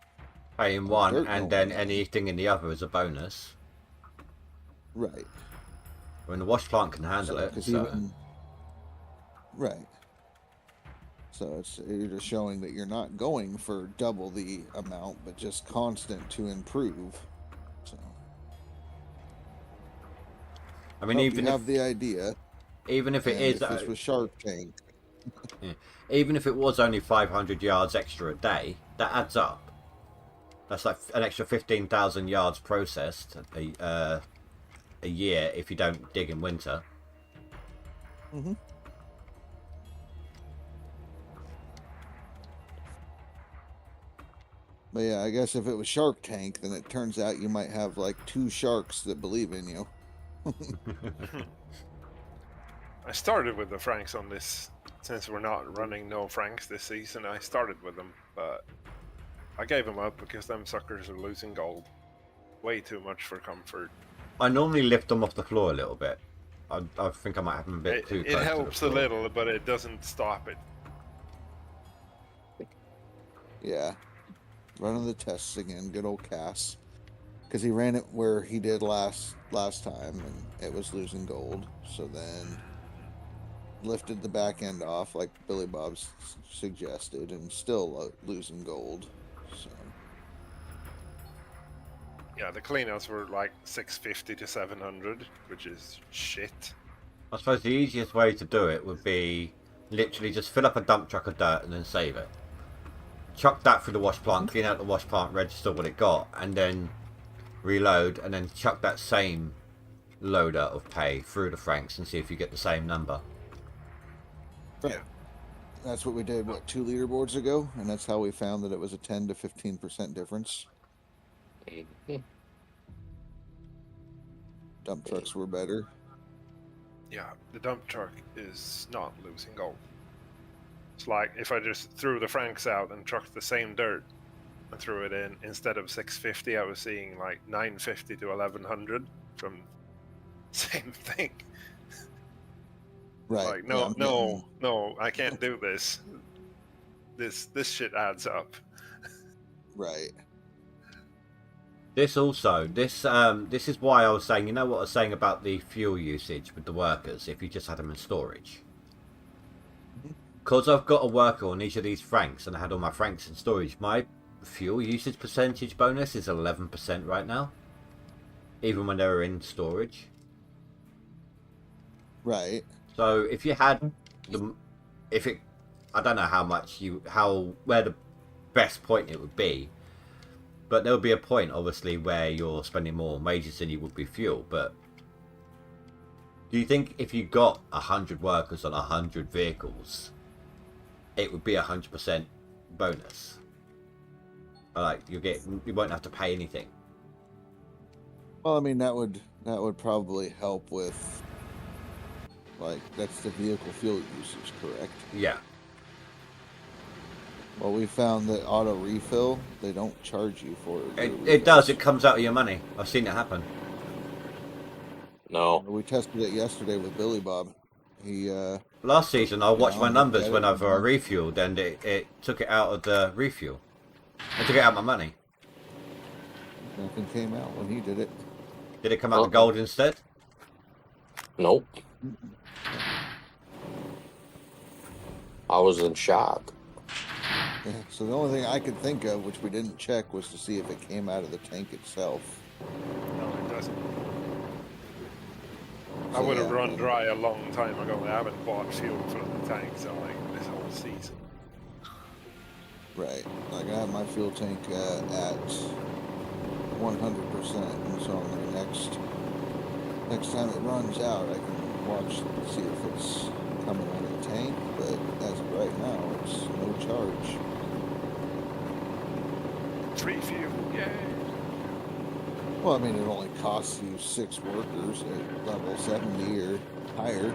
Pay in one, dirt and going then in. anything in the other is a bonus. Right. When the wash plant can handle it, 'cause so... Right. So you're just showing that you're not going for double the amount, but just constant to improve. So I mean, hope even you if have the idea. even if it and is if this was Shark Tank, even if it was only 500 yards extra a day, that adds up. That's like an extra 15,000 yards processed a year if you don't dig in winter. mm-hmm. But yeah, I guess if it was Shark Tank, then it turns out you might have like 2 sharks that believe in you. I started with the Franks on this, since we're not running no Franks this season. I started with them, but I gave them up because them suckers are losing gold. Way too much for comfort. I normally lift them off the floor a little bit. I think I might have them a bit too It close helps to a the floor. little, but it doesn't stop it. Yeah, running the tests again. Good old Cass, because he ran it where he did last time, and it was losing gold. So then lifted the back end off like Billy Bob suggested, and still losing gold. So Yeah, the cleanouts were like 650 to 700, which is shit. I suppose the easiest way to do it would be literally just fill up a dump truck of dirt and then save it. Chuck that through the wash plant, clean out the wash plant, register what it got, and then reload, and then chuck that same loader of pay through the Franks and see if you get the same number. right. Yeah. That's what we did, what, 2 leaderboards ago? And that's how we found that it was a 10 to 15% difference. Mhm. Dump trucks were better. Yeah, the dump truck is not losing gold. It's like if I just threw the Franks out and trucked the same dirt and threw it in, instead of 650, I was seeing like 950 to 1100 from same thing. Right. Like, yeah, no, I'm no, getting- no, I can't do this. This shit adds up. Right. This is why I was saying, you know what I was saying about the fuel usage with the workers, if you just had them in storage. Because I've got a worker on each of these Franks and I had all my Franks in storage, my fuel usage percentage bonus is 11% right now. Even when they were in storage. Right. So if you had the, I don't know where the best point it would be, but there would be a point obviously where you're spending more on wages than you would be fuel. But do you think if you got 100 workers on 100 vehicles, it would be 100% bonus? Like you won't have to pay anything. Well, I mean that would probably help with, like, that's the vehicle fuel usage, correct? Yeah. Well, we found that auto refill, they don't charge you for it. It does. It comes out of your money. I've seen it happen. No. We tested it yesterday with Billy Bob. He Last season, I watched my numbers get it. whenever I refueled, and it took it out of the refuel. It took it out of my money. nothing came out when he did it. Did it come out of gold instead? Nope. I was in shock. Yeah, so the only thing I could think of, which we didn't check, was to see if it came out of the tank itself. No, it doesn't. I So, would have yeah, run dry a long time ago. I haven't bought fuel from the tank, so like this whole season. Right. Like I have my fuel tank at 100%, and so on the next time it runs out, I can watch to see if it's coming out of the tank. But as of right now, it's no charge. Free fuel, yay! Well, I mean, it only costs you 6 workers at level 70 or higher.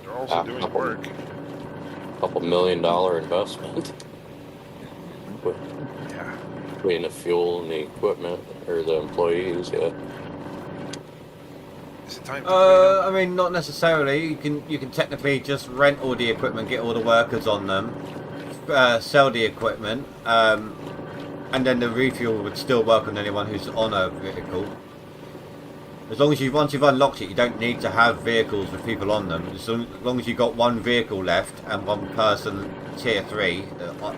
They're also doing work. $2 million investment Yeah. between the fuel and the equipment or the employees. Yeah. Is it time to clean up? I mean, not necessarily. You can technically just rent all the equipment, get all the workers on them, sell the equipment, and then the refuel would still work on anyone who's on a vehicle. As long as once you've unlocked it, you don't need to have vehicles with people on them. As long as you've got one vehicle left and one person tier 3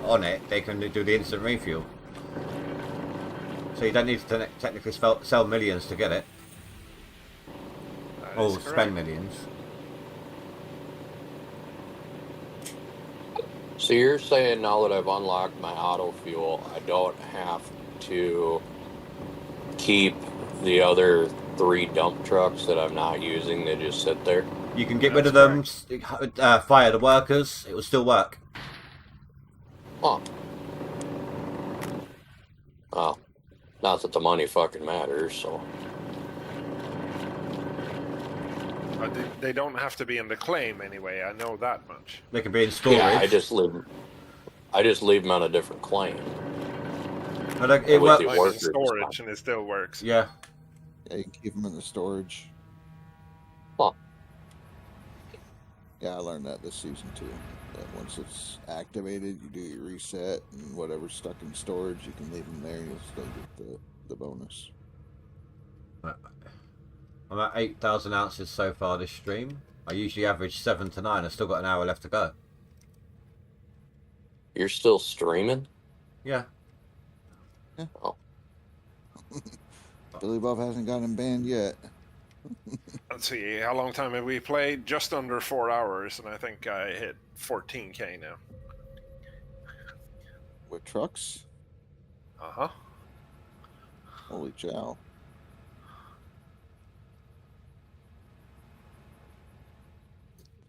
on it, they can do the instant refuel. So you don't need to technically sell millions to get it. That Or is correct. spend millions. So you're saying now that I've unlocked my auto fuel, I don't have to keep the other 3 dump trucks that I'm not using? They just sit there. You can get rid of them, fire the workers, it will still work. Oh. Well, not that the money fucking matters, so. They don't have to be in the claim anyway. I know that much. They can be in storage. Yeah, I just leave them on a different claim. But it with works. the Like in workers, storage, and it still works. Yeah. Yeah, you can keep them in the storage. Huh. Yeah, I learned that this season too. That once it's activated, you do your reset, and whatever's stuck in storage, you can leave them there, and you'll still get the bonus. I'm at 8,000 ounces so far this stream. I usually average 7 to 9. I've still got an hour left to go. You're still streaming? Yeah. Oh, Billy Bob hasn't gotten banned yet. Let's see, how long time have we played? Just under 4 hours, and I think I hit 14k now. With trucks? Uh-huh. Holy cow.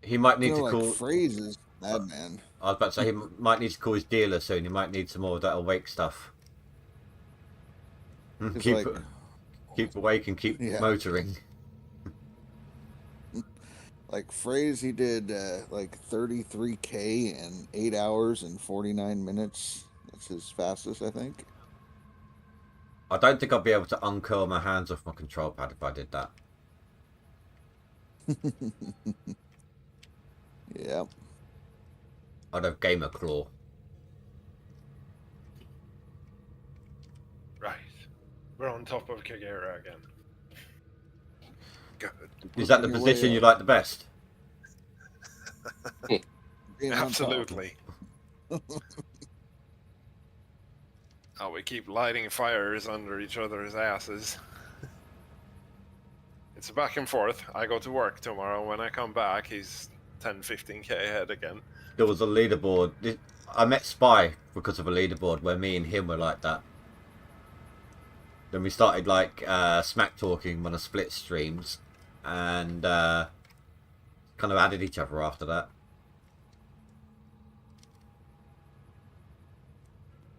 He might need You know, to like call... phrases, madman. I was about to say he might need to call his dealer soon. He might need some more of that awake stuff. It's Keep awake and keep Yeah. motoring. Like phrase, he did like 33k in 8 hours and 49 minutes. That's his fastest, I think. I don't think I'd be able to uncurl my hands off my control pad if I did that. Yeah. I'd have gamer claw. Right. We're on top of Kagera again. Good. Is that the Your way position you up. like the best? Being on top. Absolutely. Oh, we keep lighting fires under each other's asses. It's a back and forth. I go to work tomorrow. When I come back, he's 10-15k ahead again. There was a leaderboard. I met Spy because of a leaderboard where me and him were like that. Then we started like smack talking on a split streams, and kind of added each other after that.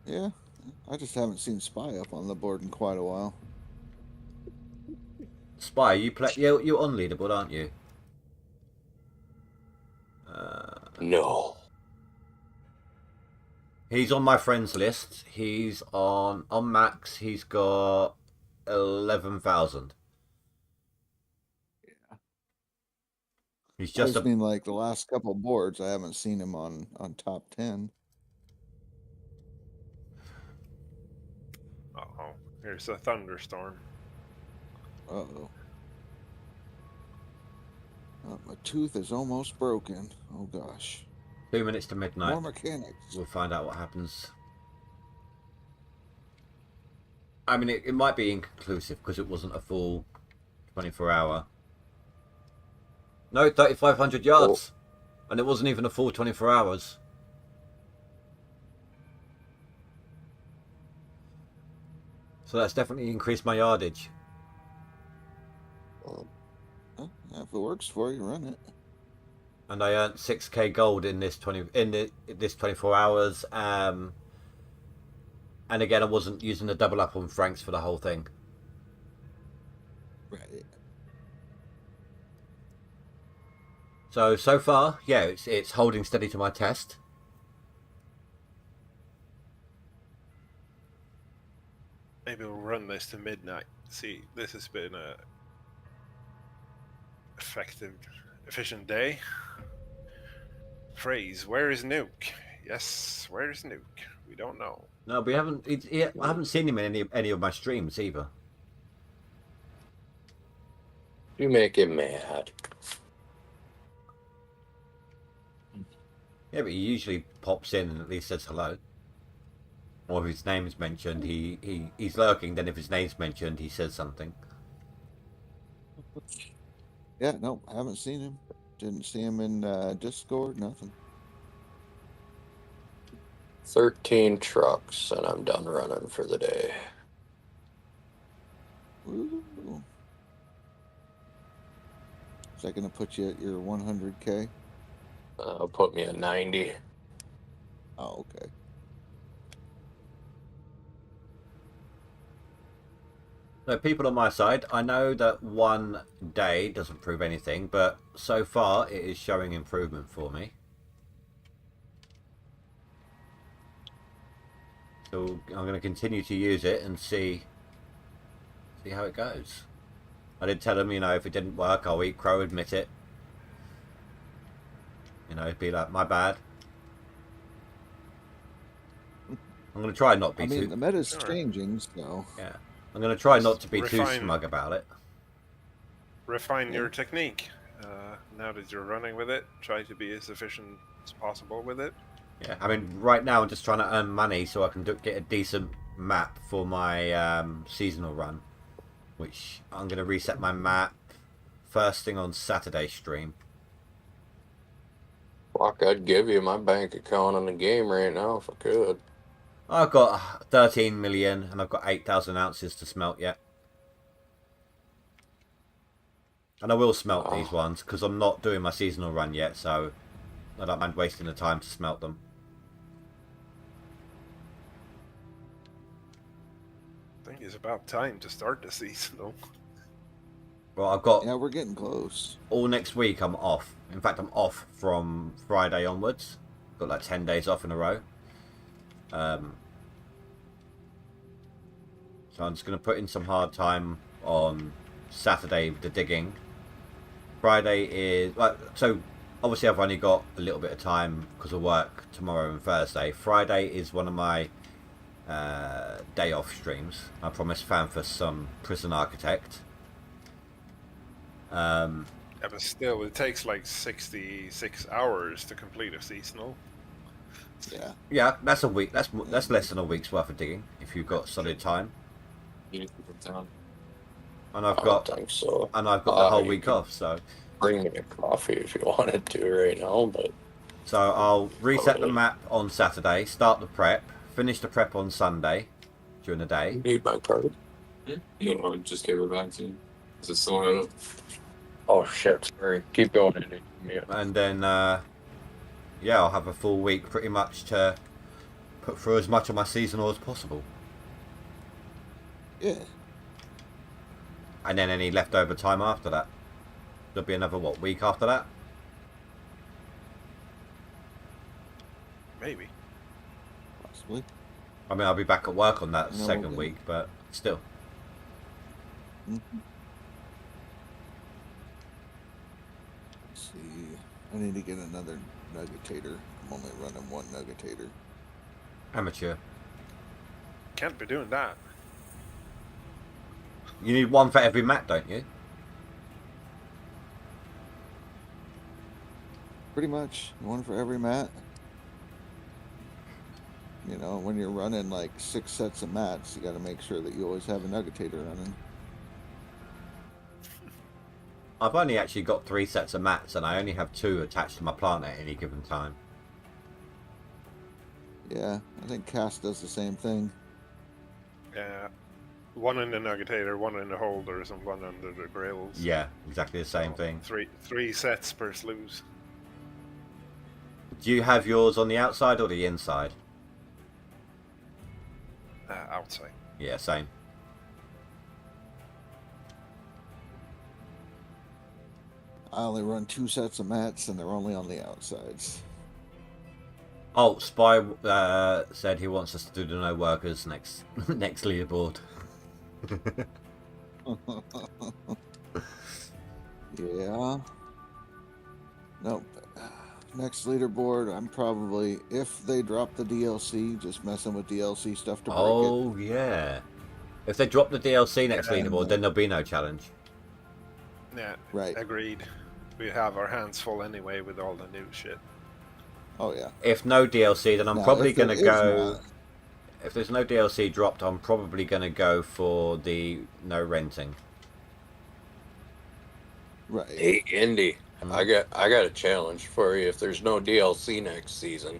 Yeah. I just haven't seen Spy up on the board in quite a while. Spy, you're on leaderboard, aren't you? no. He's on my friends list. He's on max. He's got 11,000. Yeah. He's I just just mean like the last couple boards, I haven't seen him on top 10. Uh-oh. Here's a thunderstorm. Uh-oh. My tooth is almost broken. Oh gosh. 2 minutes to midnight. More mechanics. We'll find out what happens. I mean, it might be inconclusive because it wasn't a full 24-hour. No, 3,500 yards. And it wasn't even a full 24 hours. So that's definitely increased my yardage. Well, if it works for you, run it. And I earned 6k gold in this 24 hours. And again, I wasn't using the double up on Franks for the whole thing. Right. So far, yeah, it's holding steady to my test. Maybe we'll run this to midnight. See, this has been a efficient day. Phrase, where is Nuke? Yes, where is Nuke? We don't know. No, we haven't. I haven't seen him in any of my streams either. You make him mad. Yeah, but he usually pops in and at least says hello. Or if his name's mentioned, he's lurking. Then if his name's mentioned, he says something. Yeah, no, I haven't seen him. Didn't see him in Discord, nothing. 13 trucks, and I'm done running for the day. Ooh. Is that going to put you at your 100K? Put me at 90. Oh, okay. So people on my side, I know that one day doesn't prove anything, but so far it is showing improvement for me. So I'm going to continue to use it and see how it goes. I did tell him, if it didn't work, I'll eat crow, admit it. You know, be like, my bad. I'm going to try not to I be mean, too... the meta's Sure. changing, so Yeah. I'm going to try not to be too Refine. smug about it. Refine Yeah. your technique. Now that you're running with it, try to be as efficient as possible with it. Yeah, I mean, right now I'm just trying to earn money so I can get a decent map for my seasonal run, which I'm going to reset my map first thing on Saturday stream. Fuck, I'd give you my bank account on the game right now if I could. I've got 13 million and I've got 8,000 ounces to smelt yet. And I will smelt these ones because I'm not doing my seasonal run yet, so I don't mind wasting the time to smelt them. I think it's about time to start the season, though. Well, I've got yeah, we're getting close. all next week I'm off. In fact, I'm off from Friday onwards. Got like 10 days off in a row. So I'm just going to put in some hard time on Saturday with the digging. Friday is... so obviously I've only got a little bit of time because of work tomorrow and Thursday. Friday is one of my day off streams. I promised Fanfus some Prison Architect. Yeah, but still, it takes like 66 hours to complete a seasonal. Yeah. Yeah, that's a week. That's less than a week's worth of digging if you've got solid time. And I've I got don't think so. the whole you week could off. So Bring me a coffee if you wanted to right now, but I'll reset the map on Saturday, start the prep, finish the prep on Sunday during the day. need my card. You know, just give it back to you. Is it still out? Oh shit, sorry. Keep going, Andy. Yeah. And then yeah, I'll have a full week pretty much to put through as much of my seasonal as possible. Yeah. And then any leftover time after that. There'll be another, week after that? Maybe. Possibly. I mean, I'll be back at work on that No, second okay. week, but still. Mhm. Let's see. I need to get another nuggetator. I'm only running one nuggetator. Amateur. Can't be doing that. You need one for every map, don't you? Pretty much. One for every mat. You know, when you're running like 6 sets of mats, you got to make sure that you always have a nuggetator running. I've only actually got 3 sets of mats and I only have 2 attached to my plant at any given time. Yeah, I think Cass does the same thing. Yeah. One in the nuggetator, one in the holders, and one under the grills. Yeah, exactly the same So, thing. Three sets per sluice. Do you have yours on the outside or the inside? Outside. Yeah, same. I only run 2 sets of mats and they're only on the outsides. Oh, Spy said he wants us to do the no workers next leaderboard. Yeah. Nope. Next leaderboard, I'm probably, if they drop the DLC, just messing with DLC stuff to break it. Oh, yeah. If they drop the DLC next Yeah. leaderboard, then there'll be no challenge. Yeah, Right. agreed. We have our hands full anyway with all the new shit. Oh, yeah. If no DLC, then I'm Now, probably if there going to is go... not- If there's no DLC dropped, I'm probably going to go for the no renting. Right. Hey, Indy, I got a challenge for you. If there's no DLC next season,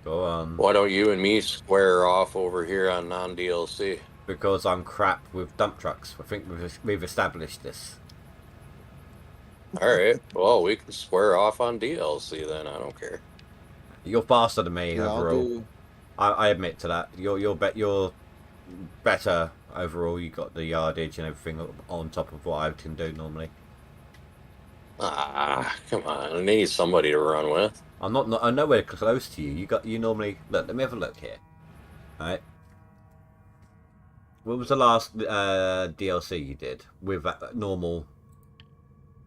Go on. why don't you and me square off over here on non-DLC? Because I'm crap with dump trucks. I think we've established this. All right. Well, we can square off on DLC then. I don't care. You're faster than me Yeah, I'll overall. do. I admit to that. You're better overall. You got the yardage and everything on top of what I can do normally. Ah, come on. I need somebody to run with. I'm nowhere close to you. You normally look. Let me have a look here. All right. What was the last DLC you did with normal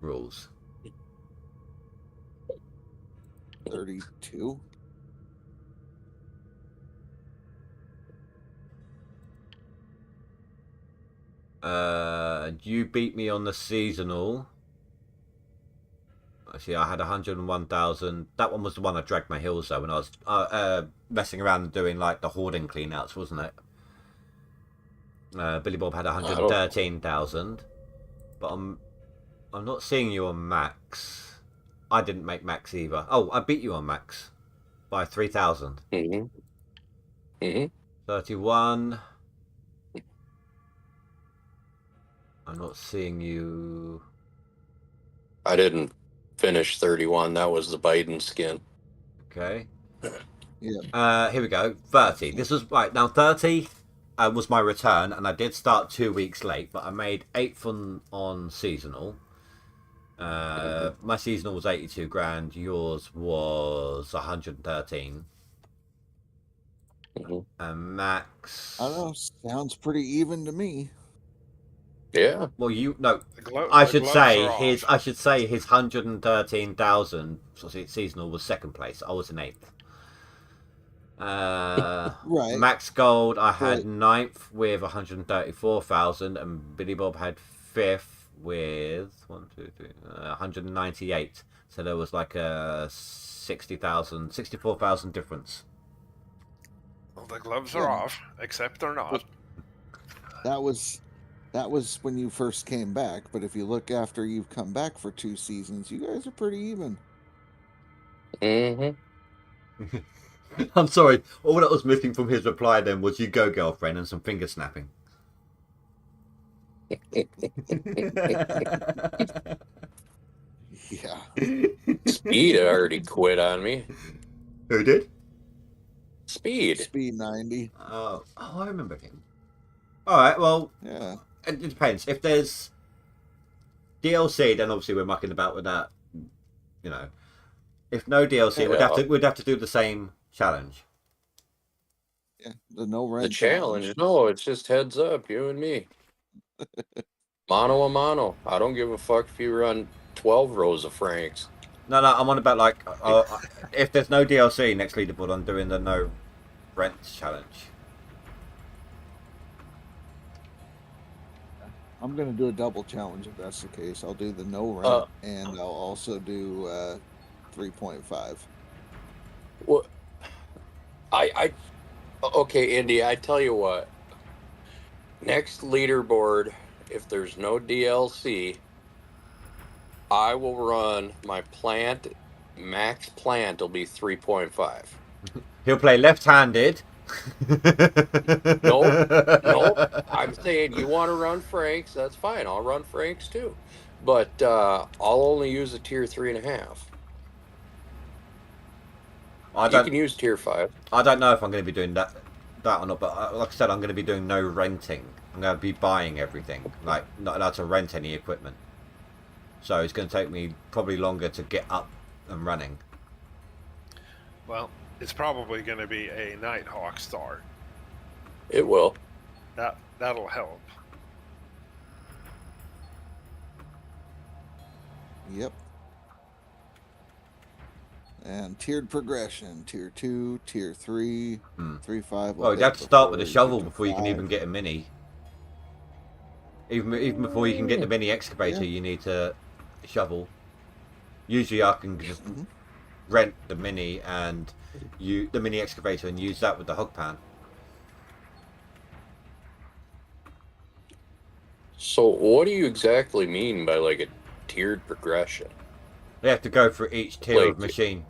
rules? 32. You beat me on the seasonal. Actually, I had 101,000. That one was the one I dragged my heels though when I was messing around and doing like the hoarding cleanouts, wasn't it? Billy Bob had 113,000, but I'm not seeing you on max. I didn't make max either. Oh, I beat you on max by 3,000. 31. I'm not seeing you. I didn't finish 31. That was the Biden skin. Okay. Yeah. Here we go. 30. This was right now. 30 was my return, and I did start 2 weeks late, but I made 8th on seasonal. My seasonal was 82 grand. Yours was 113. And max. I don't know. Sounds pretty even to me. Yeah. Well, you no. The I should gloves say are his. off. I should say his 113,000 seasonal was second place. I was in 8th. Right. Max Gold, I had Right. 9th with 134,000, and Billy Bob had 5th with 198. So there was like a 60,000, 64,000 difference. Well, the gloves are off, except they're not. That was when you first came back, but if you look after you've come back for 2 seasons, you guys are pretty even. I'm sorry, all that was missing from his reply then was "you go, girlfriend" and some finger snapping. Yeah. Speed already quit on me. Who did? Speed. Speed 90. Oh, I remember him. Alright, well, Yeah. it depends. If there's DLC, then obviously we're mucking about with that. You know, if no DLC, we'd have to do the same challenge. Yeah. The no rent The challenge? No, it's just heads up, you and me. Mano a mano. I don't give a fuck if you run 12 rows of Franks. No, I'm on about like if there's no DLC next leaderboard, I'm doing the no rent challenge. I'm gonna do a double challenge if that's the case. I'll do the no rent and I'll also do 3.5. What? Okay, Indy, I tell you what. Next leaderboard, if there's no DLC, I will run my plant. Max plant will be 3.5. He'll play left-handed. No. I'm saying you want to run Franks, that's fine. I'll run Franks too, but I'll only use a tier 3.5. You can use tier 5. I don't know if I'm going to be doing that or not, but like I said, I'm going to be doing no renting. I'm going to be buying everything, like not allowed to rent any equipment. So it's going to take me probably longer to get up and running. Well, it's probably going to be a Nighthawk start. It will. That'll help. Yep. And tiered progression: tier 2, tier 3, 3, 5. Well, you have to start with a shovel before you can even get a mini. Even before you can get the mini excavator, you need to shovel. Usually, I can just rent the mini and the mini excavator and use that with the hog pan. So, what do you exactly mean by like a tiered progression? They have to go for each tier of machine.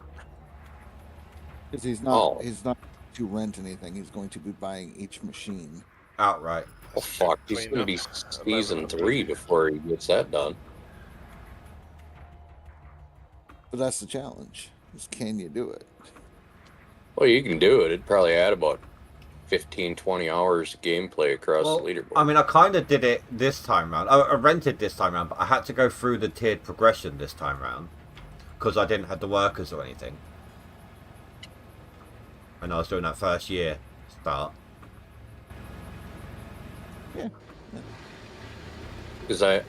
Because he's not to rent anything. He's going to be buying each machine outright. Oh fuck! He's going to be season 3 before he gets that done. But that's the challenge: is can you do it? Well, you can do it. It'd probably add about 15-20 hours of gameplay across the leaderboard. I mean, I kind of did it this time round. I rented this time round, but I had to go through the tiered progression this time round because I didn't have the workers or anything. And I was doing that first year start. Yeah. Because I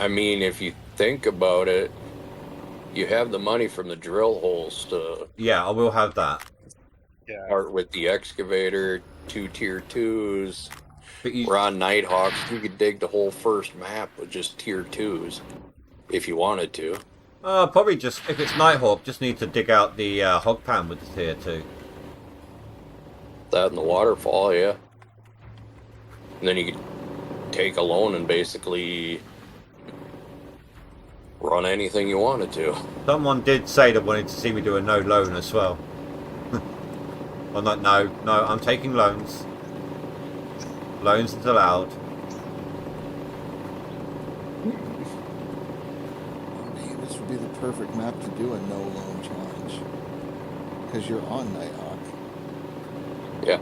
mean, if you think about it, You have the money from the drill holes to Yeah, I will have that. Yeah. start with the excavator, 2 tier 2s. But you, We're on Nighthawks. You could dig the whole first map with just tier 2s if you wanted to. probably just, if it's Nighthawk, just need to dig out the hog pan with the tier 2. That and the waterfall, yeah. And then you could take a loan and basically run anything you wanted to. Someone did say they wanted to see me do a no loan as well. I'm like, no, I'm taking loans. Loans is allowed. Man, this would be the perfect map to do a no loan challenge. Because you're on Nighthawk. Yeah.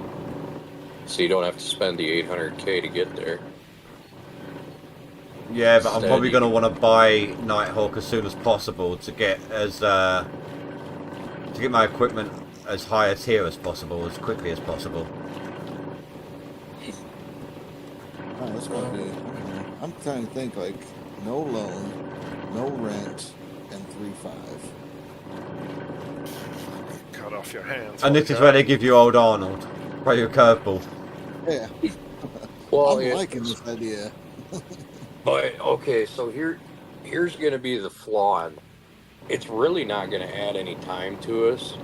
So you don't have to spend the 800k to get there. Yeah, but I'm Instead, probably you going to can- want to buy Nighthawk as soon as possible to get to get my equipment as high a tier as possible, as quickly as possible. Oh, that's gonna be. I'm trying to think like no loan, no rent, and 3.5. Cut off your hands. And this is where they give you old Arnold. Throw your curveball. Yeah, Well, I'm yeah, liking this idea. but okay, so here's going to be the flaw. It's really not going to add any time to us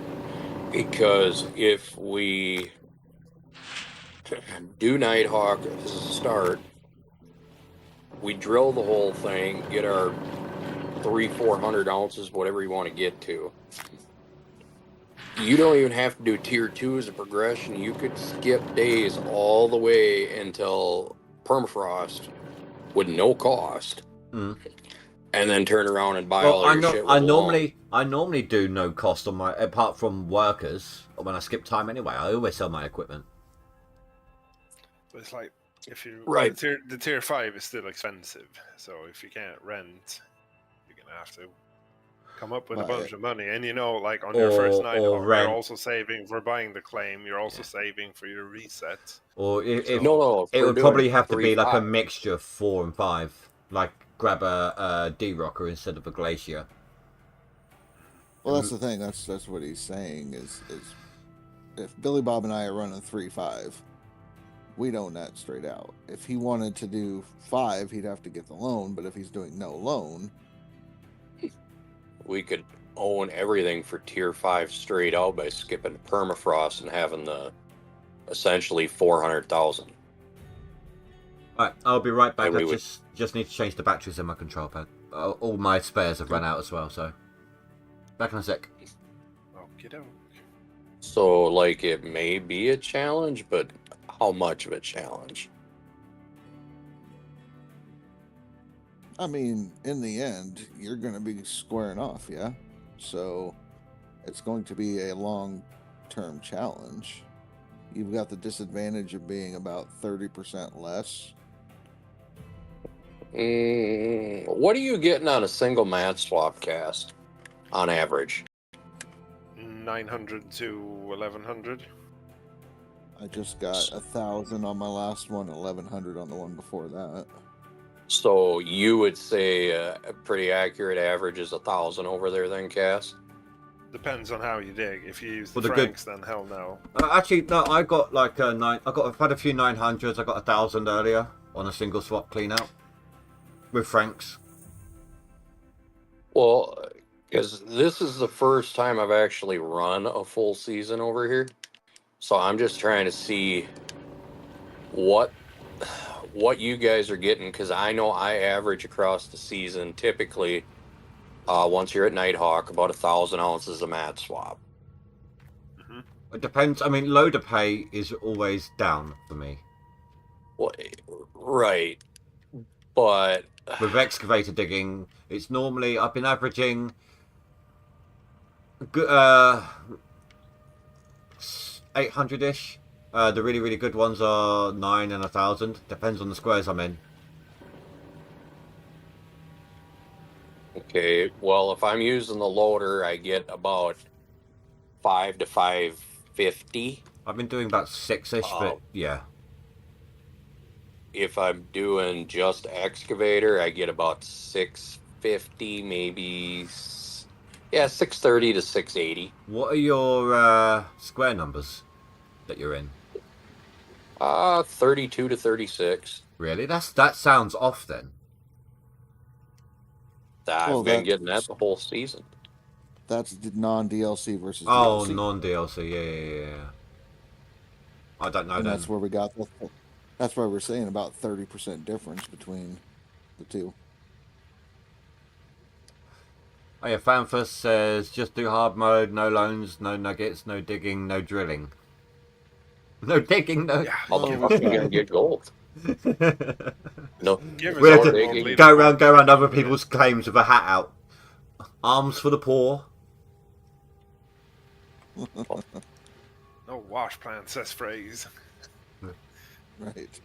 because if we do Nighthawk as a start, we drill the whole thing, get our 300-400 ounces, whatever you want to get to. You don't even have to do tier 2 as a progression. You could skip days all the way until permafrost with no cost, Mm. and then turn around and buy Well, all I your know shit. With I a loan. normally do no cost on my, apart from workers, or when I skip time anyway. I always sell my equipment. But it's like if you Right. the tier 5 is still expensive, so if you can't rent, you're gonna have to come up with a Buy bunch it. of money. And you know, like on your first Or Nighthawk, rent. you're also saving for buying the claim. You're also saving for your reset. Or if No, it we're would doing probably have to be like a 3-5. mixture of 4 and 5. Like grab a D-Rocker instead of a Glacier. Well, that's the thing. That's what he's saying is if Billy Bob and I are running 3.5, we own that straight out. If he wanted to do 5, he'd have to get the loan. But if he's doing no loan, We could own everything for tier 5 straight out by skipping permafrost and having the essentially 400,000. Right, I'll be right back. And I we would- just need to change the batteries in my control pad. All my spares have run out as well, so back in a sec. Okie doke. So, like, it may be a challenge, but how much of a challenge? I mean, in the end, you're going to be squaring off, yeah? So it's going to be a long-term challenge. You've got the disadvantage of being about 30% less. What are you getting on a single mat swap cast on average? 900 to 1100. I just got 1,000 on my last one, 1,100 on the one before that. So you would say a pretty accurate average is 1,000 over there, then, Cass? Depends on how you dig. If you use the Well, the good- Franks, then hell no. Actually, no, I got like a 9. I've had a few 900s. I got 1,000 earlier on a single swap clean out with Franks. Well, because this is the first time I've actually run a full season over here, so I'm just trying to see what you guys are getting, because I know I average across the season typically once you're at Nighthawk about 1,000 ounces of mat swap. It depends. I mean, loader pay is always down for me. Well, right, but With excavator digging, it's normally I've been averaging 800-ish. The really, really good ones are 9 and 1,000. Depends on the squares I'm in. okay, well, if I'm using the loader, I get about 5 to 550. I've been doing about 6-ish, but Oh. yeah. If I'm doing just excavator, I get about 650, maybe Yeah, 630 to 680. What are your square numbers that you're in? 32 to 36. Really? That sounds off then. I've been getting that the whole season. That's the non-DLC versus Oh, DLC. non-DLC. Yeah. I don't know And then. that's where we got the. That's why we're saying about 30% difference between the two. Oh yeah, Fanfus says just do hard mode, no loans, no nuggets, no digging, no drilling. No digging, no. Yeah. How the fuck are you gonna get gold? No. Give us We have all to gold leader go board. around other people's claims with a hat out. Arms for the poor. No wash plant, says Phrase. Right.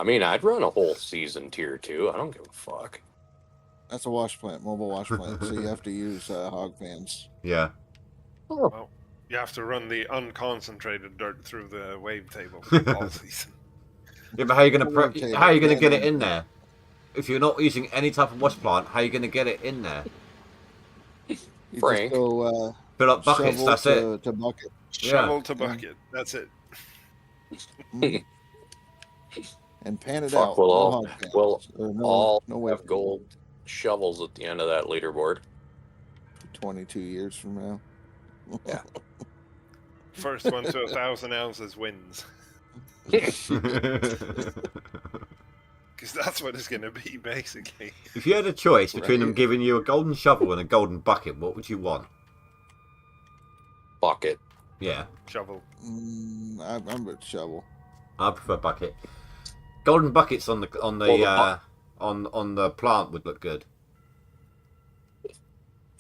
I mean, I'd run a whole season tier 2. I don't give a fuck. That's a wash plant, mobile wash plant. So you have to use hog fans. Yeah. Well, you have to run the unconcentrated dirt through the wave table all season. Yeah, but how are you Poor gonna table. how are you gonna Yeah, get no. it in there? If you're not using any type of wash plant, how are you gonna get it in there? You Frank. just go Fill up buckets. shovel That's it. to bucket. Shovel to bucket. That's it. And pan it Fuck, out. we'll No all- hog fans. we'll Or no, all no wave have gold shovels at the end of that leaderboard. 22 years from now. Yeah. First one to 1,000 ounces wins. Because that's what it's going to be, basically. If you had a choice between them Right. giving you a golden shovel and a golden bucket, what would you want? Bucket. Yeah, Shovel. I'm with shovel. I prefer bucket. Golden buckets on the Well, the on the plant would look good.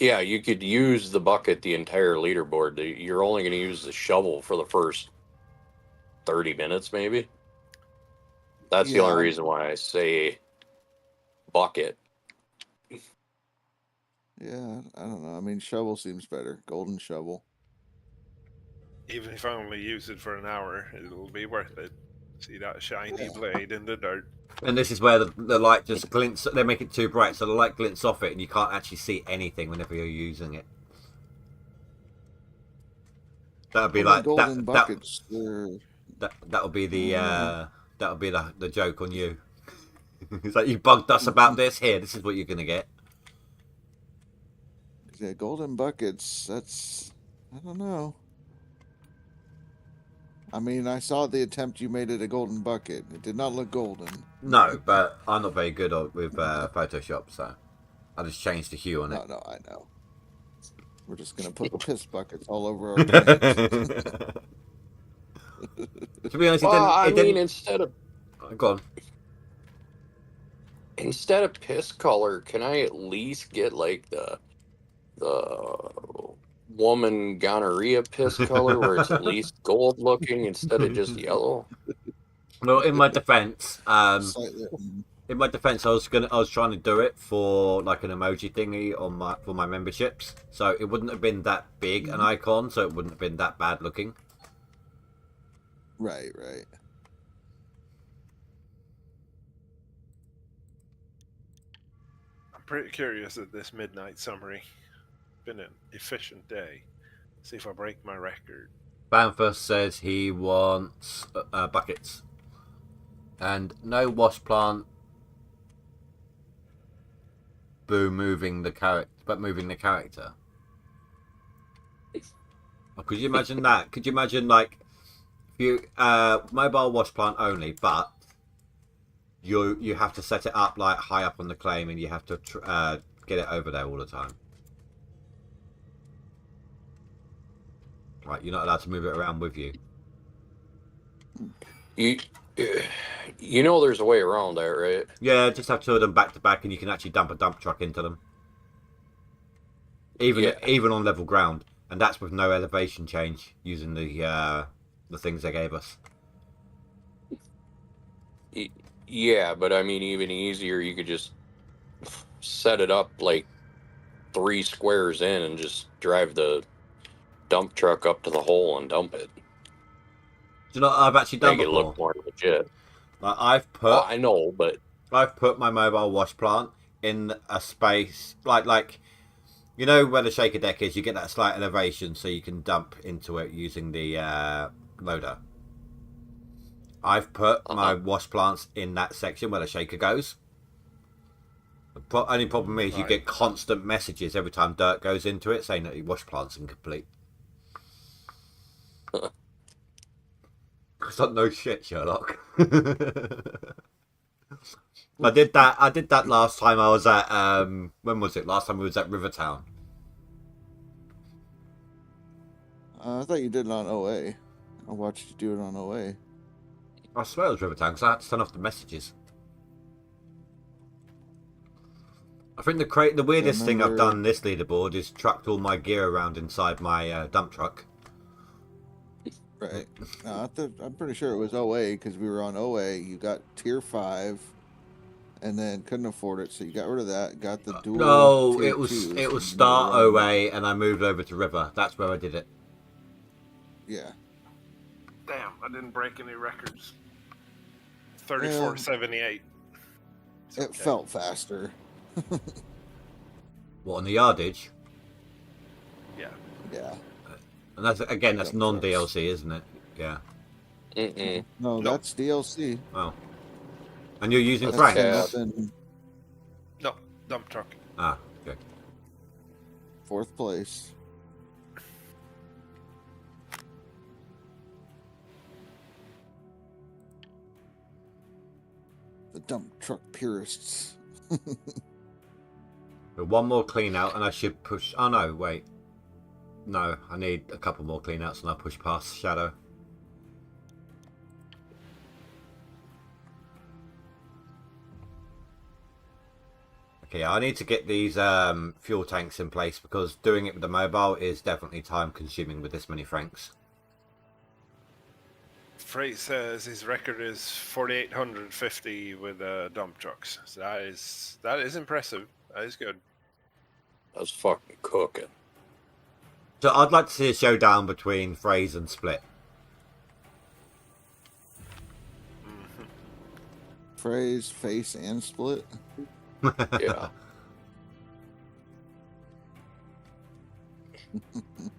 Yeah, you could use the bucket the entire leaderboard. You're only going to use the shovel for the first 30 minutes, maybe. That's the Yeah. only reason why I say bucket. Yeah, I don't know. I mean, shovel seems better. Golden shovel. Even if I only use it for an hour, it'll be worth it. See that shiny blade in the dirt. And this is where the light just glints. They make it too bright, so the light glints off it, and you can't actually see anything whenever you're using it. That would be Well, like golden that. buckets. They're That would be the that would be the joke on you. It's like you bugged us about this. Here, this is what you're gonna get. yeah, golden buckets. That's I don't know. I mean, I saw the attempt you made at a golden bucket. It did not look golden. No, but I'm not very good with Photoshop, so I just changed the hue on it. No, I know. We're just gonna put piss buckets all over our plants. To be honest, Well, I it mean, didn't. Go on. instead of piss color, can I at least get like the woman gonorrhea piss color where it's at least gold looking instead of just yellow? Well, in my defense, Slightly- I was trying to do it for like an emoji thingy for my memberships, so it wouldn't have been that big an icon, so it wouldn't have been that bad looking. Right. I'm pretty curious at this midnight summary. Been an efficient day. See if I break my record. Banfus says he wants buckets and no wash plant. Boo, moving the character. Oh, could you imagine that? Could you imagine like if you mobile wash plant only, but you have to set it up like high up on the claim, and you have to get it over there all the time. Right, you're not allowed to move it around with you. You know there's a way around that, right? Yeah, just have two of them back to back, and you can actually dump a dump truck into them. Even on level ground, and that's with no elevation change using the things they gave us. Yeah, but I mean, even easier, you could just set it up like 3 squares in and just drive the dump truck up to the hole and dump it. Do you know what I've actually done Make it before? look more legit. Like, Well, I know, but I've put my mobile wash plant in a space like you know where the shaker deck is. You get that slight elevation, so you can dump into it using the loader. I've put my wash plants in that section where the shaker goes. The only problem is you get constant messages every time dirt goes into it saying that your wash plant's incomplete. It's like, no shit, Sherlock. I did that last time I was at when was it? Last time we was at Rivertown. I thought you did it on OA. I watched you do it on OA. I swear it was Rivertown because I had to turn off the messages. I think the weirdest thing I've done this leaderboard is trucked all my gear around inside my dump truck. Right. No, I'm pretty sure it was OA because we were on OA. You got tier 5, and then couldn't afford it, so you got rid of that. Got the dual. No, tier it was 2s, start OA, and I moved over to River. That's where I did it. Yeah. Damn, I didn't break any records. 34.78. It felt faster. What, on the yardage? Yeah. Yeah. And that's non-DLC, isn't it? Yeah. No, that's DLC. Oh. And you're using That's Franks? No, dump truck. Ah, okay. 4th place. The dump truck purists. But one more clean out, and I should push. Oh no, wait. No, I need a couple more clean outs, and I'll push past Shadow. Okay, I need to get these fuel tanks in place because doing it with the mobile is definitely time consuming with this many Franks. Freight says his record is 4,850 with dump trucks. So that is impressive. That is good. That's fucking cooking. So I'd like to see a showdown between Phrase and Split. Phrase, face, and split. Yeah.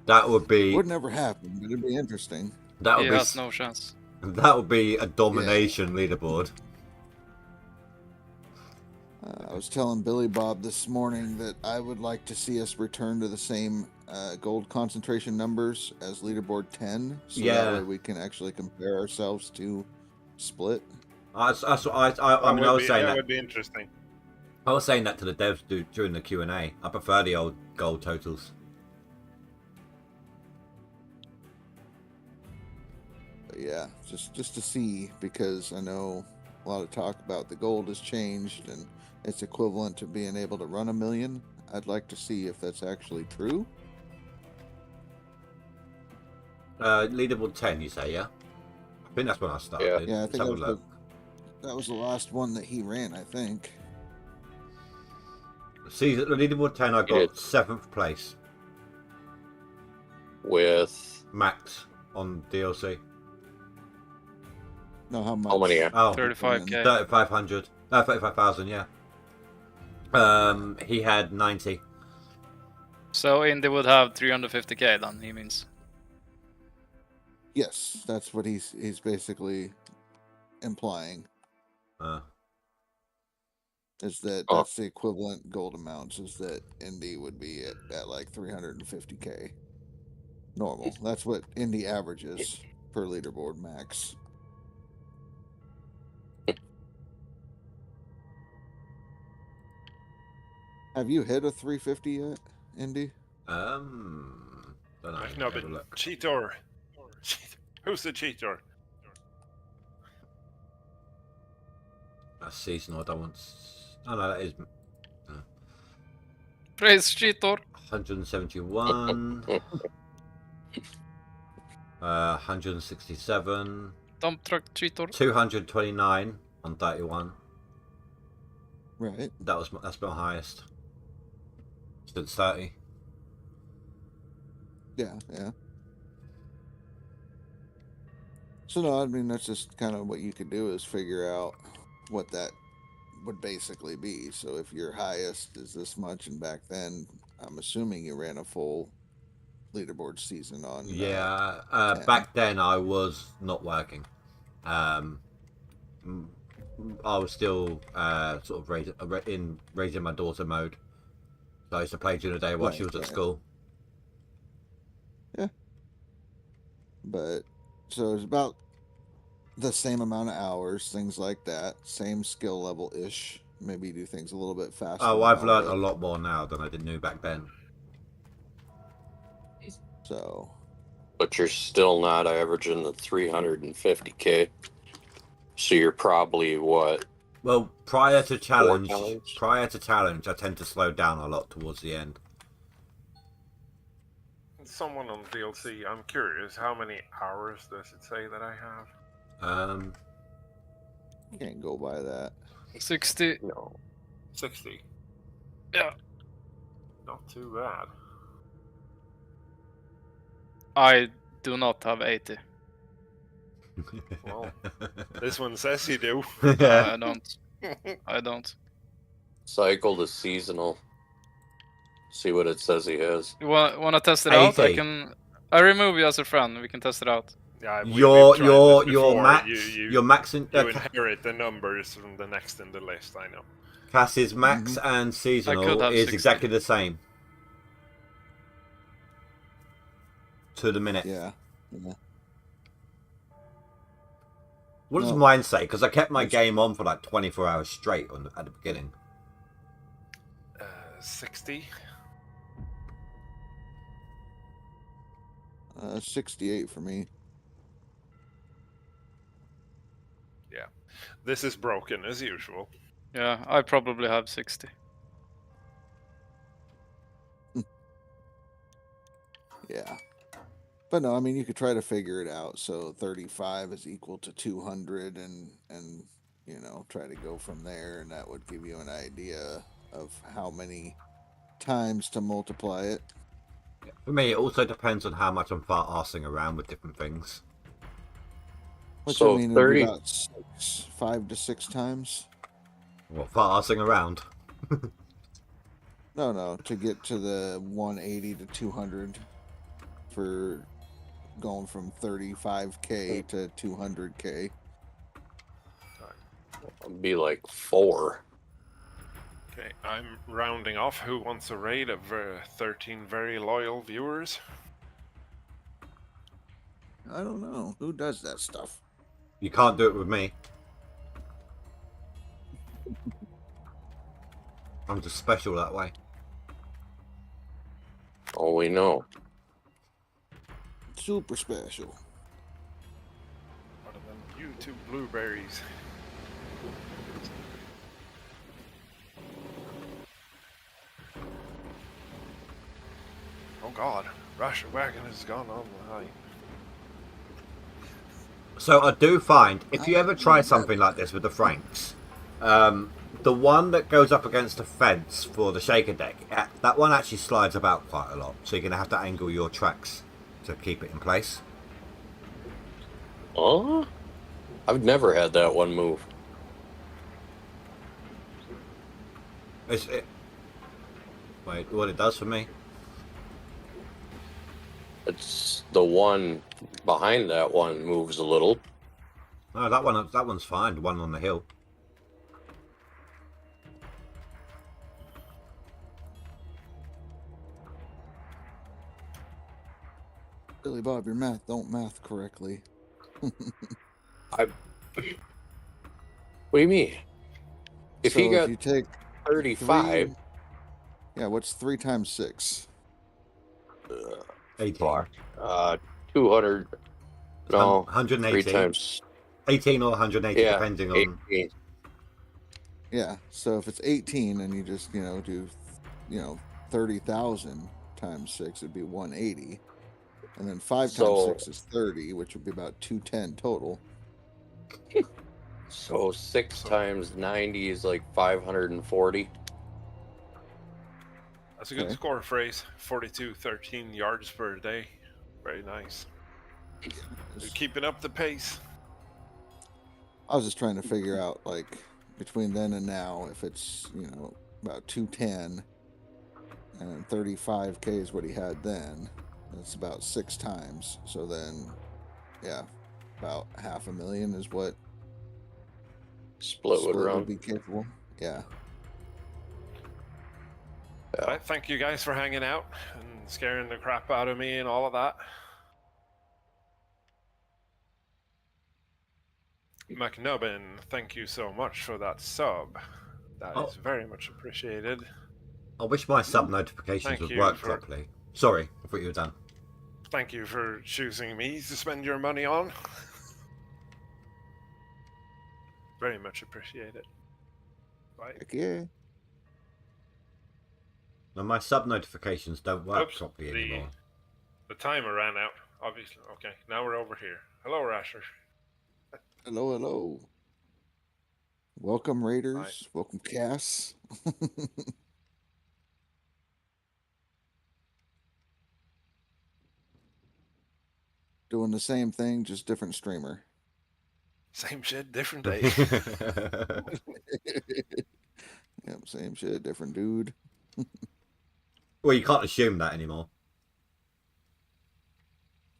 That would be. Would never happen, but it'd be interesting. That would He be. has no chance. That would be a domination leaderboard. I was telling Billy Bob this morning that I would like to see us return to the same gold concentration numbers as leaderboard 10, so that way we can actually compare ourselves to Split. I was saying that would be interesting. I was saying that to the devs during the Q&A. I prefer the old gold totals. But yeah, just to see, because I know a lot of talk about the gold has changed and it's equivalent to being able to run 1 million. I'd like to see if that's actually true. Leaderboard 10, you say, yeah? I think that's when I started. Yeah, I think Let's have a look. that was the last one that he ran, I think. See, at the leaderboard 10, I got 7th place. With Max on DLC. No, how much? how many? Oh, 35k. 3,500. 35,000, yeah. He had 90. So Indy would have 350k then, he means. Yes, that's what he's basically implying. Is that that's the equivalent gold amounts, is that Indy would be at like 350k normal. That's what Indy averages per leaderboard max. Have you hit a 350 yet, Indy? Don't know. No, Have a but look. cheater. Who's the cheater? That's seasonal. I don't want. Oh no, that is Praise cheater. 171. 167. Dump truck cheater. 229 on 31. Right. That's my highest since 30. Yeah. So no, I mean that's just kind of what you could do is figure out what that would basically be. So if your highest is this much, and back then, I'm assuming you ran a full leaderboard season on. Yeah, 10. back then I was not working. Um, I was still sort of raising my daughter mode. So I used to play during the day while she was at school. Yeah. But so it's about the same amount of hours, things like that, same skill level ish. Maybe do things a little bit faster. Oh, I've now, learned a but- lot more now than I did know back then. So But you're still not averaging the 350k. So you're probably what? Well, prior to challenge, times? I tend to slow down a lot towards the end. Someone on DLC, I'm curious, how many hours does it say that I have? can't go by that. 60. No. 60. Yeah. Not too bad. I do not have 80. Well, this one says you do. I don't. I don't. Cycle to seasonal. See what it says he has. You want to test it out? I 80. can. I remove you as a friend. We can test it out. Yeah, Your max, your max in, You inherit the numbers from the next in the list, I know. Cass's max and could seasonal have is 60. exactly the same. To the minute. Yeah. What does No. mine say? Because I kept my game on for like 24 hours straight at the beginning. 60. 68 for me. This is broken as usual. Yeah, I probably have 60. Yeah. But no, I mean, you could try to figure it out. So 35 is equal to 200 and you know, try to go from there, and that would give you an idea of how many times to multiply it. For me, it also depends on how much I'm fart arsing around with different things. Which So I mean, 30 it'd be about 5 to 6 times. What, fart arsing around? No, to get to the 180 to 200 for going from 35k to 200k. It'd be like 4. Okay, I'm rounding off. Who wants a raid of 13 very loyal viewers? I don't know who does that stuff. You can't do it with me. I'm just special that way. Oh, we know. Super special. Other than you two blueberries. Oh god, Russia Wagon has gone on the high. So I do find, if you ever try something like this with the Franks, the one that goes up against the fence for the shaker deck, that one actually slides about quite a lot. So you're going to have to angle your tracks to keep it in place. Oh? I've never had that one move. Wait, what it does for me? It's the one behind that one moves a little. No, that one's fine. The one on the hill. Billy Bob, your math don't math correctly. What do you mean? If So he got you take 35, three- yeah, what's 3 times 6? 18. 200. No, 180. 3 times. 18 or 180, Yeah, depending on. 18. Yeah, so if it's 18 and you just, do, 30,000 times 6, it'd be 180. And then 5 So- times 6 is 30, which would be about 210 total. So 6 times 90 is like 540. That's a good Okay. score phrase. 42, 13 yards per day. Very nice. You're keeping up the pace. I was just trying to figure out, like, between then and now, if it's about 210, and 35K is what he had then, that's about 6 times. So then, yeah, about $500,000 is what Split would would run. be capable. Yeah. All right, thank you guys for hanging out and scaring the crap out of me and all of that. McNubbin, thank you so much for that sub. That is very much appreciated. I wish my sub notifications Thank would you work for- properly. Sorry, I thought you were done. Thank you for choosing me to spend your money on. Very much appreciated. Bye. Heck yeah. Now my sub notifications don't work Oops, properly the- anymore. The timer ran out, obviously. Okay, now we're over here. Hello, Rasher. Hello, hello. Welcome, Raiders. Welcome, Cass. Doing the same thing, just different streamer. Same shit, different day. Yep, same shit, different dude. Well, you can't assume that anymore.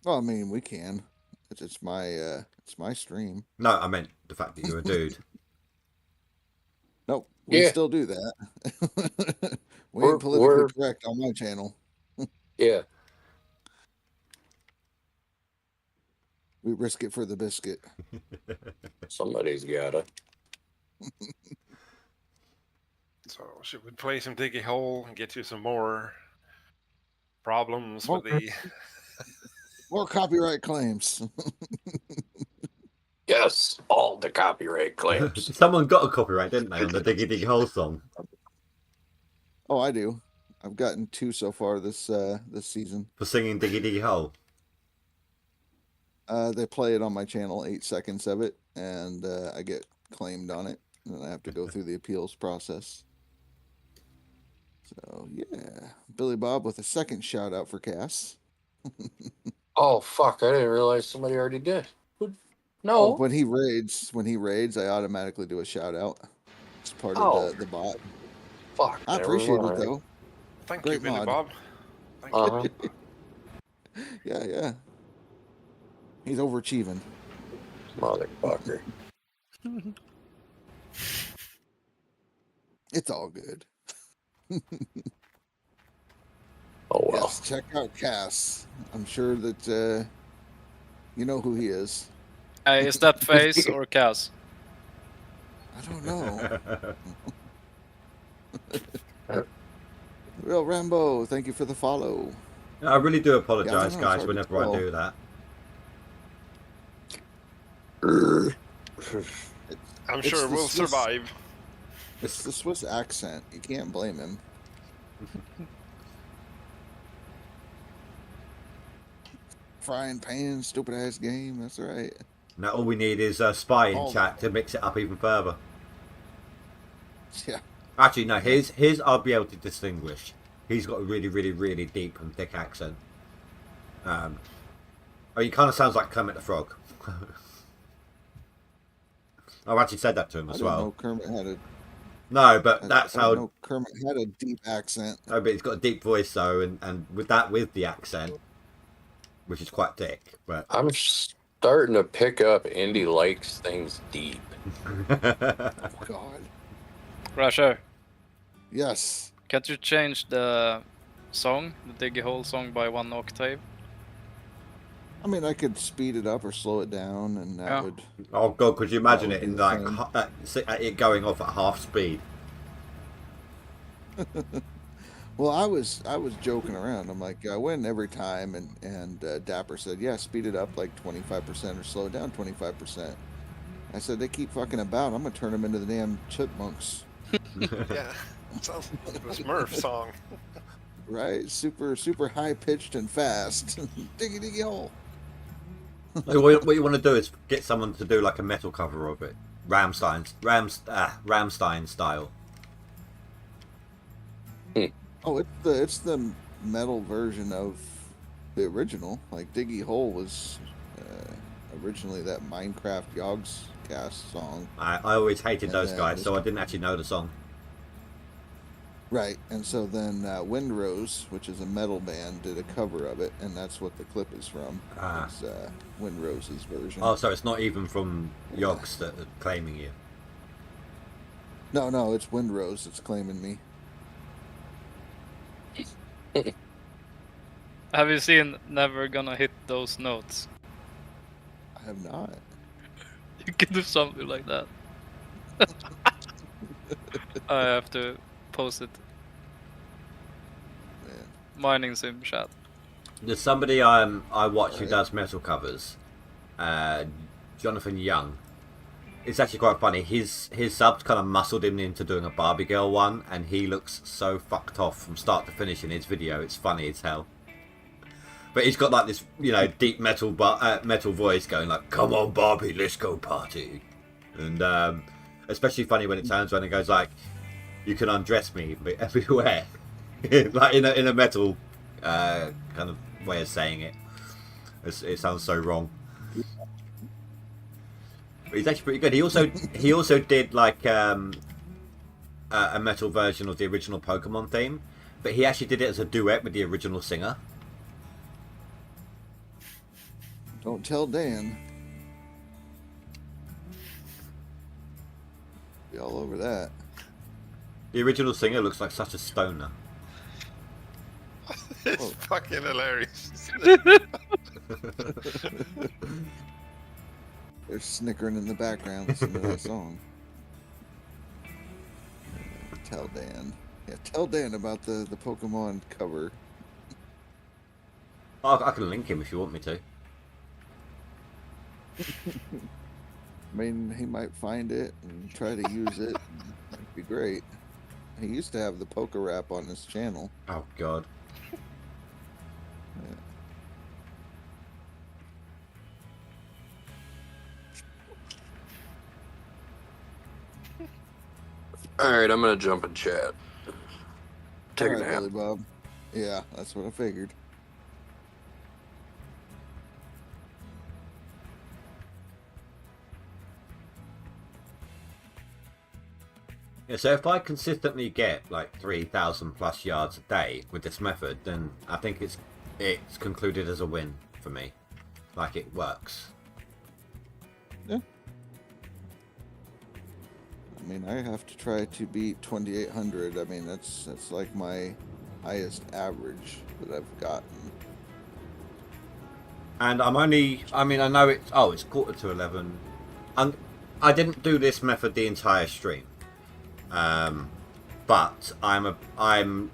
Well, I mean, we can. It's my stream. No, I meant the fact that you're a dude. Nope, we Yeah. still do that. We We're- ain't politically we're- correct on my channel. Yeah. We risk it for the biscuit. Somebody's gotta. So, should we play some Diggy Hole and get you some more problems with Okay. the. More copyright claims. Yes, all the copyright claims. Someone got a copyright, didn't they, on the Diggy Diggy Hole song? Oh, I do. I've gotten 2 so far this season. For singing Diggy Diggy Hole. They play it on my channel, 8 seconds of it, and I get claimed on it, and then I have to go through the appeals process. So yeah, Billy Bob with a second shout out for Cass. Oh fuck! I didn't realize somebody already did. No. Oh, when he raids, I automatically do a shout out. It's part of the bot. Fuck. I never appreciate mind. it though. Thank Great you, Billy mod. Bob. Thank you. Uh-huh. Yeah. He's overachieving. Motherfucker. It's all good. Oh well. Yes, check out Cass. I'm sure that you know who he is. Is that Face or Kaz? I don't know. Real Rambo, thank you for the follow. I really do Yeah, I apologise, know, it's guys, hard to whenever I tell. do that. I'm It's sure the we'll Swiss- survive. It's the Swiss accent. You can't blame him. Frying pan, stupid ass game. That's right. Now all we need is a spy in Oh. chat to mix it up even further. Yeah. Actually, no, his I'll be able to distinguish. He's got a really, really, really deep and thick accent. He kind of sounds like Kermit the Frog. I've actually said that to him I as didn't know well. Kermit had a. No, but I that's didn't how. know Kermit had a deep accent. Oh, but he's got a deep voice though, and with the accent, which is quite thick. But I'm starting to pick up Indy likes things deep. God. Rasher, Yes. can't you change the song, the Diggy Hole song, by 1 octave? I mean, I could speed it up or slow it down, and that Yeah. would. oh god, could you imagine would it be in the like same. it going off at half speed? Well, I was joking around. I'm like, I win every time, and Dapper said, yeah, speed it up like 25% or slow it down 25%. I said, they keep fucking about. I'm gonna turn them into the damn chipmunks, Yeah. Sounds like a Smurf song. right? Super high pitched and fast. Diggy diggy hole. What you want to do is get someone to do like a metal cover of it, Rammstein style. Oh, it's the metal version of the original. Like Diggy Hole was originally that Minecraft Yogs Outcast song. I always hated And those then guys, this- so I didn't actually know the song. Right, and so then Windrose, which is a metal band, did a cover of it, and that's what the clip is from. Ah. It's Windrose's version. Oh, so it's not even from Yogs that are claiming you. No, it's Windrose that's claiming me. Have you seen Never Gonna Hit Those Notes? I have not. You can do something like that. I have to post it. Man. Mining sim chat. There's somebody I watch who Right. does metal covers, Jonathan Young. It's actually quite funny. His subs kind of muscled him into doing a Barbie Girl one, and he looks so fucked off from start to finish in his video. It's funny as hell. But he's got like this, deep metal voice going like, "Come on, Barbie, let's go party," and especially funny when it turns around and goes like, "You can undress me everywhere," like in a metal kind of way of saying it. It sounds so wrong. But he's actually pretty good. He also did like a metal version of the original Pokemon theme, but he actually did it as a duet with the original singer. Don't tell Dan. Be all over that. The original singer looks like such a stoner. It's Oh. fucking hilarious. They're snickering in the background listening to that song. Tell Dan. Yeah, tell Dan about the Pokemon cover. I can link him if you want me to. I mean, he might find it and try to use it. That'd be great. He used to have the Poke Rap on his channel. Oh god. All right, I'm gonna jump in chat. Take a All right, nap. Billy Bob. Yeah, that's what I figured. Yeah, so if I consistently get like 3,000 plus yards a day with this method, then I think it's concluded as a win for me. Like it works. I mean, I have to try to beat 2,800. I mean, that's like my highest average that I've gotten. And I know it's quarter to 11. I didn't do this method the entire stream. But I'm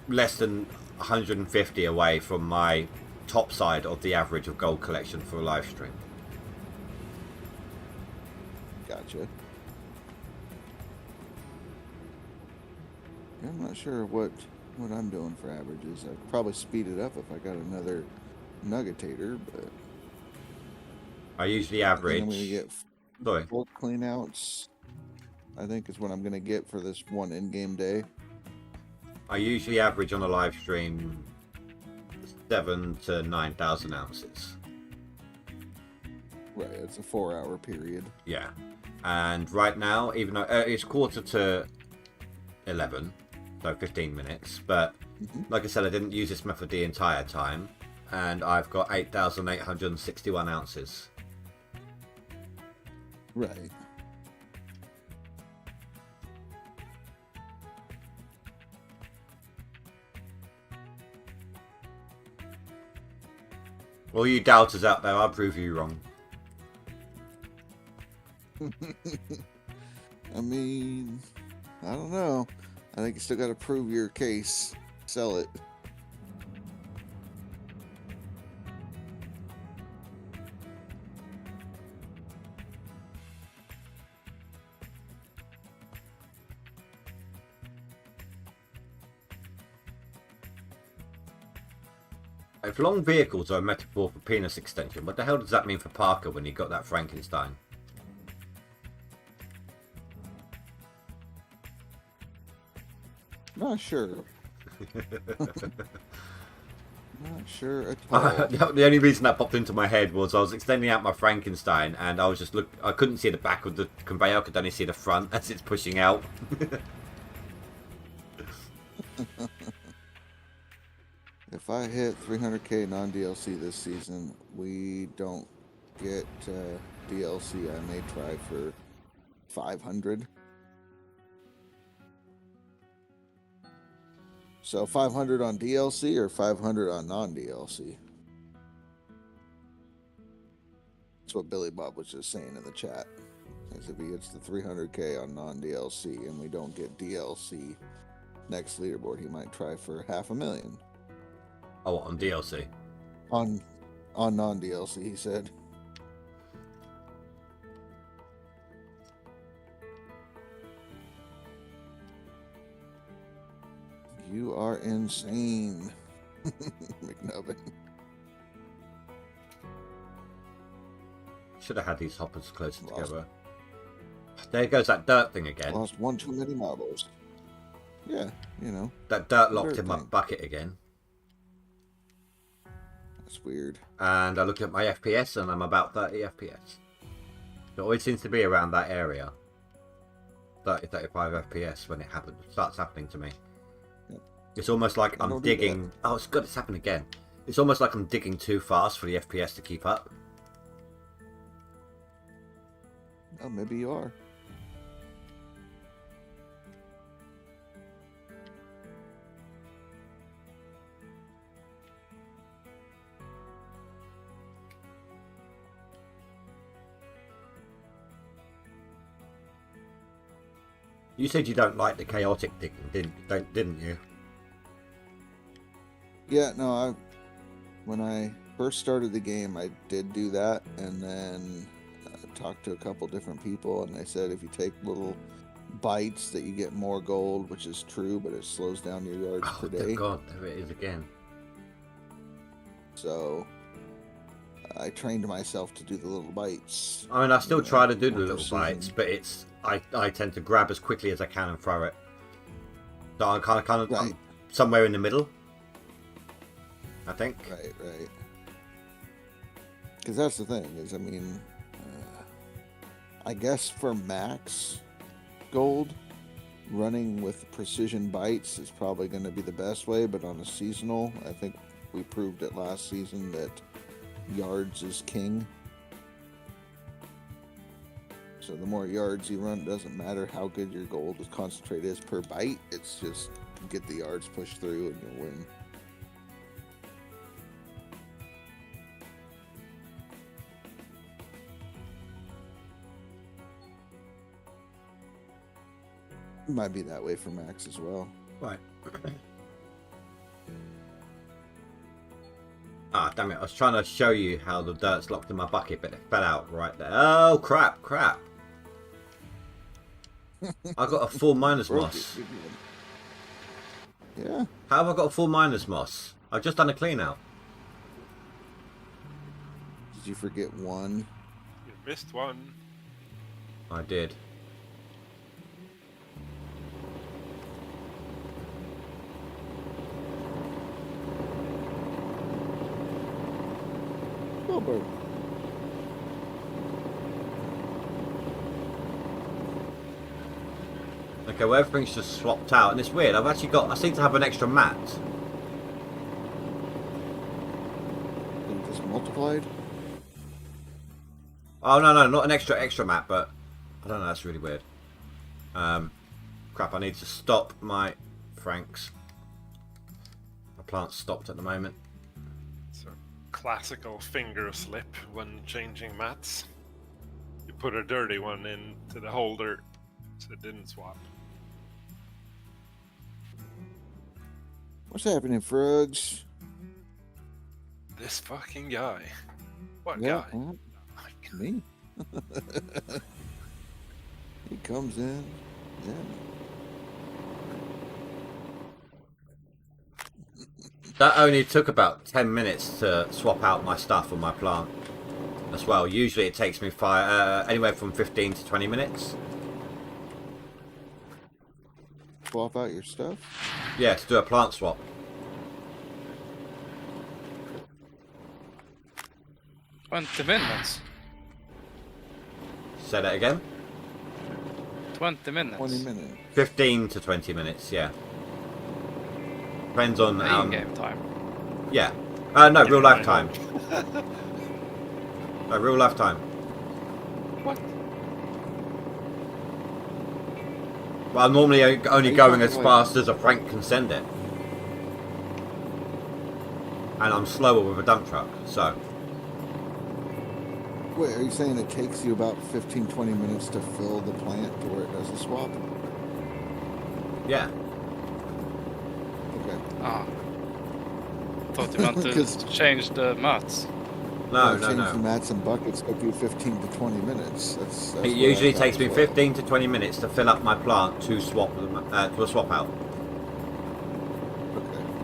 less than 150 away from my top side of the average of gold collection for a live stream. Gotcha. I'm not sure what I'm doing for averages. I'd probably speed it up if I got another Nuggetator, but I usually I think average. I'm gonna get Sorry. 4 clean outs. I think is what I'm gonna get for this one in-game day. I usually average on a live stream 7,000 to 9,000 ounces. Right, it's a 4-hour period. Yeah, and right now, even though it's quarter to 11, so 15 minutes, but Mhm. like I said, I didn't use this method the entire time, and I've got 8,861 ounces. Right. All you doubters out there, I'll prove you wrong. I mean, I don't know. I think you still got to prove your case. Sell it. If long vehicles are a metaphor for penis extension, what the hell does that mean for Parker when he got that Frankenstein? Not sure. Not sure at all. The only reason that popped into my head was I was extending out my Frankenstein and I was just I couldn't see the back of the conveyor, I could only see the front as it's pushing out. If I hit 300k non-DLC this season, we don't get DLC. I may try for 500. So 500 on DLC or 500 on non-DLC? That's what Billy Bob was just saying in the chat. As if he gets the 300k on non-DLC and we don't get DLC next leaderboard, he might try for 500,000. Oh, on DLC? On non-DLC, he said. You are insane, McNubbin. Should have had these hoppers closer Lost. together. There goes that dirt thing again. Lost one too many marbles. Yeah, you know, That dirt locked Dirt in my thing. bucket again. that's weird. And I looked at my FPS and I'm about 30 FPS. It always seems to be around that area. 30-35 FPS when it starts happening to me. Yep. It's almost like I I'm don't do that. digging. Oh, it's good. It's happened again. It's almost like I'm digging too fast for the FPS to keep up. Oh, maybe you are. You said you don't like the chaotic digging, didn't you? Yeah, no, when I first started the game, I did do that, and then talked to a couple different people, and they said if you take little bites that you get more gold, which is true, but it slows down your yards Oh, per dear day. God, there it is again. So I trained myself to do the little bites. I mean, I still you know, try to do the more little precision. bites, but it's I tend to grab as quickly as I can and throw it. So I'm kind of Right. I'm somewhere in the middle, I think. Right. Because that's the thing is, I mean, I guess for max gold, running with precision bites is probably going to be the best way. But on a seasonal, I think we proved it last season that yards is king. So the more yards you run, it doesn't matter how good your gold concentrate is per bite. It's just get the yards pushed through and you'll win. It might be that way for Max as well. Right. Ah, damn it. I was trying to show you how the dirt's locked in my bucket, but it fell out right there. Oh, crap. I got a full miner's Broke moss. it, didn't you? Yeah. How have I got a full miner's moss? I've just done a clean out. Did you forget one? You missed one. I did. Wilbur. Okay, well, everything's just swapped out, and it's weird. I seem to have an extra mat. You just multiplied? Oh, no, not an extra mat, but I don't know, that's really weird. Crap, I need to stop my Franks. My plant's stopped at the moment. It's a classical finger slip when changing mats. You put a dirty one into the holder so it didn't swap. What's happening, Frogs? This fucking guy. What Yeah, guy? huh? My God. Me? He comes in. Yeah. That only took about 10 minutes to swap out my stuff on my plant as well. Usually it takes me anywhere from 15 to 20 minutes. Swap out your stuff? Yeah, to do a plant swap. 20 minutes. Say that again. 20 minutes. 20 minutes. 15 to 20 minutes. Yeah. Depends on In-game time. Yeah. No, real life time. No, real life time. What? Well, I'm normally only you going talking as like- fast as a Frank can send it. And I'm slower with a dump truck, so. Wait, are you saying it takes you about 15-20 minutes to fill the plant to where it does the swap? Yeah. Okay. Ah. Thought you meant to 'Cause- change the mats. No, Change the no. mats and buckets took you 15 to 20 minutes. That's It what usually I thought takes as me well. 15 to 20 minutes to fill up my plant to swap to a swap out.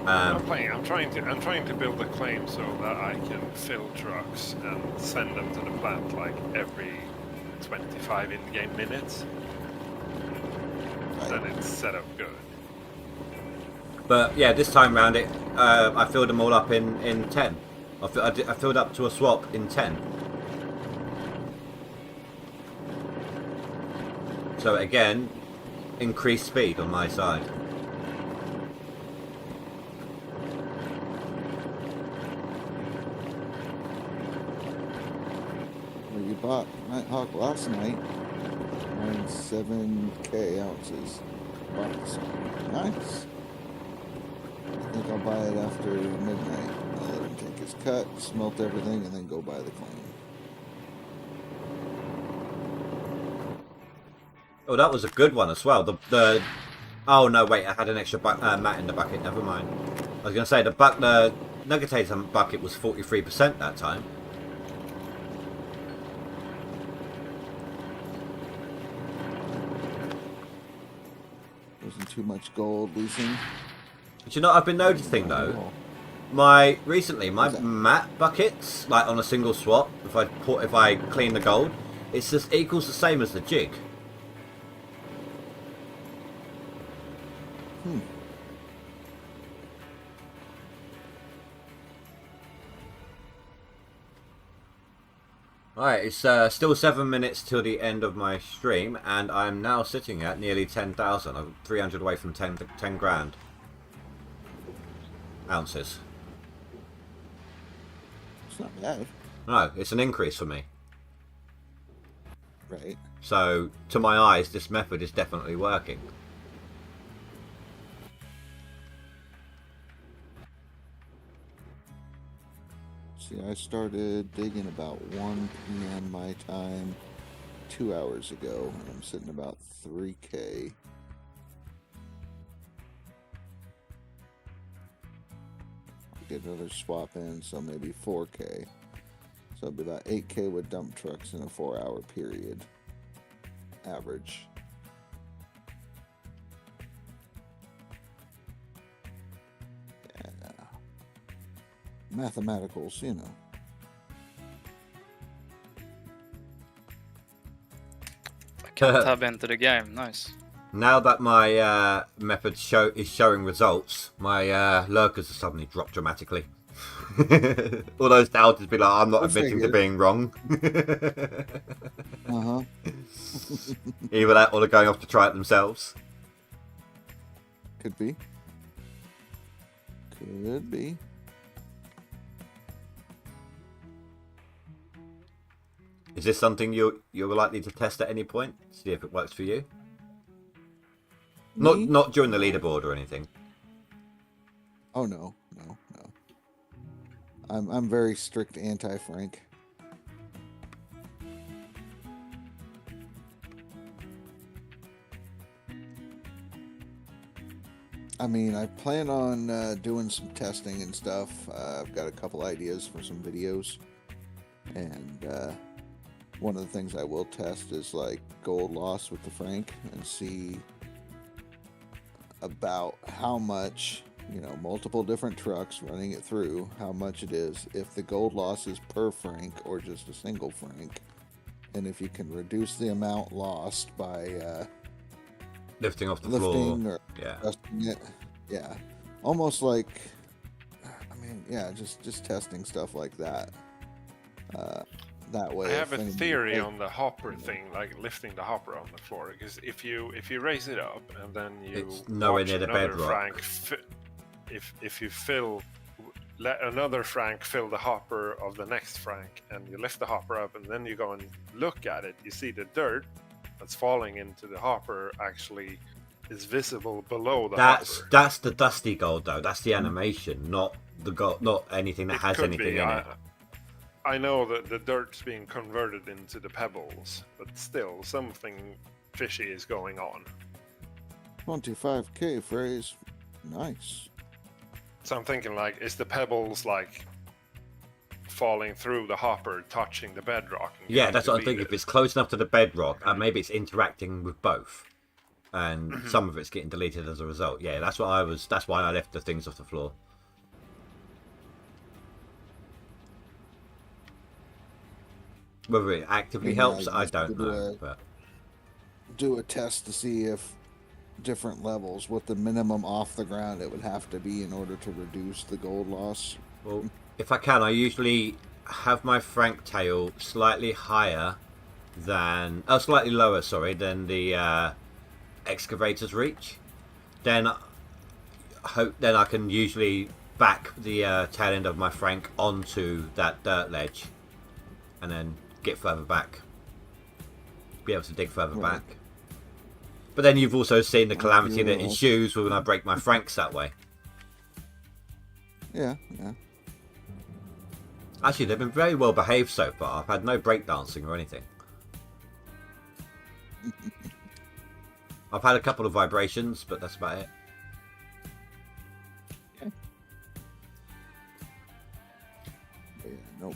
Okay. I'm trying to build a claim so that I can fill trucks and send them to the plant like every 25 in-game minutes. Then it's set up good. But yeah, this time round I filled them all up in 10. I filled up to a swap in 10. So again, increased speed on my side. Well, you bought Nighthawk last night. 7K ounces. Bucks. Nice. I think I'll buy it after midnight. I'll let him take his cut, smelt everything, and then go buy the claim. Oh, that was a good one as well. The oh no, wait, I had an extra mat in the bucket. Never mind. I was going to say the Nuggetator bucket was 43% that time. Wasn't too much gold leasing. But you know what I've been noticing though? Recently my mat buckets, like on a single swap, if I clean the gold, it's just equals the same as the jig. Alright, it's still 7 minutes till the end of my stream, and I'm now sitting at nearly 10,000. I'm 300 away from 10 grand ounces. It's not bad. No, it's an increase for me. Right. So, to my eyes, this method is definitely working. See, I started digging about 1 p.m. my time 2 hours ago, and I'm sitting about 3K. I'll get another swap in, so maybe 4K. So it'll be about 8K with dump trucks in a 4-hour period. Average. Mathematicals, you know. Tab into the game, nice. Now that my method is showing results, my lurkers have suddenly dropped dramatically. All those doubters be like, I'm not I admitting to figured. being wrong. Uh-huh. Either that or they're going off to try it themselves. Could be. Could be. Is this something you're likely to test at any point? See if it works for you? Me? Not during the leaderboard or anything. Oh no. I'm very strict anti-Frank. I mean, I plan on doing some testing and stuff. I've got a couple ideas for some videos, and one of the things I will test is like gold loss with the Frank and see about how much, you know, multiple different trucks running it through, how much it is, if the gold loss is per Frank or just a single Frank, and if you can reduce the amount lost by Lifting off the lifting floor. or Yeah. adjusting it. Yeah, almost like, I mean, yeah, just testing stuff like that. That way, I have a if anybody theory takes- on the hopper thing, like lifting the hopper on the floor. Because if you raise it up and then you It's nowhere watch near the another bedrock. Frank, if you let another Frank fill the hopper of the next Frank, and you lift the hopper up, and then you go and look at it, you see the dirt that's falling into the hopper actually is visible below the hopper. That's the dusty gold though. That's the animation, not the gold, not anything that It has could anything be. in it. I know that the dirt's being converted into the pebbles, but still, something fishy is going on. 25K phrase. Nice. So I'm thinking, like, is the pebbles like falling through the hopper, touching the bedrock? And Yeah, getting that's what I think. deleted? If it's close enough to the bedrock, and maybe it's interacting with both, and some of it's getting deleted as a result. Yeah, that's what I was. That's why I left the things off the floor. Whether it actively Yeah, helps, I I just don't did know. a- But Do a test to see if different levels, what the minimum off the ground it would have to be in order to reduce the gold loss. well, if I can, I usually have my Frank tail slightly higher than, slightly lower, sorry, than the excavator's reach. Then I can usually back the tail end of my Frank onto that dirt ledge, and then get further back. Be able to dig further Right. back. But then you've also seen the calamity that Yeah. ensues when I break my Franks that way. Yeah. Actually, they've been very well behaved so far. I've had no breakdancing or anything. I've had a couple of vibrations, but that's about it. Yeah, nope.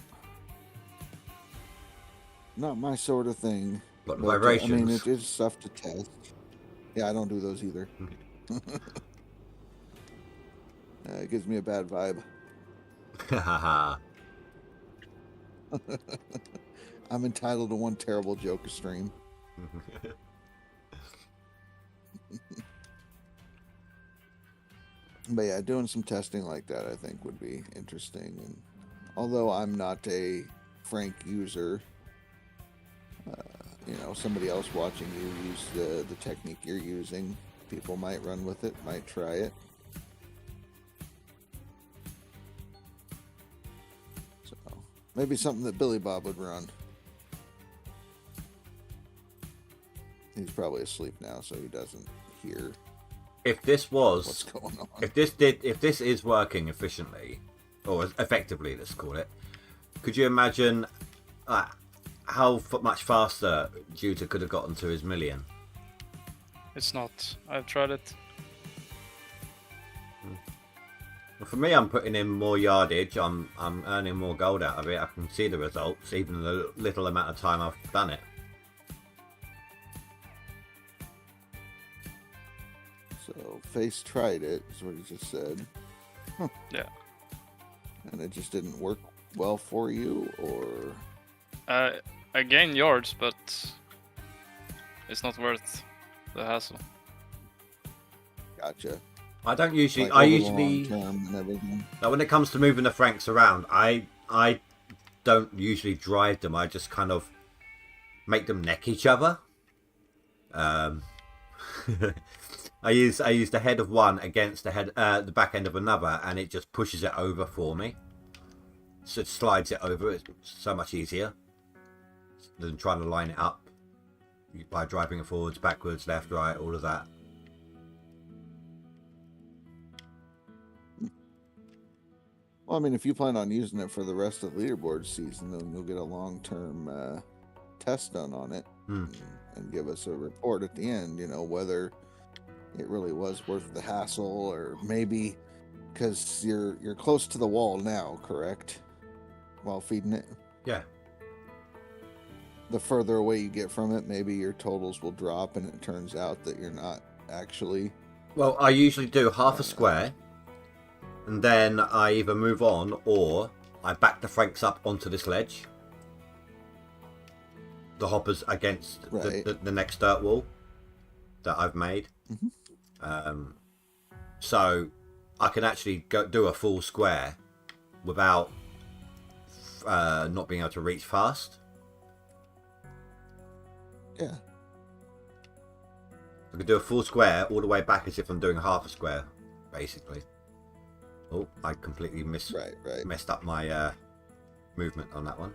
Not my sort of thing. Got But, I mean, vibrations. it is stuff to test. Yeah, I don't do those either. It gives me a bad vibe. Haha. I'm entitled to one terrible joke a stream. But yeah, doing some testing like that I think would be interesting. And although I'm not a Frank user, somebody else watching you use the technique you're using, people might run with it, might try it. So maybe something that Billy Bob would run. He's probably asleep now, so he doesn't hear If this what's was, going on. if this is working efficiently, or effectively, let's call it, could you imagine how much faster Juta could have gotten to his million? It's not. I've tried it. Well, for me, I'm putting in more yardage. I'm earning more gold out of it. I can see the results, even in the little amount of time I've done it. So Face tried it, is what he just said. Huh. Yeah. And it just didn't work well for you, or I gain yards, but it's not worth the hassle. gotcha. I don't usually. Like I over the usually. long term and everything. Now, when it comes to moving the Franks around, I don't usually drive them. I just kind of make them neck each other. I use the head of one against the back end of another, and it just pushes it over for me. So it slides it over. It's so much easier than trying to line it up by driving it forwards, backwards, left, right, all of that. Well, I mean, if you plan on using it for the rest of the leaderboard season, then you'll get a long-term test done on it and give us a report at the end. Whether it really was worth the hassle, or maybe because you're close to the wall now, correct? While feeding it, Yeah. the further away you get from it, maybe your totals will drop, and it turns out that you're not actually. Well, I usually do half a square, and then I either move on or I back the Franks up onto this ledge. The hoppers against Right. the next dirt wall that I've made. Mhm. So I can actually do a full square without not being able to reach fast. Yeah. I could do a full square all the way back as if I'm doing half a square, basically. Oh, I completely Right. messed up my movement on that one.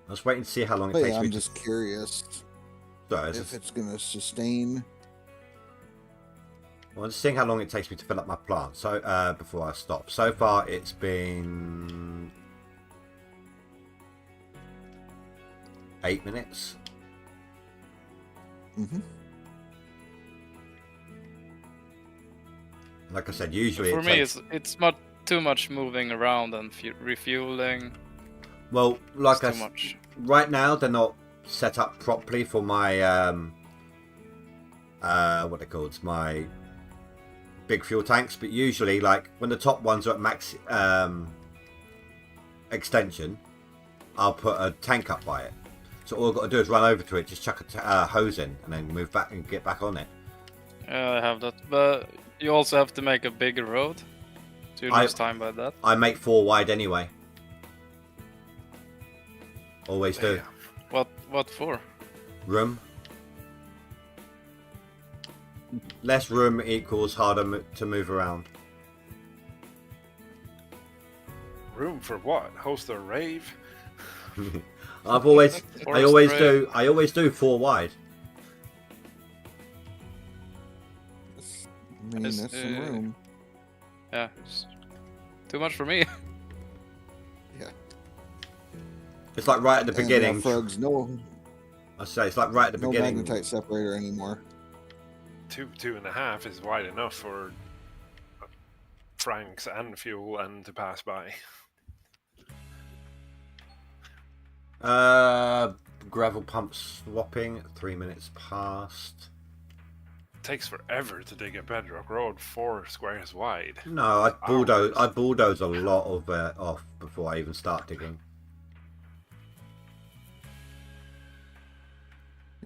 I was waiting to see how long it But takes yeah, me I'm just curious Sorry, if it's going to sustain. well, I'm just seeing how long it takes me to fill up my plant. So before I stop. So far, it's been 8 minutes. Hmm. Like I said, usually For it me, takes... it's not too much moving around and refueling. Well, like It's I too much. right now they're not set up properly for my what they called, my big fuel tanks. But usually, like when the top ones are at max extension, I'll put a tank up by it. So all I've got to do is run over to it, just chuck a hose in, and then move back and get back on it. Yeah, I have that, but you also have to make a bigger road. So you lose time by that. I make 4 wide anyway. Always do. What for? Room. Less room equals harder to move around. Room for what? Host a rave? I always Forest do 4 wide. I mean, Is, that's some room. Yeah, it's too much for me. It's like right at the beginning. Frogs, no I say it's like right at the beginning. magnetite separator anymore. 2.5 is wide enough for Franks and fuel and to pass by. Gravel pump swapping. 3 minutes past. Takes forever to dig a bedrock road 4 squares wide. No, I bulldoze a lot of it off before I even start digging.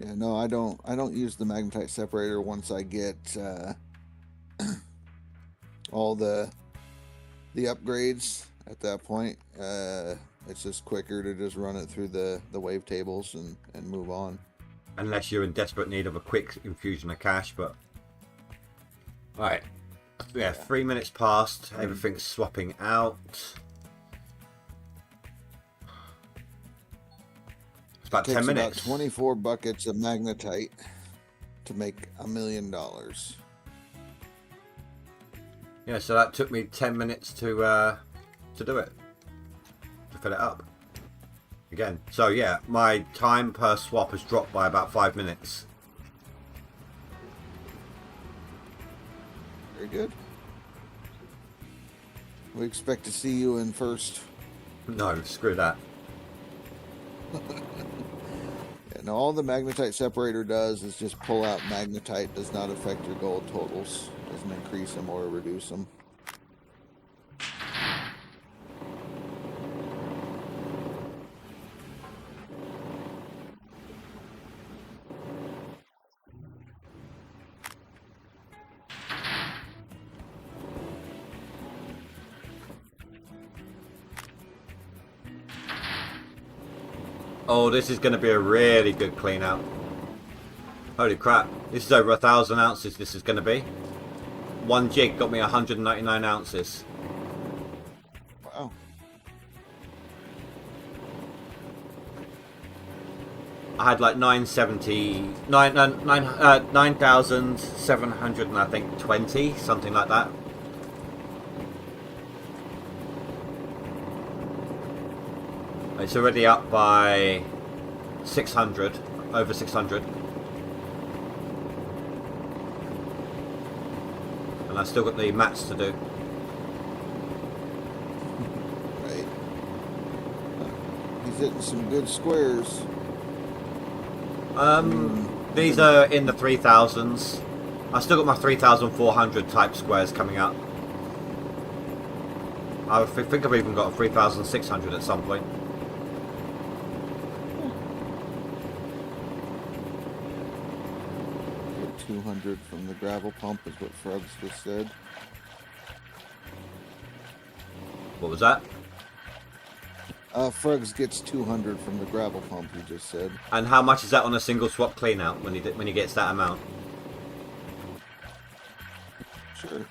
Yeah, no, I don't use the magnetite separator once I get all the upgrades. At that point, it's just quicker to just run it through the wave tables and move on. Unless you're in desperate need of a quick infusion of cash, but... Right. Yeah, 3 minutes past. Everything's swapping out. It's about 10 Takes minutes. about 24 buckets of magnetite to make $1 million. Yeah, so that took me 10 minutes to do it. To fill it up. Again. So yeah, my time per swap has dropped by about 5 minutes. Very good. We expect to see you in first. No, screw that. And all the magnetite separator does is just pull out magnetite. Does not affect your gold totals. Doesn't increase them or reduce them. Oh, this is going to be a really good clean out. Holy crap. This is over 1,000 ounces this is going to be. One jig got me 199 ounces. Wow. I had like 9,700 and I think 20, something like that. It's already up by 600, over 600. And I still got the mats to do. Right. He's hitting some good squares. These are in the 3,000s. I still got my 3,400 type squares coming up. I think I've even got a 3,600 at some point. 200 from the gravel pump, is what Frogs just said. What was that? Frogs gets 200 from the gravel pump, he just said. And how much is that on a single swap clean out when he gets that amount? Sure.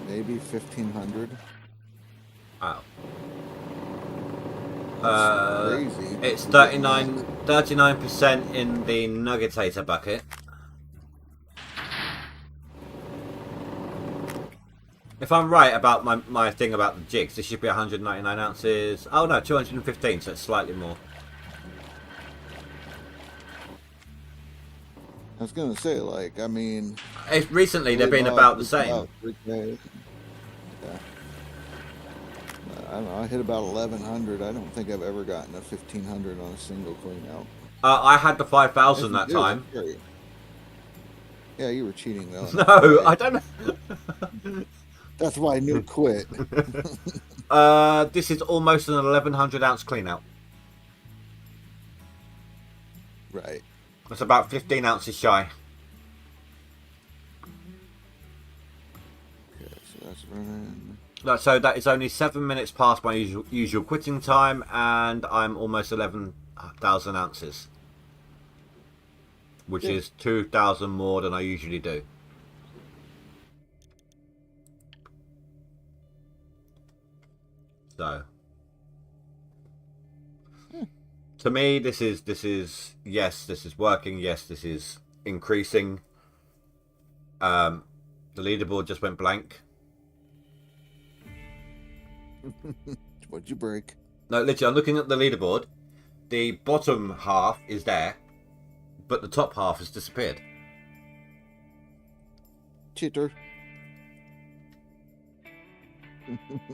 Maybe 1,500. Wow. That's crazy. It's 39% in the Nuggetator bucket. If I'm right about my thing about the jigs, this should be 199 ounces. Oh no, 215, so it's slightly more. I was gonna say, like, I mean, Recently they've been about the same. Yeah. I don't know. I hit about 1,100. I don't think I've ever gotten a 1,500 on a single clean out. I had the 5,000 that time. Yeah, you were cheating though. No, I don't know. That's why I knew quit. This is almost an 1,100 ounce clean out. Right. That's about 15 ounces shy. Okay, so that's running. So that is only 7 minutes past my usual quitting time, and I'm almost 11,000 ounces, which is 2,000 more than I usually do. So, to me, this is yes, this is working. Yes, this is increasing. The leaderboard just went blank. What'd you break? No, literally, I'm looking at the leaderboard. The bottom half is there, but the top half has disappeared. Cheater.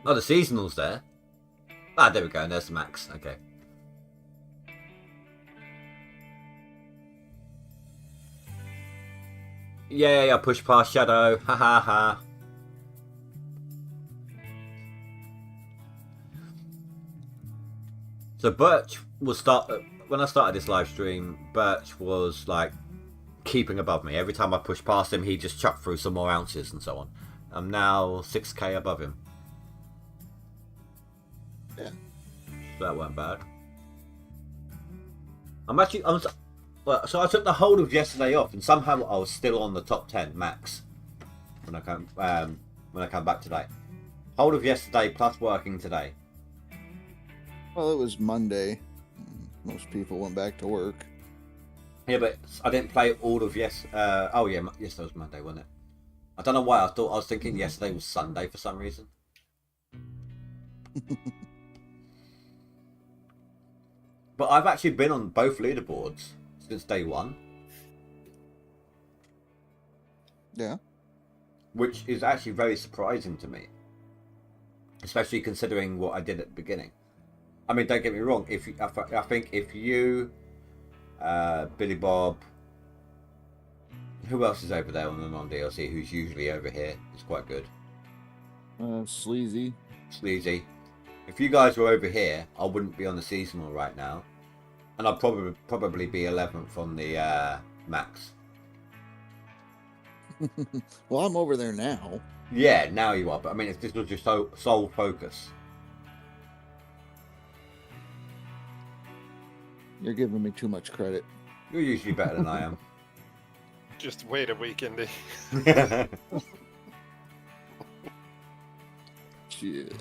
Oh, the seasonal's there. Ah, there we go. And there's the max. Okay. Yeah, push past Shadow. Ha ha ha. So Birch was when I started this live stream. Birch was like keeping above me. Every time I pushed past him, he just chucked through some more ounces and so on. I'm now 6k above him. Yeah, that weren't bad. So I took the whole of yesterday off, and somehow I was still on the top 10 max when I come back today. Whole of yesterday plus working today. well, it was Monday. Most people went back to work. Yeah, but I didn't play all of oh yeah, yesterday was Monday, wasn't it? I don't know why I was thinking yesterday was Sunday for some reason. But I've actually been on both leaderboards since day one. Yeah. Which is actually very surprising to me. Especially considering what I did at the beginning. I mean, don't get me wrong. I think if you, Billy Bob, who else is over there on the non-DLC who's usually over here? It's quite good. Sleazy. Sleazy. If you guys were over here, I wouldn't be on the seasonal right now. And I'd probably be 11th on the max. Well, I'm over there now. Yeah, now you are. But I mean, if this was your sole focus. You're giving me too much credit. You're usually better than I am. Just wait a week, Indy. Shit.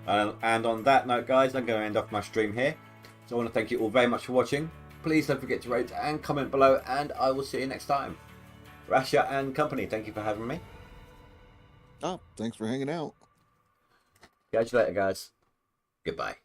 And on that note, guys, I'm going to end off my stream here. So I want to thank you all very much for watching. Please don't forget to rate and comment below, and I will see you next time. Rasha and company, thank you for having me. Oh, thanks for hanging out. Catch you later, guys. Goodbye.